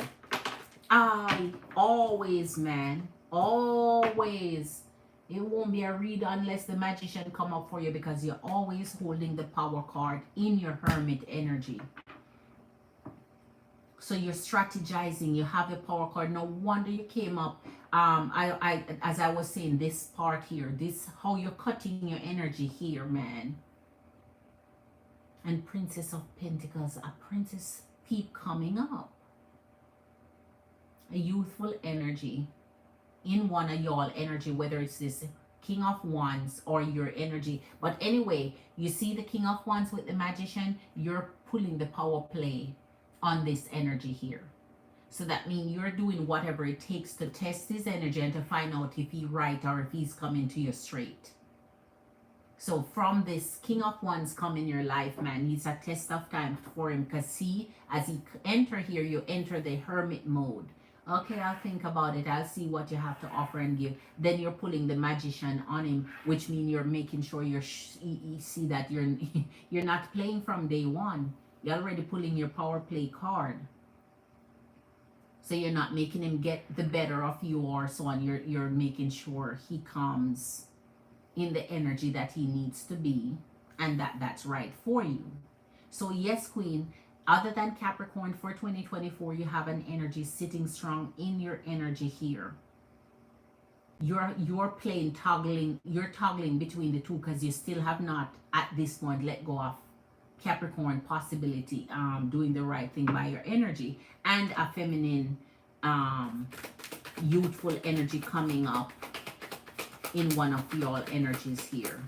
Always, man, always. It won't be a read unless the Magician come up for you, because you're always holding the Power card in your Hermit energy. So you're strategizing, you have your Power card. No wonder you came up. As I was saying, this part here, this how you're cutting your energy here, man. And Princess of Pentacles, a princess keep coming up. A youthful energy in one of y'all energy, whether it's this King of Wands or your energy. But anyway, you see the King of Wands with the Magician, you're pulling the power play on this energy here. So that means you're doing whatever it takes to test his energy and to find out if he's right or if he's coming to you straight. So from this King of Wands come in your life, man, it's a test of time for him, because see, as he enter here, you enter the Hermit mode. Okay, I'll think about it. I'll see what you have to offer and give. Then you're pulling the Magician on him, which means you're making sure you see that you're not playing from day one. You're already pulling your power play card. So you're not making him get the better of you or so on. You're making sure he comes in the energy that he needs to be, and that's right for you. So yes, Queen, other than Capricorn for 2024, you have an energy sitting strong in your energy here. You're playing toggling, you're toggling between the two, because you still have not at this point let go of Capricorn possibility, doing the right thing by your energy, and a feminine youthful energy coming up in one of your energies here.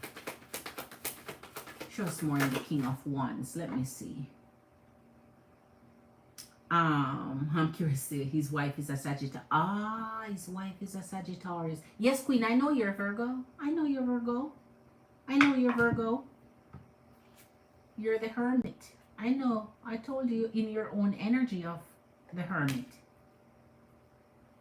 Show us more in the King of Wands. Let me see. I'm curious. His wife is a Sagittarius. His wife is a Sagittarius. Yes, Queen, I know you're Virgo. I know you're Virgo. I know you're Virgo. You're the Hermit. I know. I told you in your own energy of the Hermit.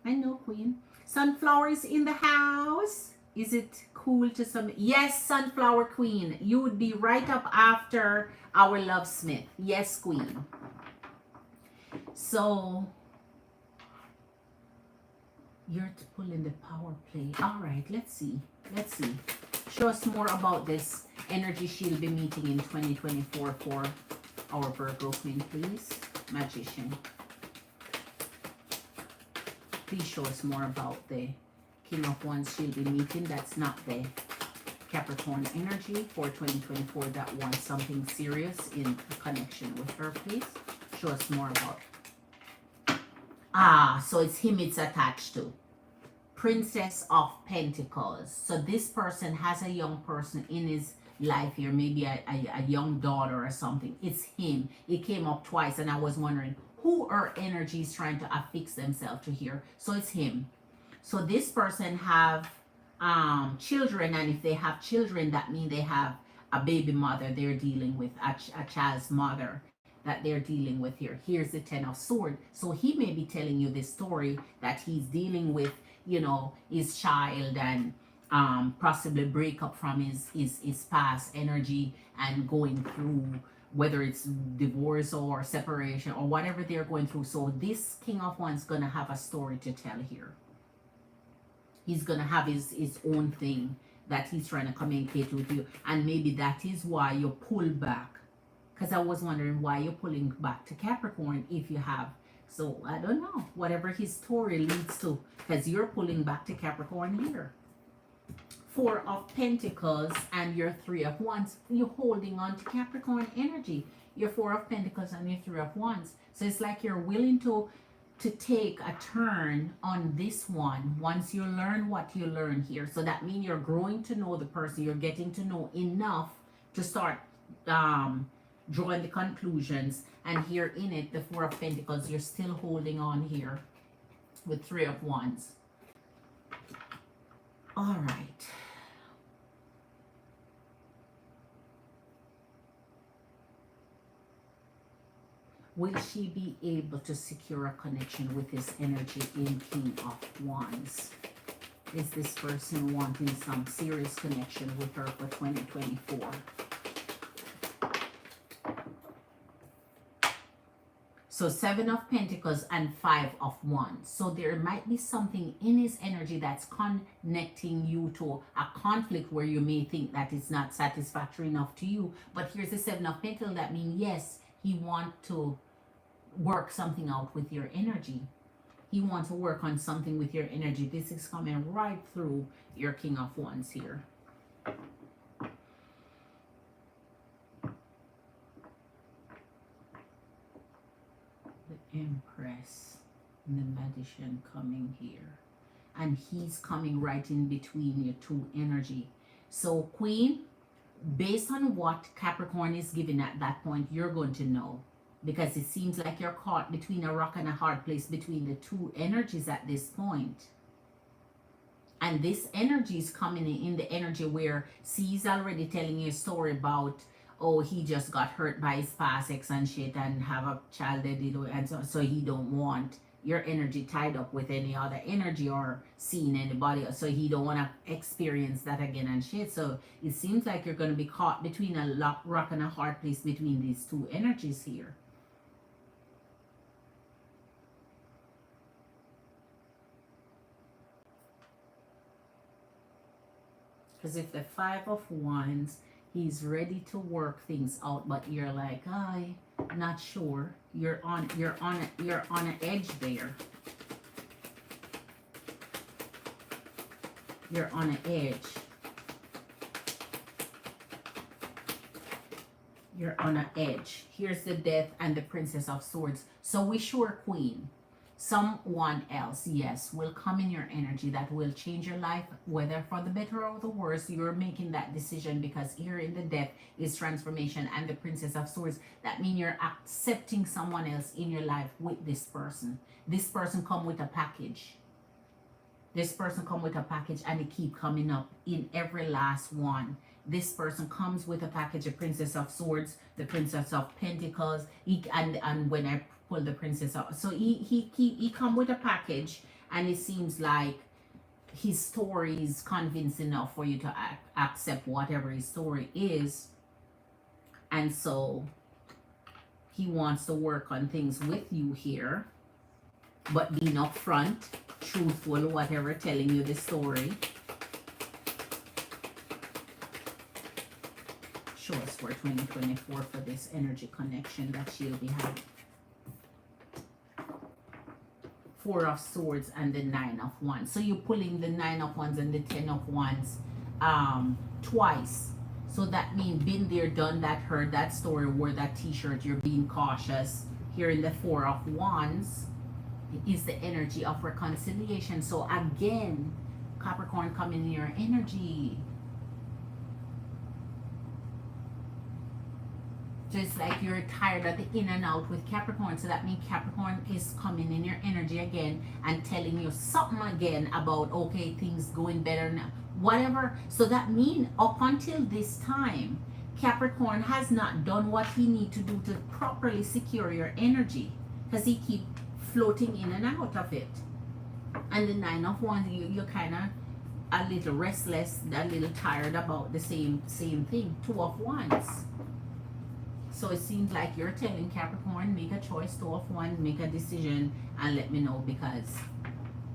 I know, Queen. Sunflower is in the house. Is it cool to some? Yes, Sunflower Queen. You would be right up after our Love Smith. Yes, Queen. So you're pulling the power play. All right, let's see. Let's see. Show us more about this energy she'll be meeting in 2024 for our Virgo Queen, please. Magician. Please show us more about the King of Wands she'll be meeting that's not the Capricorn energy for 2024 that wants something serious in a connection with her, please? Show us more about. So it's him it's attached to. Princess of Pentacles. So this person has a young person in his life here, maybe a young daughter or something. It's him. It came up twice and I was wondering who our energy is trying to affix themselves to here. So it's him. So this person have children, and if they have children, that means they have a baby mother they're dealing with, a child's mother that they're dealing with here. Here's the Ten of Swords. So he may be telling you this story that he's dealing with, you know, his child and possibly break up from his past energy and going through, whether it's divorce or separation or whatever they're going through. So this King of Wands gonna have a story to tell here. He's gonna have his own thing that he's trying to communicate with you, and maybe that is why you pull back. Because I was wondering why you're pulling back to Capricorn if you have. So I don't know, whatever his story leads to, because you're pulling back to Capricorn here. Four of Pentacles and your Three of Wands. You're holding on to Capricorn energy. Your Four of Pentacles and your Three of Wands. So it's like you're willing to take a turn on this one once you learn what you learn here. So that means you're growing to know the person. You're getting to know enough to start drawing the conclusions. And here in it, the Four of Pentacles, you're still holding on here with Three of Wands. All right. Will she be able to secure a connection with this energy in King of Wands? Is this person wanting some serious connection with her for 2024? So Seven of Pentacles and Five of Wands. So there might be something in his energy that's connecting you to a conflict where you may think that it's not satisfactory enough to you. But here's the Seven of Pentacles. That means, yes, he wants to work something out with your energy. He wants to work on something with your energy. This is coming right through your King of Wands here. Empress and the Magician coming here, and he's coming right in between your two energy. So Queen, based on what Capricorn is giving at that point, you're going to know, because it seems like you're caught between a rock and a hard place between the two energies at this point. And this energy is coming in the energy where he's already telling you a story about, oh, he just got hurt by his past ex and shit and have a child that did, and so he don't want your energy tied up with any other energy or seeing anybody else. So he don't want to experience that again and shit. So it seems like you're going to be caught between a rock and a hard place between these two energies here. Because if the Five of Wands, he's ready to work things out, but you're like, I'm not sure. You're on an edge there. You're on an edge. You're on an edge. Here's the Death and the Princess of Swords. So we sure, Queen, someone else, yes, will come in your energy that will change your life, whether for the better or the worse. You're making that decision, because here in the Death is transformation and the Princess of Swords. That means you're accepting someone else in your life with this person. This person come with a package. This person come with a package, and it keep coming up in every last one. This person comes with a package, the Princess of Swords, the Princess of Pentacles, and when I pull the Princess of, so he come with a package, and it seems like his story is convincing enough for you to accept whatever his story is, and so he wants to work on things with you here, but being upfront, truthful, whatever, telling you the story. Show us for 2024 for this energy connection that she'll be having. Four of Swords and the Nine of Wands. So you're pulling the Nine of Wands and the Ten of Wands twice. So that means been there, done that, heard that story, wore that t-shirt, you're being cautious. Here in the Four of Wands is the energy of reconciliation. So again, Capricorn, coming in your energy. So it's like you're tired of the in and out with Capricorn. So that means Capricorn is coming in your energy again and telling you something again about, okay, things going better now. Whatever. So that means up until this time, Capricorn has not done what he needs to do to properly secure your energy. Because he keep floating in and out of it. And the Nine of Wands, you're kind of a little restless, a little tired about the same thing. Two of Wands. So it seems like you're telling Capricorn, make a choice, Two of Wands, make a decision and let me know, because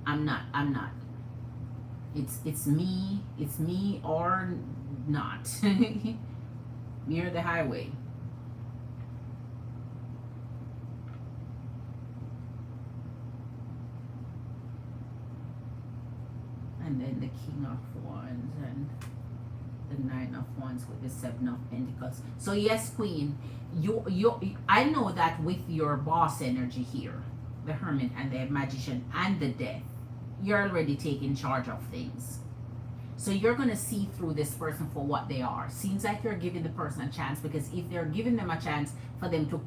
I'm not. It's me or not. Near the highway. And then the King of Wands and the Nine of Wands with the Seven of Pentacles. So yes, Queen, I know that with your boss energy here, the Hermit and the Magician and the Death, you're already taking charge of things. So you're going to see through this person for what they are. Seems like you're giving the person a chance, because if they're giving them a chance for them to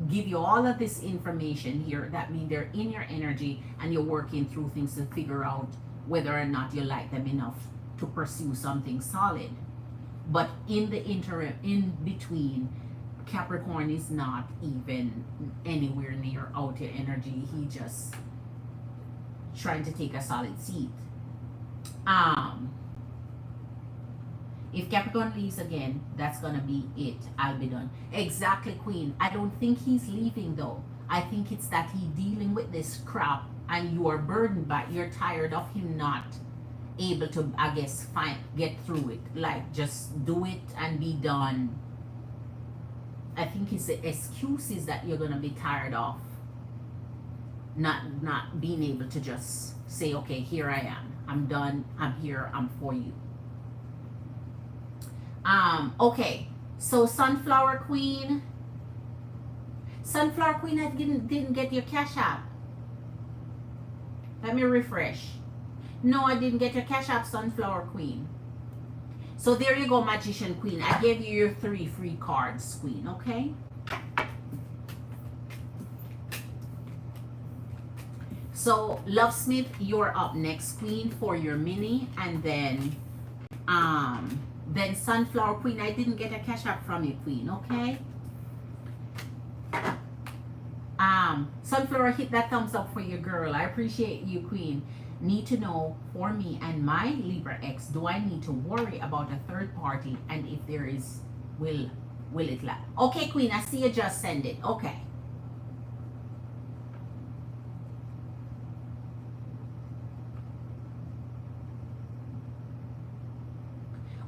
give you all of this information here, that means they're in your energy and you're working through things to figure out whether or not you like them enough to pursue something solid. But in the interim, in between, Capricorn is not even anywhere near out your energy. He just trying to take a solid seat. If Capricorn leaves again, that's gonna be it. I'll be done. Exactly, Queen. I don't think he's leaving though. I think it's that he's dealing with this crap and you are burdened by, you're tired of him not able to, I guess, get through it. Like, just do it and be done. I think it's the excuses that you're gonna be tired of. Not being able to just say, okay, here I am. I'm done. I'm here. I'm for you. Okay. So Sunflower Queen. Sunflower Queen, I didn't get your Cash App. Let me refresh. No, I didn't get your Cash App, Sunflower Queen. So there you go, Magician Queen. I gave you your 3 free cards, Queen, okay? So, Lovesmith, you're up next, Queen, for your mini. And then Sunflower Queen, I didn't get a Cash App from you, Queen, okay? Sunflower, hit that thumbs up for your girl. I appreciate you, Queen. Need to know for me and my Libra X, do I need to worry about a third party? And if there is, will it last? Okay, Queen, I see you just send it. Okay.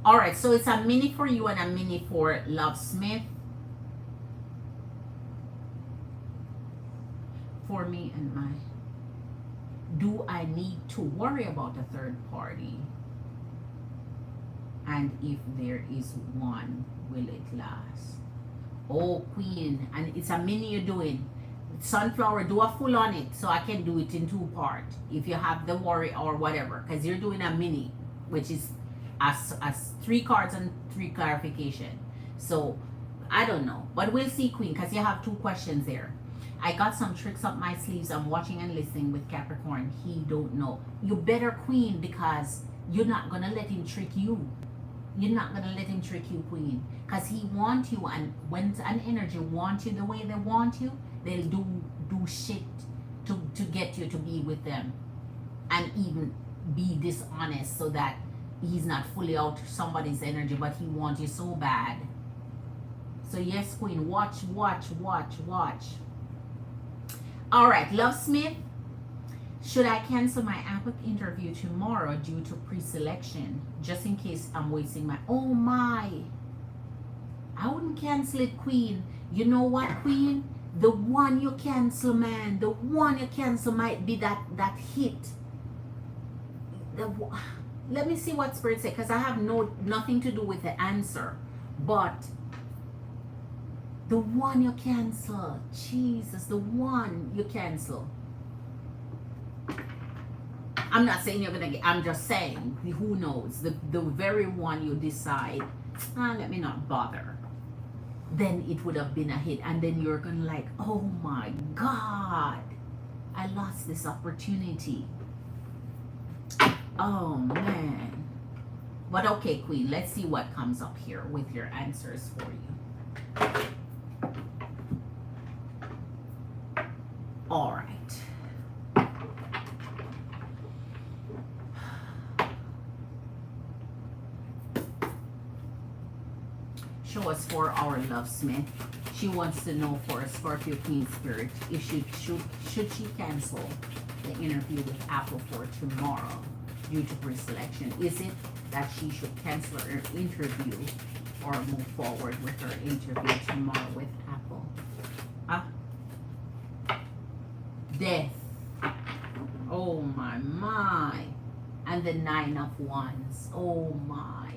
All right, so it's a mini for you and a mini for Lovesmith. For me and my, do I need to worry about a third party? And if there is one, will it last? Oh, Queen, and it's a mini you're doing. Sunflower, do a full on it so I can do it in 2 parts. If you have the worry or whatever, because you're doing a mini, which is as 3 cards and 3 clarification. So I don't know, but we'll see, Queen, because you have 2 questions there. I got some tricks up my sleeves. I'm watching and listening with Capricorn. He don't know. You better, Queen, because you're not gonna let him trick you. You're not gonna let him trick you, Queen, because he wants you, and when an energy wants you the way they want you, they'll do shit to get you to be with them, and even be dishonest so that he's not fully out somebody's energy, but he wants you so bad. So yes, Queen, watch. All right, Lovesmith, should I cancel my Apple interview tomorrow due to pre-selection, just in case I'm wasting my, oh my, I wouldn't cancel it, Queen. You know what, Queen? The one you cancel, man, the one you cancel might be that hit. Let me see what Spirit said, because I have nothing to do with the answer. But the one you cancel, Jesus, the one you cancel. I'm not saying you're gonna get, I'm just saying, who knows, the very one you decide, let me not bother, then it would have been a hit, and then you're gonna like, oh my God, I lost this opportunity. Oh man. But okay, Queen, let's see what comes up here with your answers for you. All right. Show us for our lovesmith. She wants to know for a Scorpio Queen Spirit if should she cancel the interview with Apple for tomorrow due to pre-selection. Is it that she should cancel her interview or move forward with her interview tomorrow with Apple? Huh? Death. Oh my. And the 9 of Wands. Oh my.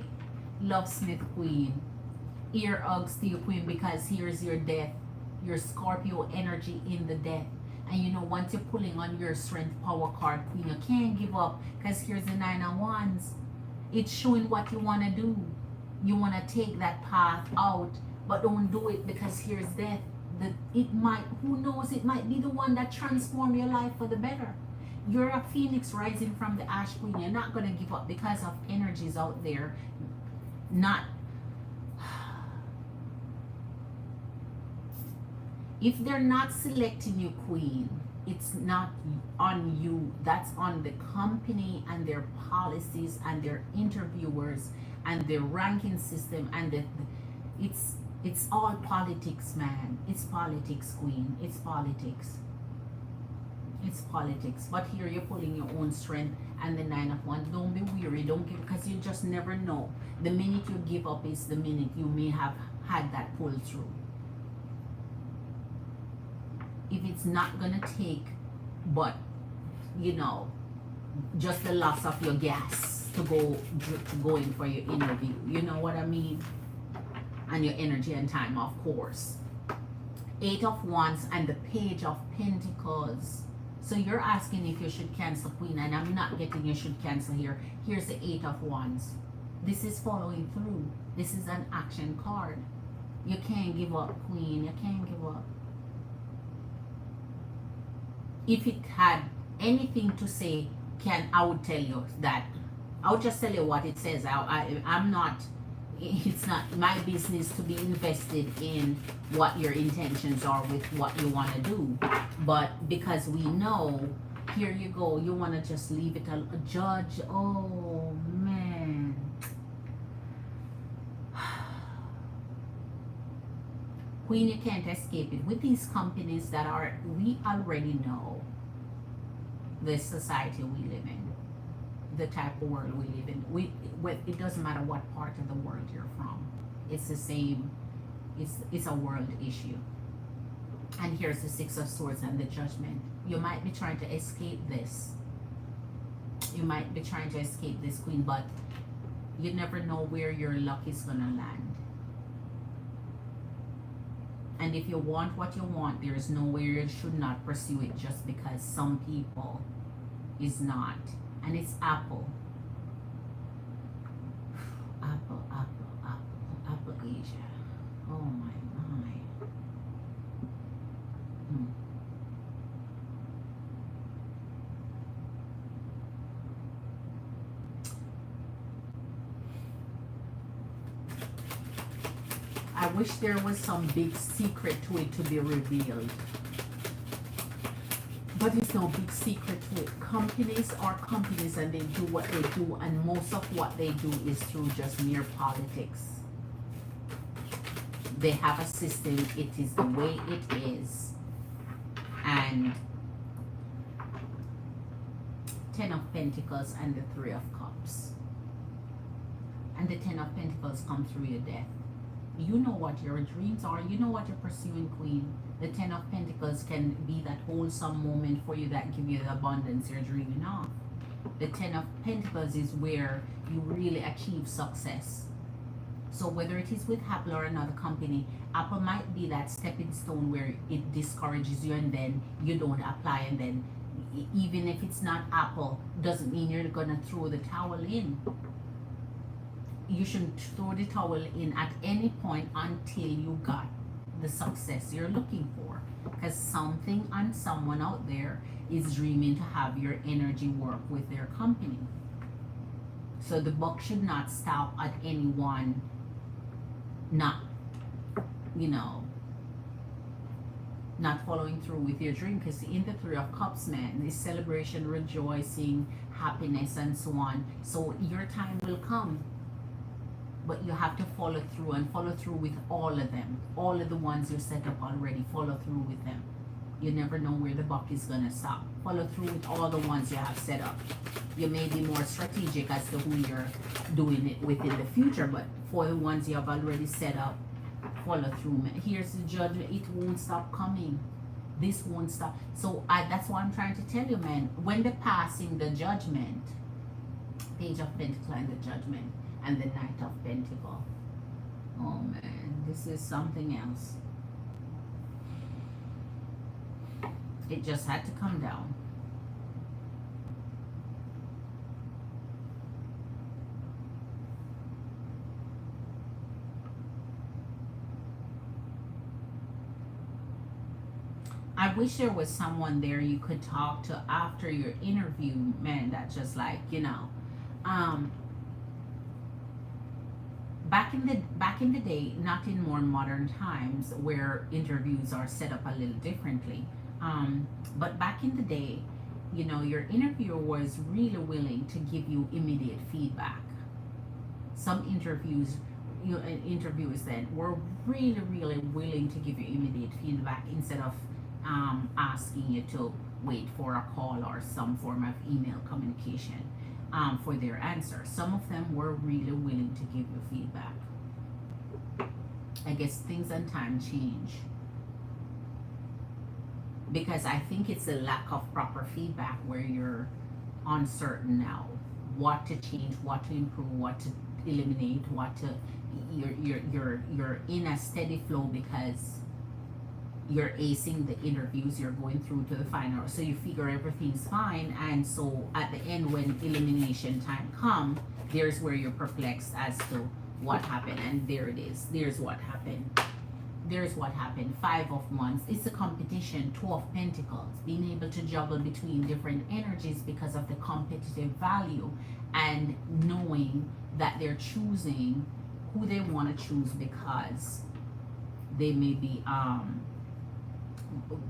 Lovesmith Queen. Ear hugs to you, Queen, because here's your death. Your Scorpio energy in the death. And you know, once you're pulling on your strength power card, Queen, you can't give up, because here's the 9 of Wands. It's showing what you want to do. You want to take that path out, but don't do it, because here's death. It might, who knows, it might be the one that transform your life for the better. You're a phoenix rising from the ash, Queen. You're not going to give up because of energies out there. Not, if they're not selecting you, Queen, it's not on you. That's on the company and their policies and their interviewers and their ranking system, and it's all politics, man. It's politics, Queen. It's politics. It's politics. But here you're pulling your own strength, and the 9 of Wands. Don't be weary. Don't give, because you just never know. The minute you give up is the minute you may have had that pull through. If it's not gonna take, but you know, just the loss of your gas to go in for your interview, you know what I mean, and your energy and time, of course. 8 of Wands and the Page of Pentacles. So you're asking if you should cancel, Queen, and I'm not getting you should cancel here. Here's the 8 of Wands. This is following through. This is an action card. You can't give up, Queen. You can't give up. If it had anything to say, I would tell you that. I would just tell you what it says. I'm not, it's not my business to be invested in what your intentions are with what you want to do. But because we know, here you go, you want to just leave it a judge. Oh man. Queen, you can't escape it. With these companies that are, we already know the society we live in, the type of world we live in. It doesn't matter what part of the world you're from. It's the same. It's a world issue. And here's the 6 of Swords and the Judgment. You might be trying to escape this. You might be trying to escape this, Queen, but you never know where your luck is gonna land. And if you want what you want, there is nowhere you should not pursue it just because some people is not. And it's Apple. Apple Asia. Oh my. I wish there was some big secret to it to be revealed. But it's no big secret to it. Companies are companies, and they do what they do, and most of what they do is through just mere politics. They have a system. It is the way it is. And 10 of Pentacles and the 3 of Cups. And the 10 of Pentacles come through your death. You know what your dreams are. You know what you're pursuing, Queen. The Ten of Pentacles can be that wholesome moment for you that give you the abundance you're dreaming of. The Ten of Pentacles is where you really achieve success. So whether it is with Apple or another company, Apple might be that stepping stone where it discourages you and then you don't apply, and then even if it's not Apple, doesn't mean you're gonna throw the towel in. You shouldn't throw the towel in at any point until you got the success you're looking for, because something and someone out there is dreaming to have your energy work with their company. So the buck should not stop at anyone not, you know, not following through with your dream, because in the Three of Cups, man, is celebration, rejoicing, happiness, and so on. So your time will come, but you have to follow through, and follow through with all of them. All of the ones you set up already, follow through with them. You never know where the buck is gonna stop. Follow through with all the ones you have set up. You may be more strategic as to who you're doing it with in the future, but for the ones you have already set up, follow through. Here's the judgment. It won't stop coming. This won't stop. So that's what I'm trying to tell you, man. When they're passing the judgment, Page of Pentacles and the judgment, and the Knight of Pentacles. Oh man, this is something else. It just had to come down. I wish there was someone there you could talk to after your interview, man. That's just like, you know, back in the day, not in more modern times where interviews are set up a little differently. But back in the day, you know, your interviewer was really willing to give you immediate feedback. Some interviewers then were really, really willing to give you immediate feedback instead of asking you to wait for a call or some form of email communication for their answer. Some of them were really willing to give you feedback. I guess things and time change, because I think it's a lack of proper feedback where you're uncertain now what to change, what to improve, what to eliminate, what to you're in a steady flow because you're acing the interviews, you're going through to the final, so you figure everything's fine, and so at the end when elimination time comes, there's where you're perplexed as to what happened. And there it is. There's what happened. There's what happened. Five of Wands. It's a competition. Two of Pentacles. Being able to juggle between different energies because of the competitive value, and knowing that they're choosing who they want to choose because they may be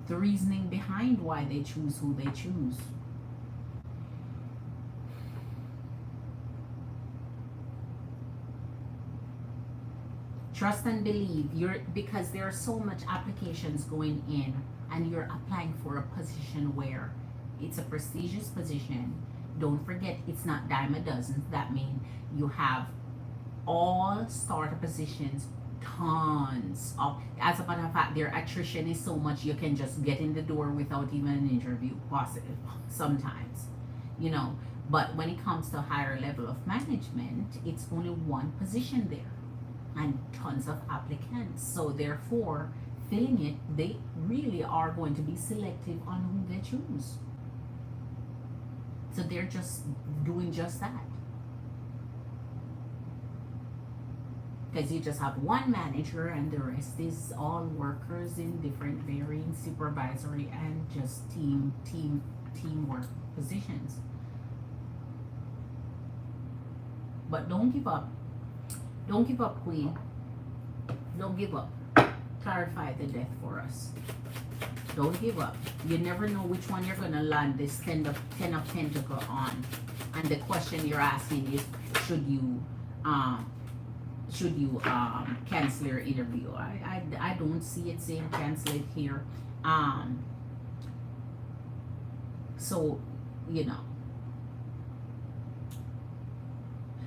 the reasoning behind why they choose who they choose. Trust and believe. Because there are so much applications going in, and you're applying for a position where it's a prestigious position. Don't forget, it's not dime a dozen. That means you have all starter positions, tons of, as a matter of fact, their attrition is so much you can just get in the door without even an interview, possible sometimes, you know. But when it comes to a higher level of management, it's only one position there and tons of applicants. So therefore, filling it, they really are going to be selective on who they choose. So they're just doing just that. Because you just have one manager and the rest is all workers in different varying supervisory and just teamwork positions. But don't give up. Don't give up, Queen. Don't give up. Clarify the death for us. Don't give up. You never know which one you're going to land this Ten of Pentacles on. And the question you're asking is, should you cancel your interview? I don't see it saying cancel it here. So, you know.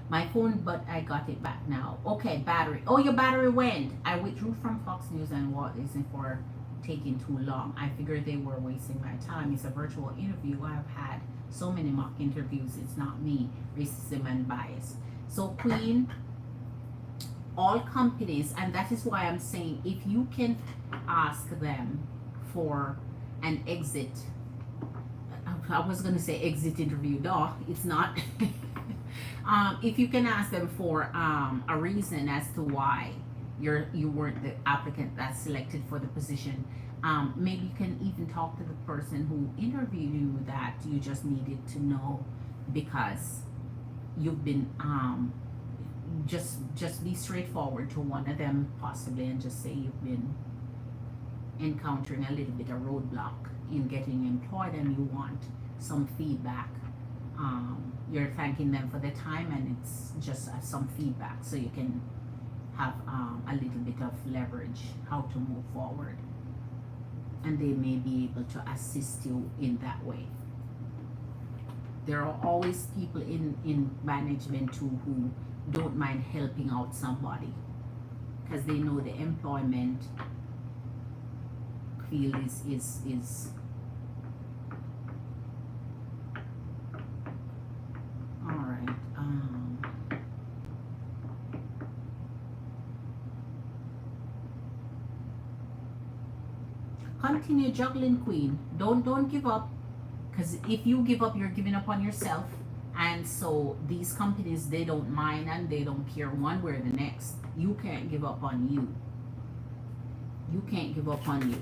My phone, but I got it back now. Okay, battery. Oh, your battery went. I withdrew from Fox News and what isn't for taking too long. I figured they were wasting my time. It's a virtual interview. I've had so many mock interviews. It's not me. Racism and bias. So, Queen, all companies, and that is why I'm saying if you can ask them for an exit, I was going to say exit interview. No, it's not. If you can ask them for a reason as to why you weren't the applicant that's selected for the position, maybe you can even talk to the person who interviewed you that you just needed to know because you've been just be straightforward to one of them possibly and just say you've been encountering a little bit of roadblock in getting employed and you want some feedback. You're thanking them for the time and it's just some feedback so you can have a little bit of leverage how to move forward, and they may be able to assist you in that way. There are always people in management too who don't mind helping out somebody because they know the employment field is all right. Continue juggling, Queen. Don't give up, because if you give up, you're giving up on yourself. And so these companies, they don't mind and they don't care one way or the next. You can't give up on you. You can't give up on you.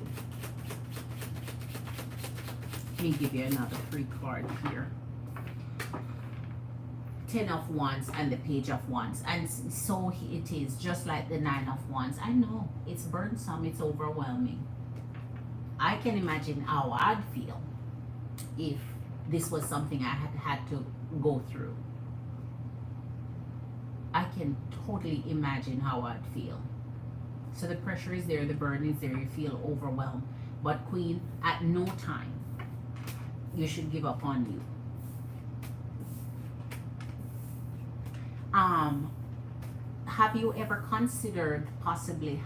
Let me give you another free card here. 10 of Wands and the Page of Wands. And so it is, just like the 9 of Wands. I know, it's burdensome, it's overwhelming. I can imagine how I'd feel if this was something I had to go through. I can totally imagine how I'd feel. So the pressure is there, the burden is there, you feel overwhelmed. But Queen, at no time you should give up on you. Have you ever considered possibly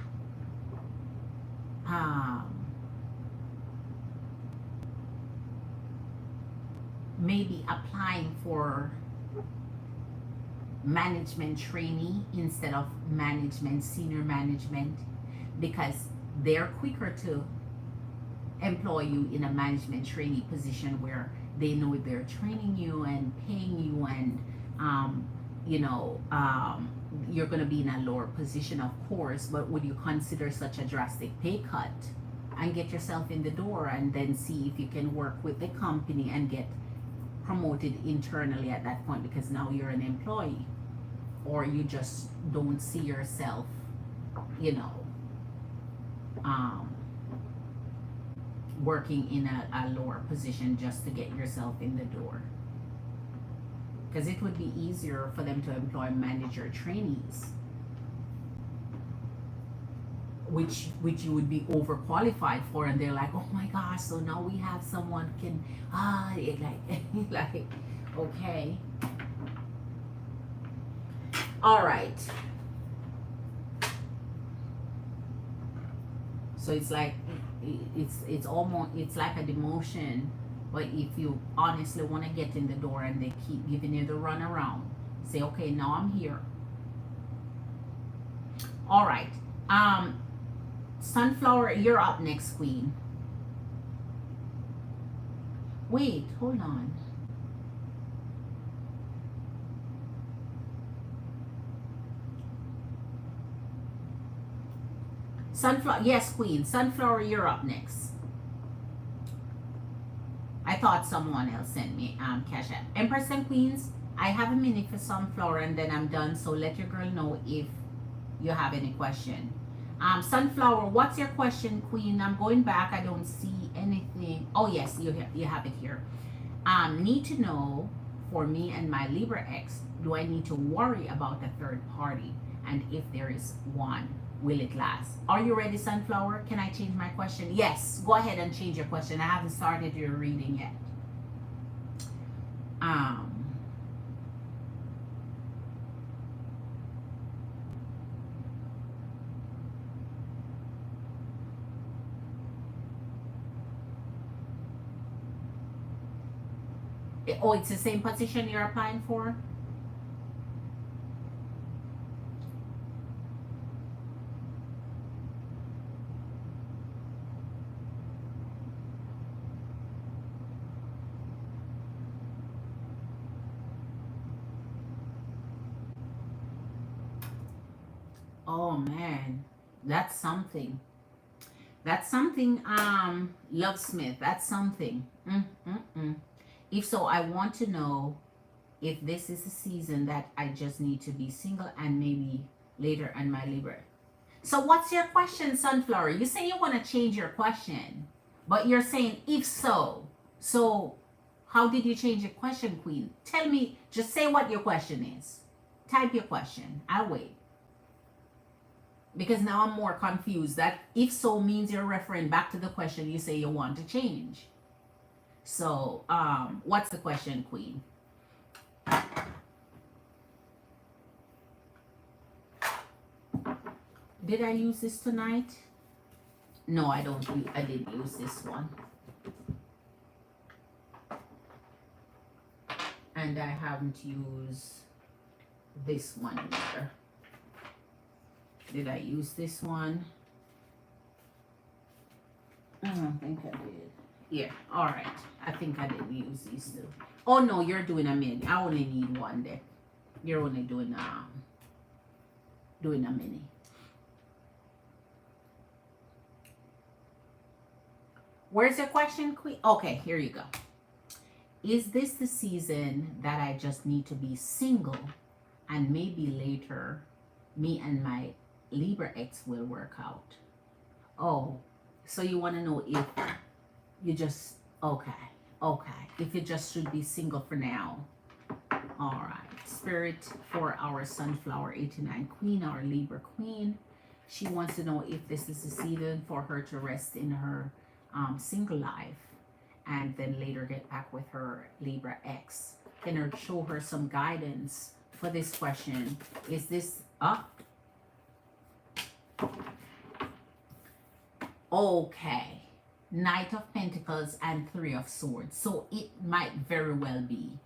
maybe applying for management trainee instead of management, senior management, because they're quicker to employ you in a management trainee position where they know they're training you and paying you and you're going to be in a lower position, of course, but would you consider such a drastic pay cut and get yourself in the door and then see if you can work with the company and get promoted internally at that point, because now you're an employee, or you just don't see yourself working in a lower position just to get yourself in the door, because it would be easier for them to employ manager trainees, which you would be overqualified for, and they're like, oh my gosh, so now we have someone can like okay, all right. So it's like it's almost, it's like a demotion, but if you honestly want to get in the door and they keep giving you the run around, say, okay, now I'm here. All right. Sunflower, you're up next, Queen. Wait, hold on. Sunflower, yes, Queen. Sunflower, you're up next. I thought someone else sent me cash app. Empress and Queens, I have a minute for Sunflower and then I'm done. So let your girl know if you have any question. Sunflower, what's your question, Queen? I'm going back. I don't see anything. Oh yes, you have it here. Need to know, for me and my Libra X, do I need to worry about a third party? And if there is one, will it last? Are you ready, Sunflower? Can I change my question? Yes, go ahead and change your question. I haven't started your reading yet. Oh, it's the same position you're applying for? Oh man, that's something. That's something, Love Smith. That's something. If so, I want to know if this is a season that I just need to be single and maybe later in my Libra. So, what's your question, Sunflower? You say you want to change your question, but you're saying if so. So, how did you change your question, Queen? Tell me, just say what your question is. Type your question. I'll wait. Because now I'm more confused. That if so means you're referring back to the question you say you want to change. So, what's the question, Queen? Did I use this tonight? No, I don't. I didn't use this one. And I haven't used this one either. Did I use this one? I don't think I did. Yeah, all right. I think I didn't use these two. Oh no, you're doing a mini. I only need one deck. You're only doing a mini. Where's your question, Queen? Okay, here you go. Is this the season that I just need to be single and maybe later me and my Libra X will work out? Oh, so you want to know if you just, okay. If you just should be single for now. All right. Spirit for our Sunflower 89 Queen, our Libra Queen. She wants to know if this is the season for her to rest in her single life and then later get back with her Libra X. Can her show her some guidance for this question? Is this up? Okay. Knight of Pentacles and Three of Swords. So it might very well be.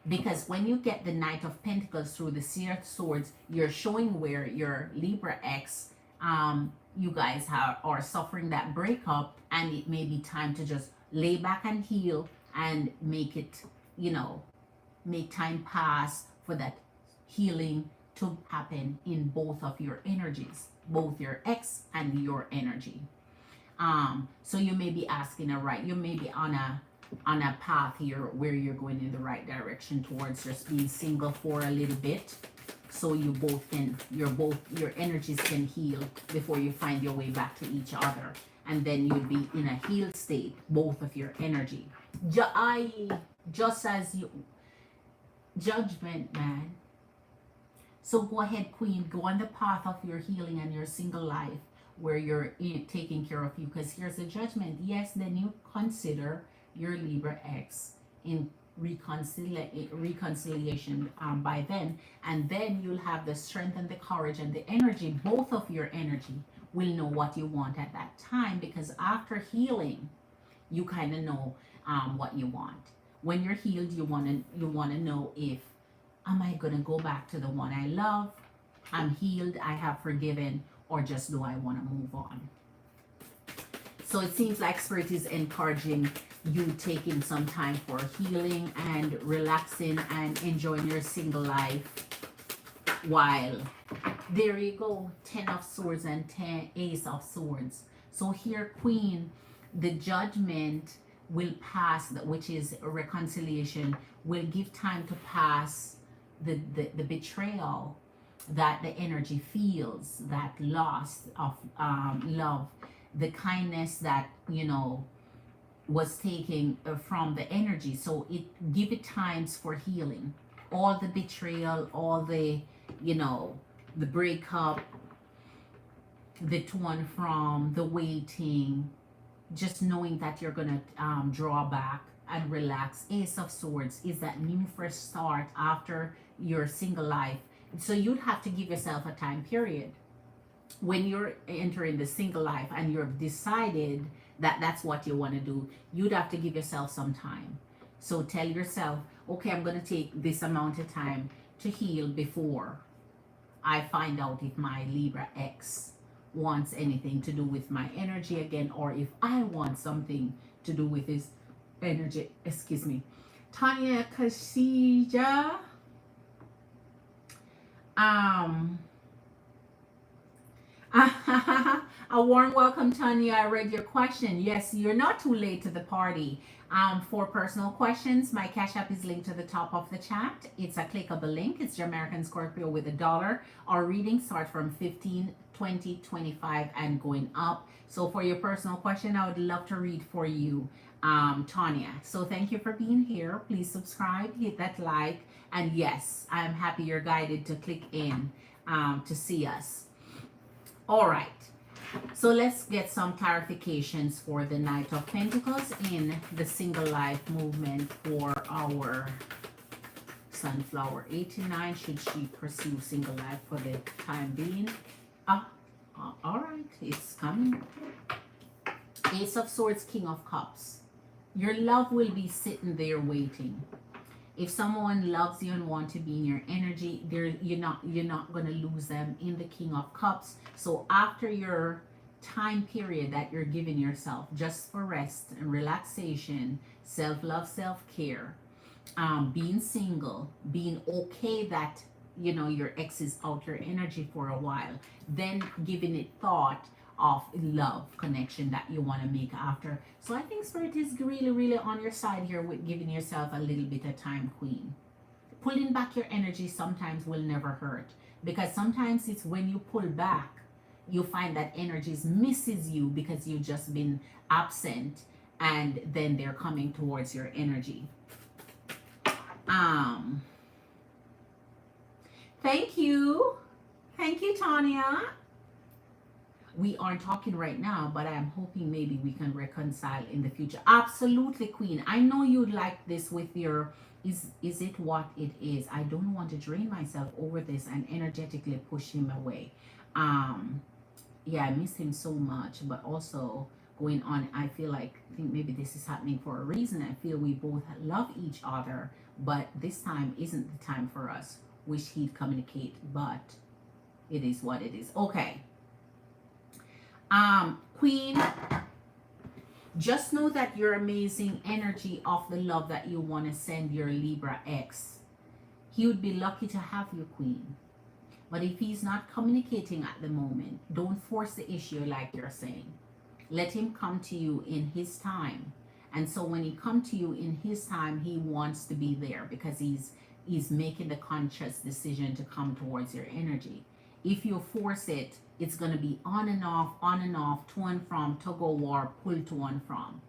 Because when you get the Knight of Pentacles through the Seer of Swords, you're showing where your Libra X, you guys are suffering that breakup, and it may be time to just lay back and heal and make it, make time pass for that healing to happen in both of your energies, both your X and your energy. So you may be asking you may be on a path here where you're going in the right direction towards just being single for a little bit, so your energies can heal before you find your way back to each other, and then you'll be in a healed state, both of your energy. Just as you, Judgment, man. So go ahead, Queen, go on the path of your healing and your single life where you're taking care of you, because here's the Judgment. Yes, then you consider your Libra X in reconciliation by then, and then you'll have the strength and the courage and the energy. Both of your energy will know what you want at that time, because after healing you kind of know what you want. When you're healed, you want to know if, am I gonna go back to the one I love? I'm healed, I have forgiven, or just do I want to move on? So it seems like Spirit is encouraging you taking some time for healing and relaxing and enjoying your single life, while there you go, 10 of Swords and 10 Ace of Swords. So here, Queen, the Judgment will pass, which is a reconciliation, will give time to pass the betrayal that the energy feels, that loss of love, the kindness that was taken from the energy. So it give it times for healing. All the betrayal, all the the breakup, the torn from, the waiting, just knowing that you're gonna draw back and relax. Ace of Swords is that new fresh start after your single life. So you'd have to give yourself a time period when you're entering the single life and you've decided that that's what you want to do. You'd have to give yourself some time. So tell yourself, okay, I'm going to take this amount of time to heal before I find out if my Libra X wants anything to do with my energy again, or if I want something to do with his energy. Excuse me. Tanya Kashija. Um, a warm welcome, Tanya. I read your question. Yes, you're not too late to the party. For personal questions, my Cash App is linked to the top of the chat. It's a clickable link. It's JamericanScorpio with $1. Our readings start from 15, 20, 25, and going up. So for your personal question, I would love to read for you, Tanya. So thank you for being here. Please subscribe, hit that like, and yes, I'm happy you're guided to click in to see us. All right. So let's get some clarifications for the Knight of Pentacles in the single life movement for our Sunflower 89. Should she pursue single life for the time being? All right, it's coming. Ace of Swords, King of Cups. Your love will be sitting there waiting. If someone loves you and wants to be in your energy, you're not going to lose them in the King of Cups. So after your time period that you're giving yourself just for rest and relaxation, self-love, self-care, being single, being okay that your ex is out your energy for a while, then giving it thought of love connection that you want to make after. So I think Spirit is really on your side here with giving yourself a little bit of time, Queen. Pulling back your energy sometimes will never hurt, because sometimes it's when you pull back you find that energies misses you because you've just been absent, and then they're coming towards your energy. Thank you Tanya. We aren't talking right now, but I'm hoping maybe we can reconcile in the future. Absolutely, Queen. I know you'd like this with your, is it what it is? I don't want to drain myself over this and energetically push him away. Yeah, I miss him so much, but also going on, I think maybe this is happening for a reason. I feel we both love each other, but this time isn't the time for us. Wish he'd communicate, but it is what it is. Okay. Queen, just know that your amazing energy of the love that you want to send your Libra ex, he would be lucky to have you, Queen. But if he's not communicating at the moment, don't force the issue like you're saying. Let him come to you in his time. And so when he comes to you in his time, he wants to be there because he's making the conscious decision to come towards your energy. If you force it, it's going to be on and off, to and from, tug of war, pull to and from.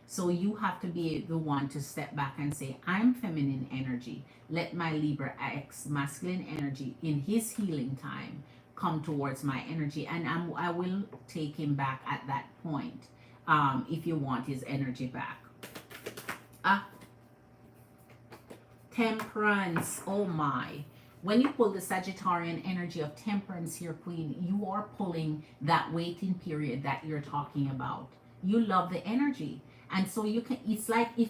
So you have to be the one to step back and say, I'm feminine energy. Let my Libra X, masculine energy, in his healing time, come towards my energy. And I will take him back at that point if you want his energy back. Temperance. Oh my. When you pull the Sagittarian energy of temperance here, Queen, you are pulling that waiting period that you're talking about. You love the energy. And so you can, it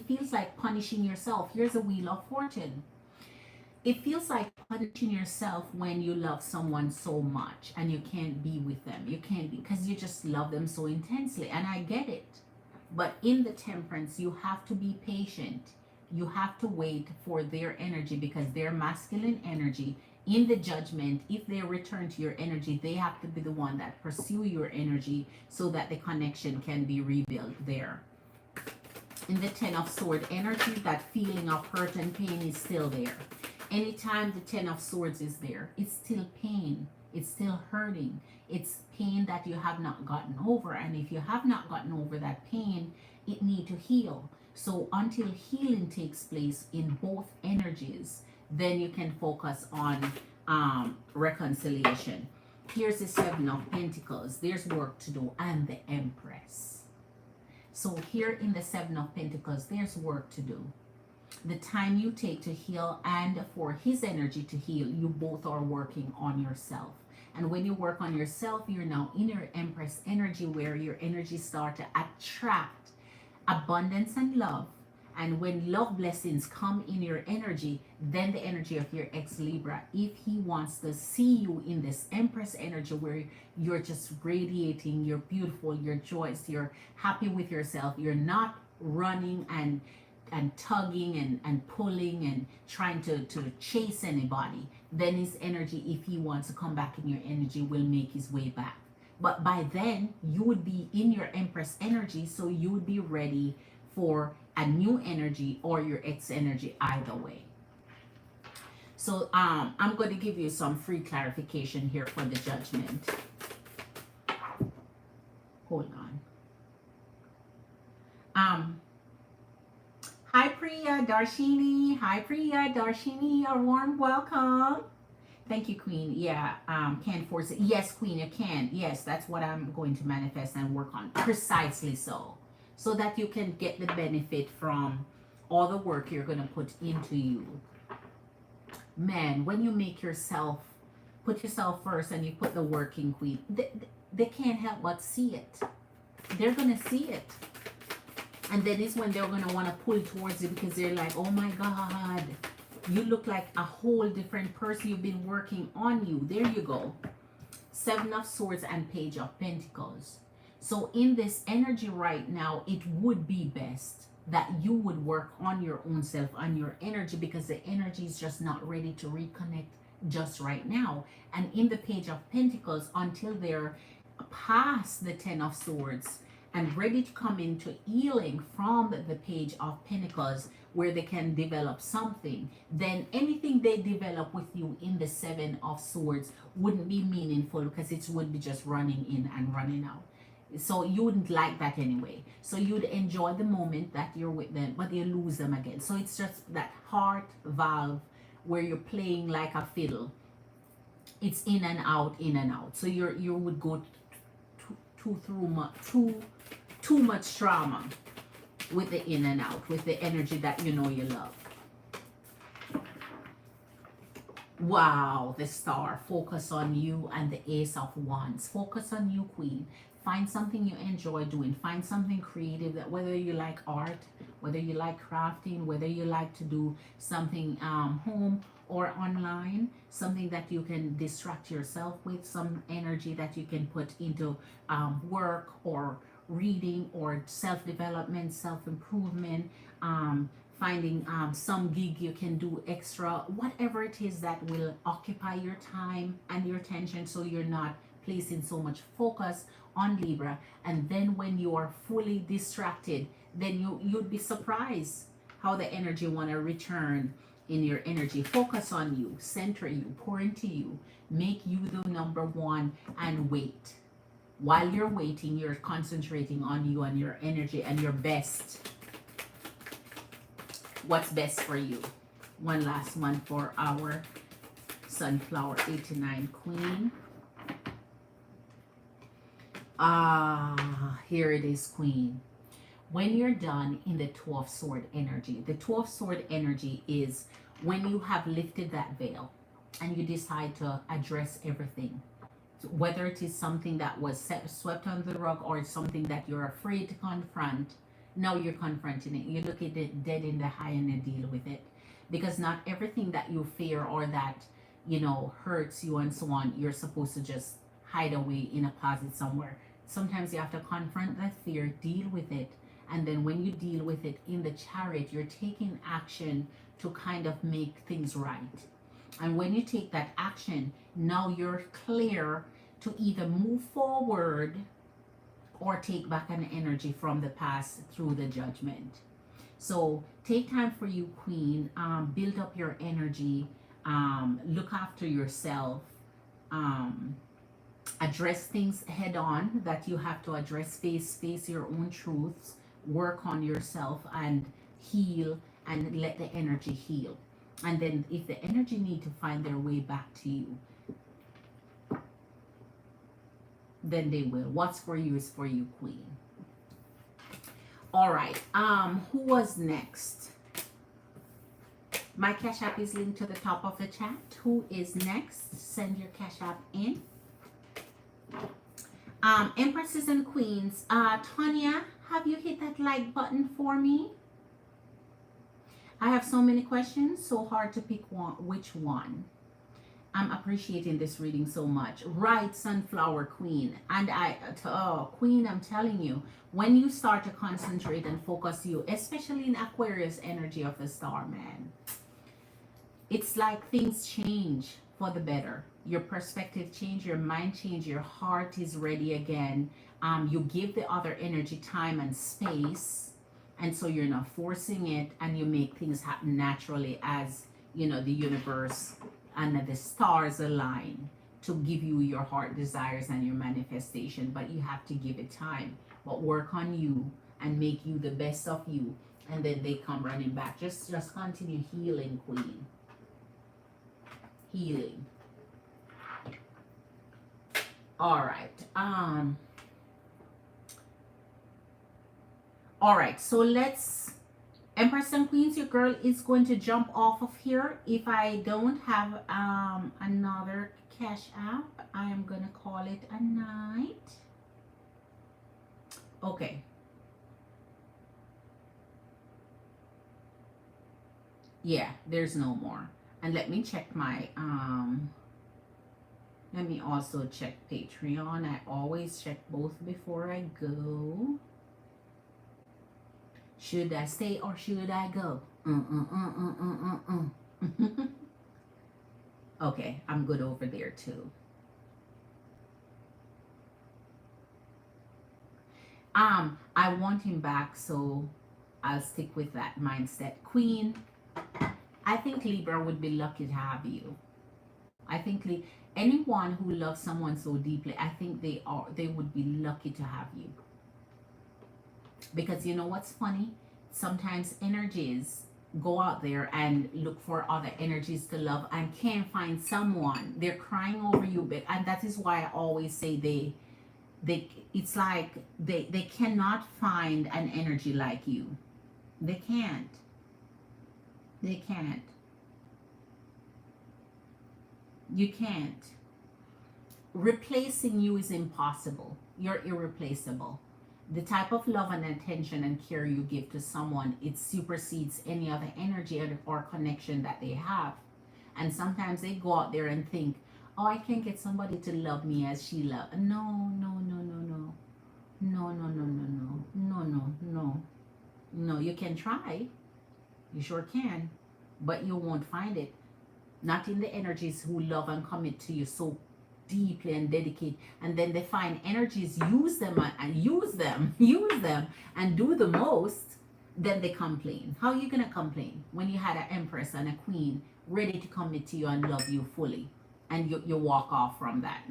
feels like punishing yourself. Here's a Wheel of Fortune. It feels like punishing yourself when you love someone so much and you can't be with them. You can't be, because you just love them so intensely. And I get it. But in the temperance, you have to be patient. You have to wait for their energy, because their masculine energy in the judgment, if they return to your energy, they have to be the one that pursue your energy so that the connection can be rebuilt there. In the Ten of Swords energy, that feeling of hurt and pain is still there. Anytime the Ten of Swords is there, it's still pain. It's still hurting. It's pain that you have not gotten over. And if you have not gotten over that pain, it needs to heal. So until healing takes place in both energies, then you can focus on reconciliation. Here's the Seven of Pentacles. There's work to do. And the Empress. So here in the Seven of Pentacles, there's work to do. The time you take to heal and for his energy to heal, you both are working on yourself. And when you work on yourself, you're now in your Empress energy, where your energy starts to attract abundance and love. And when love blessings come in your energy, then the energy of your ex Libra, if he wants to see you in this Empress energy where you're just radiating, you're beautiful, you're joyous, you're happy with yourself, you're not running and tugging and pulling and trying to chase anybody, then his energy, if he wants to come back in your energy, will make his way back. But by then, you would be in your Empress energy, so you would be ready for a new energy or your ex energy either way. So I'm going to give you some free clarification here for the judgment. Hold on. Hi Priya Darshini. Hi Priya Darshini. A warm welcome. Thank you, Queen. Yeah, can't force it. Yes, Queen, you can. Yes, that's what I'm going to manifest and work on. Precisely so. So that you can get the benefit from all the work you're going to put into you. Man, when you make yourself, put yourself first and you put the work in, Queen, they can't help but see it. They're going to see it. And then it's when they're going to want to pull towards you because they're like, oh my God, you look like a whole different person. You've been working on you. There you go. 7 of Swords and Page of Pentacles. So in this energy right now, it would be best that you would work on your own self, on your energy, because the energy is just not ready to reconnect just right now. And in the Page of Pentacles, until they're past the 10 of Swords and ready to come into healing from the Page of Pentacles, where they can develop something, then anything they develop with you in the 7 of Swords wouldn't be meaningful because it would be just running in and running out. So you wouldn't like that anyway. So you'd enjoy the moment that you're with them, but you lose them again. So it's just that heart valve where you're playing like a fiddle. It's in and out, in and out. So you would go too much trauma with the in and out, with the energy that you know you love. Wow, the Star. Focus on you and the Ace of Wands. Focus on you, Queen. Find something you enjoy doing. Find something creative, that whether you like art, whether you like crafting, whether you like to do something home or online, something that you can distract yourself with, some energy that you can put into work or reading or self-development, self-improvement, finding some gig you can do extra, whatever it is that will occupy your time and your attention, so you're not placing so much focus on Libra. And then when you are fully distracted, then you'd be surprised how the energy want to return in your energy. Focus on you, center you, pour into you, make you the number one, and wait. While you're waiting, you're concentrating on you and your energy and your best. What's best for you? One last one for our Sunflower 89 Queen. Here it is, Queen. When you're done in the 12th Sword energy, the 12th Sword energy is when you have lifted that veil and you decide to address everything. So whether it is something that was swept under the rug or something that you're afraid to confront, now you're confronting it. You look at it dead in the eye and you deal with it. Because not everything that you fear or that, hurts you and so on, you're supposed to just hide away in a closet somewhere. Sometimes you have to confront that fear, deal with it, and then when you deal with it in the Chariot, you're taking action to kind of make things right. And when you take that action, now you're clear to either move forward or take back an energy from the past through the Judgment. So take time for you, Queen. Build up your energy. Look after yourself. Address things head on that you have to address. Face your own truths. Work on yourself and heal, and let the energy heal. And then if the energy need to find their way back to you, then they will. What's for you is for you, Queen. All right. Who was next? My Cash App is linked to the top of the chat. Who is next? Send your Cash App in. Empresses and Queens. Tanya, have you hit that like button for me? I have so many questions, so hard to pick one. Which one? I'm appreciating this reading so much. Right, Sunflower Queen. And Queen, I'm telling you, when you start to concentrate and focus you, especially in Aquarius energy of the star, man, it's like things change for the better. Your perspective change, your mind change, your heart is ready again. You give the other energy time and space, and so you're not forcing it, and you make things happen naturally as the universe and the stars align to give you your heart desires and your manifestation. But you have to give it time, but work on you and make you the best of you, and then they come running back. Just continue healing, Queen. Healing. All right. All right, so let's, Empress and Queens, your girl is going to jump off of here. If I don't have another cash app, I am gonna call it a night. Okay. Yeah, there's no more. And let me check my let me also check Patreon. I always check both before I go. Should I stay or should I go? Okay, I'm good over there too. I want him back, so I'll stick with that mindset. Queen, I think Libra would be lucky to have you. I think anyone who loves someone so deeply, I think they would be lucky to have you. Because you know what's funny? Sometimes energies go out there and look for other energies to love and can't find someone. They're crying over you, and that is why I always say it's like they cannot find an energy like you. They can't. They can't. You can't. Replacing you is impossible. You're irreplaceable. The type of love and attention and care you give to someone, it supersedes any other energy or connection that they have. And sometimes they go out there and think, oh, I can't get somebody to love me as she loves. No, no, no, no, no. No, no, no, no, no. No, no, no. No, you can try. You sure can. But you won't find it. Not in the energies who love and commit to you so deeply and dedicate, and then they find energies, use them and use them and do the most, then they complain. How are you gonna complain when you had an empress and a queen ready to commit to you and love you fully, and you walk off from that?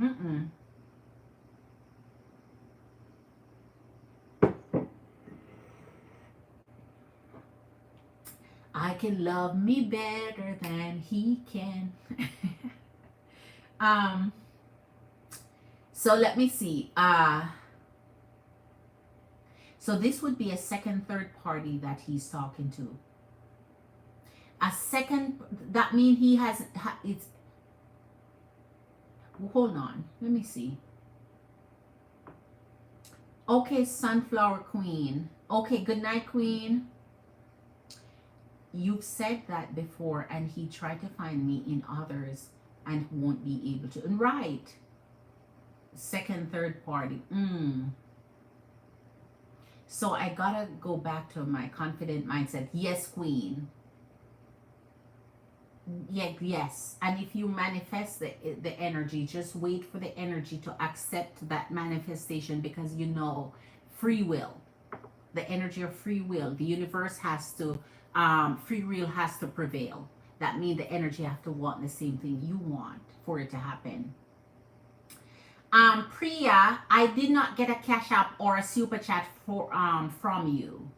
I can love me better than he can. So let me see. So this would be a second, third party that he's talking to. A second, that means he has, it's, hold on, let me see. Okay, Sunflower Queen. Okay, good night, Queen. You've said that before, and he tried to find me in others and won't be able to. And right. Second, third party. So I gotta go back to my confident mindset. Yes, Queen. Yeah, yes. And if you manifest the energy, just wait for the energy to accept that manifestation, because free will. The energy of free will. The universe has to, free will has to prevail. That means the energy have to want the same thing you want for it to happen. Priya, I did not get a cash app or a super chat from you.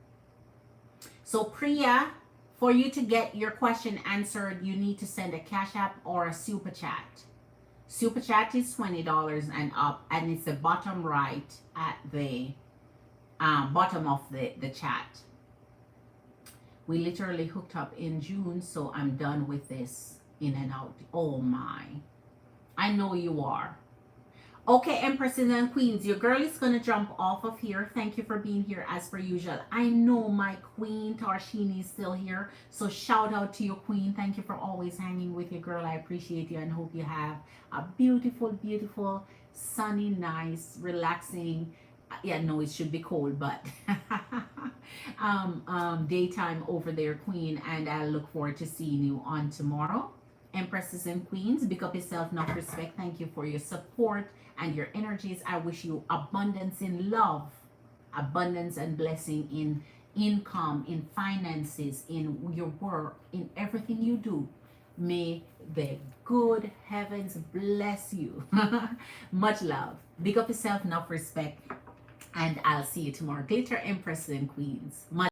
So Priya, for you to get your question answered, you need to send a cash app or a super chat. Super chat is $20 and up, and it's the bottom right at the bottom of the chat. We literally hooked up in June, so I'm done with this in and out. Oh my. I know you are. Okay, Empresses and Queens, your girl is gonna jump off of here. Thank you for being here as per usual. I know my queen Tarshini is still here, so shout out to your queen. Thank you for always hanging with your girl. I appreciate you and hope you have a beautiful, beautiful, sunny, nice, relaxing. Yeah, no, it should be cold, but daytime over there, queen. And I look forward to seeing you on tomorrow. Empresses and Queens, big up yourself, enough respect. Thank you for your support and your energies. I wish you abundance in love, abundance and blessing in income, in finances, in your work, in everything you do. May the good heavens bless you. Much love. Big up yourself, enough respect. And I'll see you tomorrow. Glitter Empresses and Queens.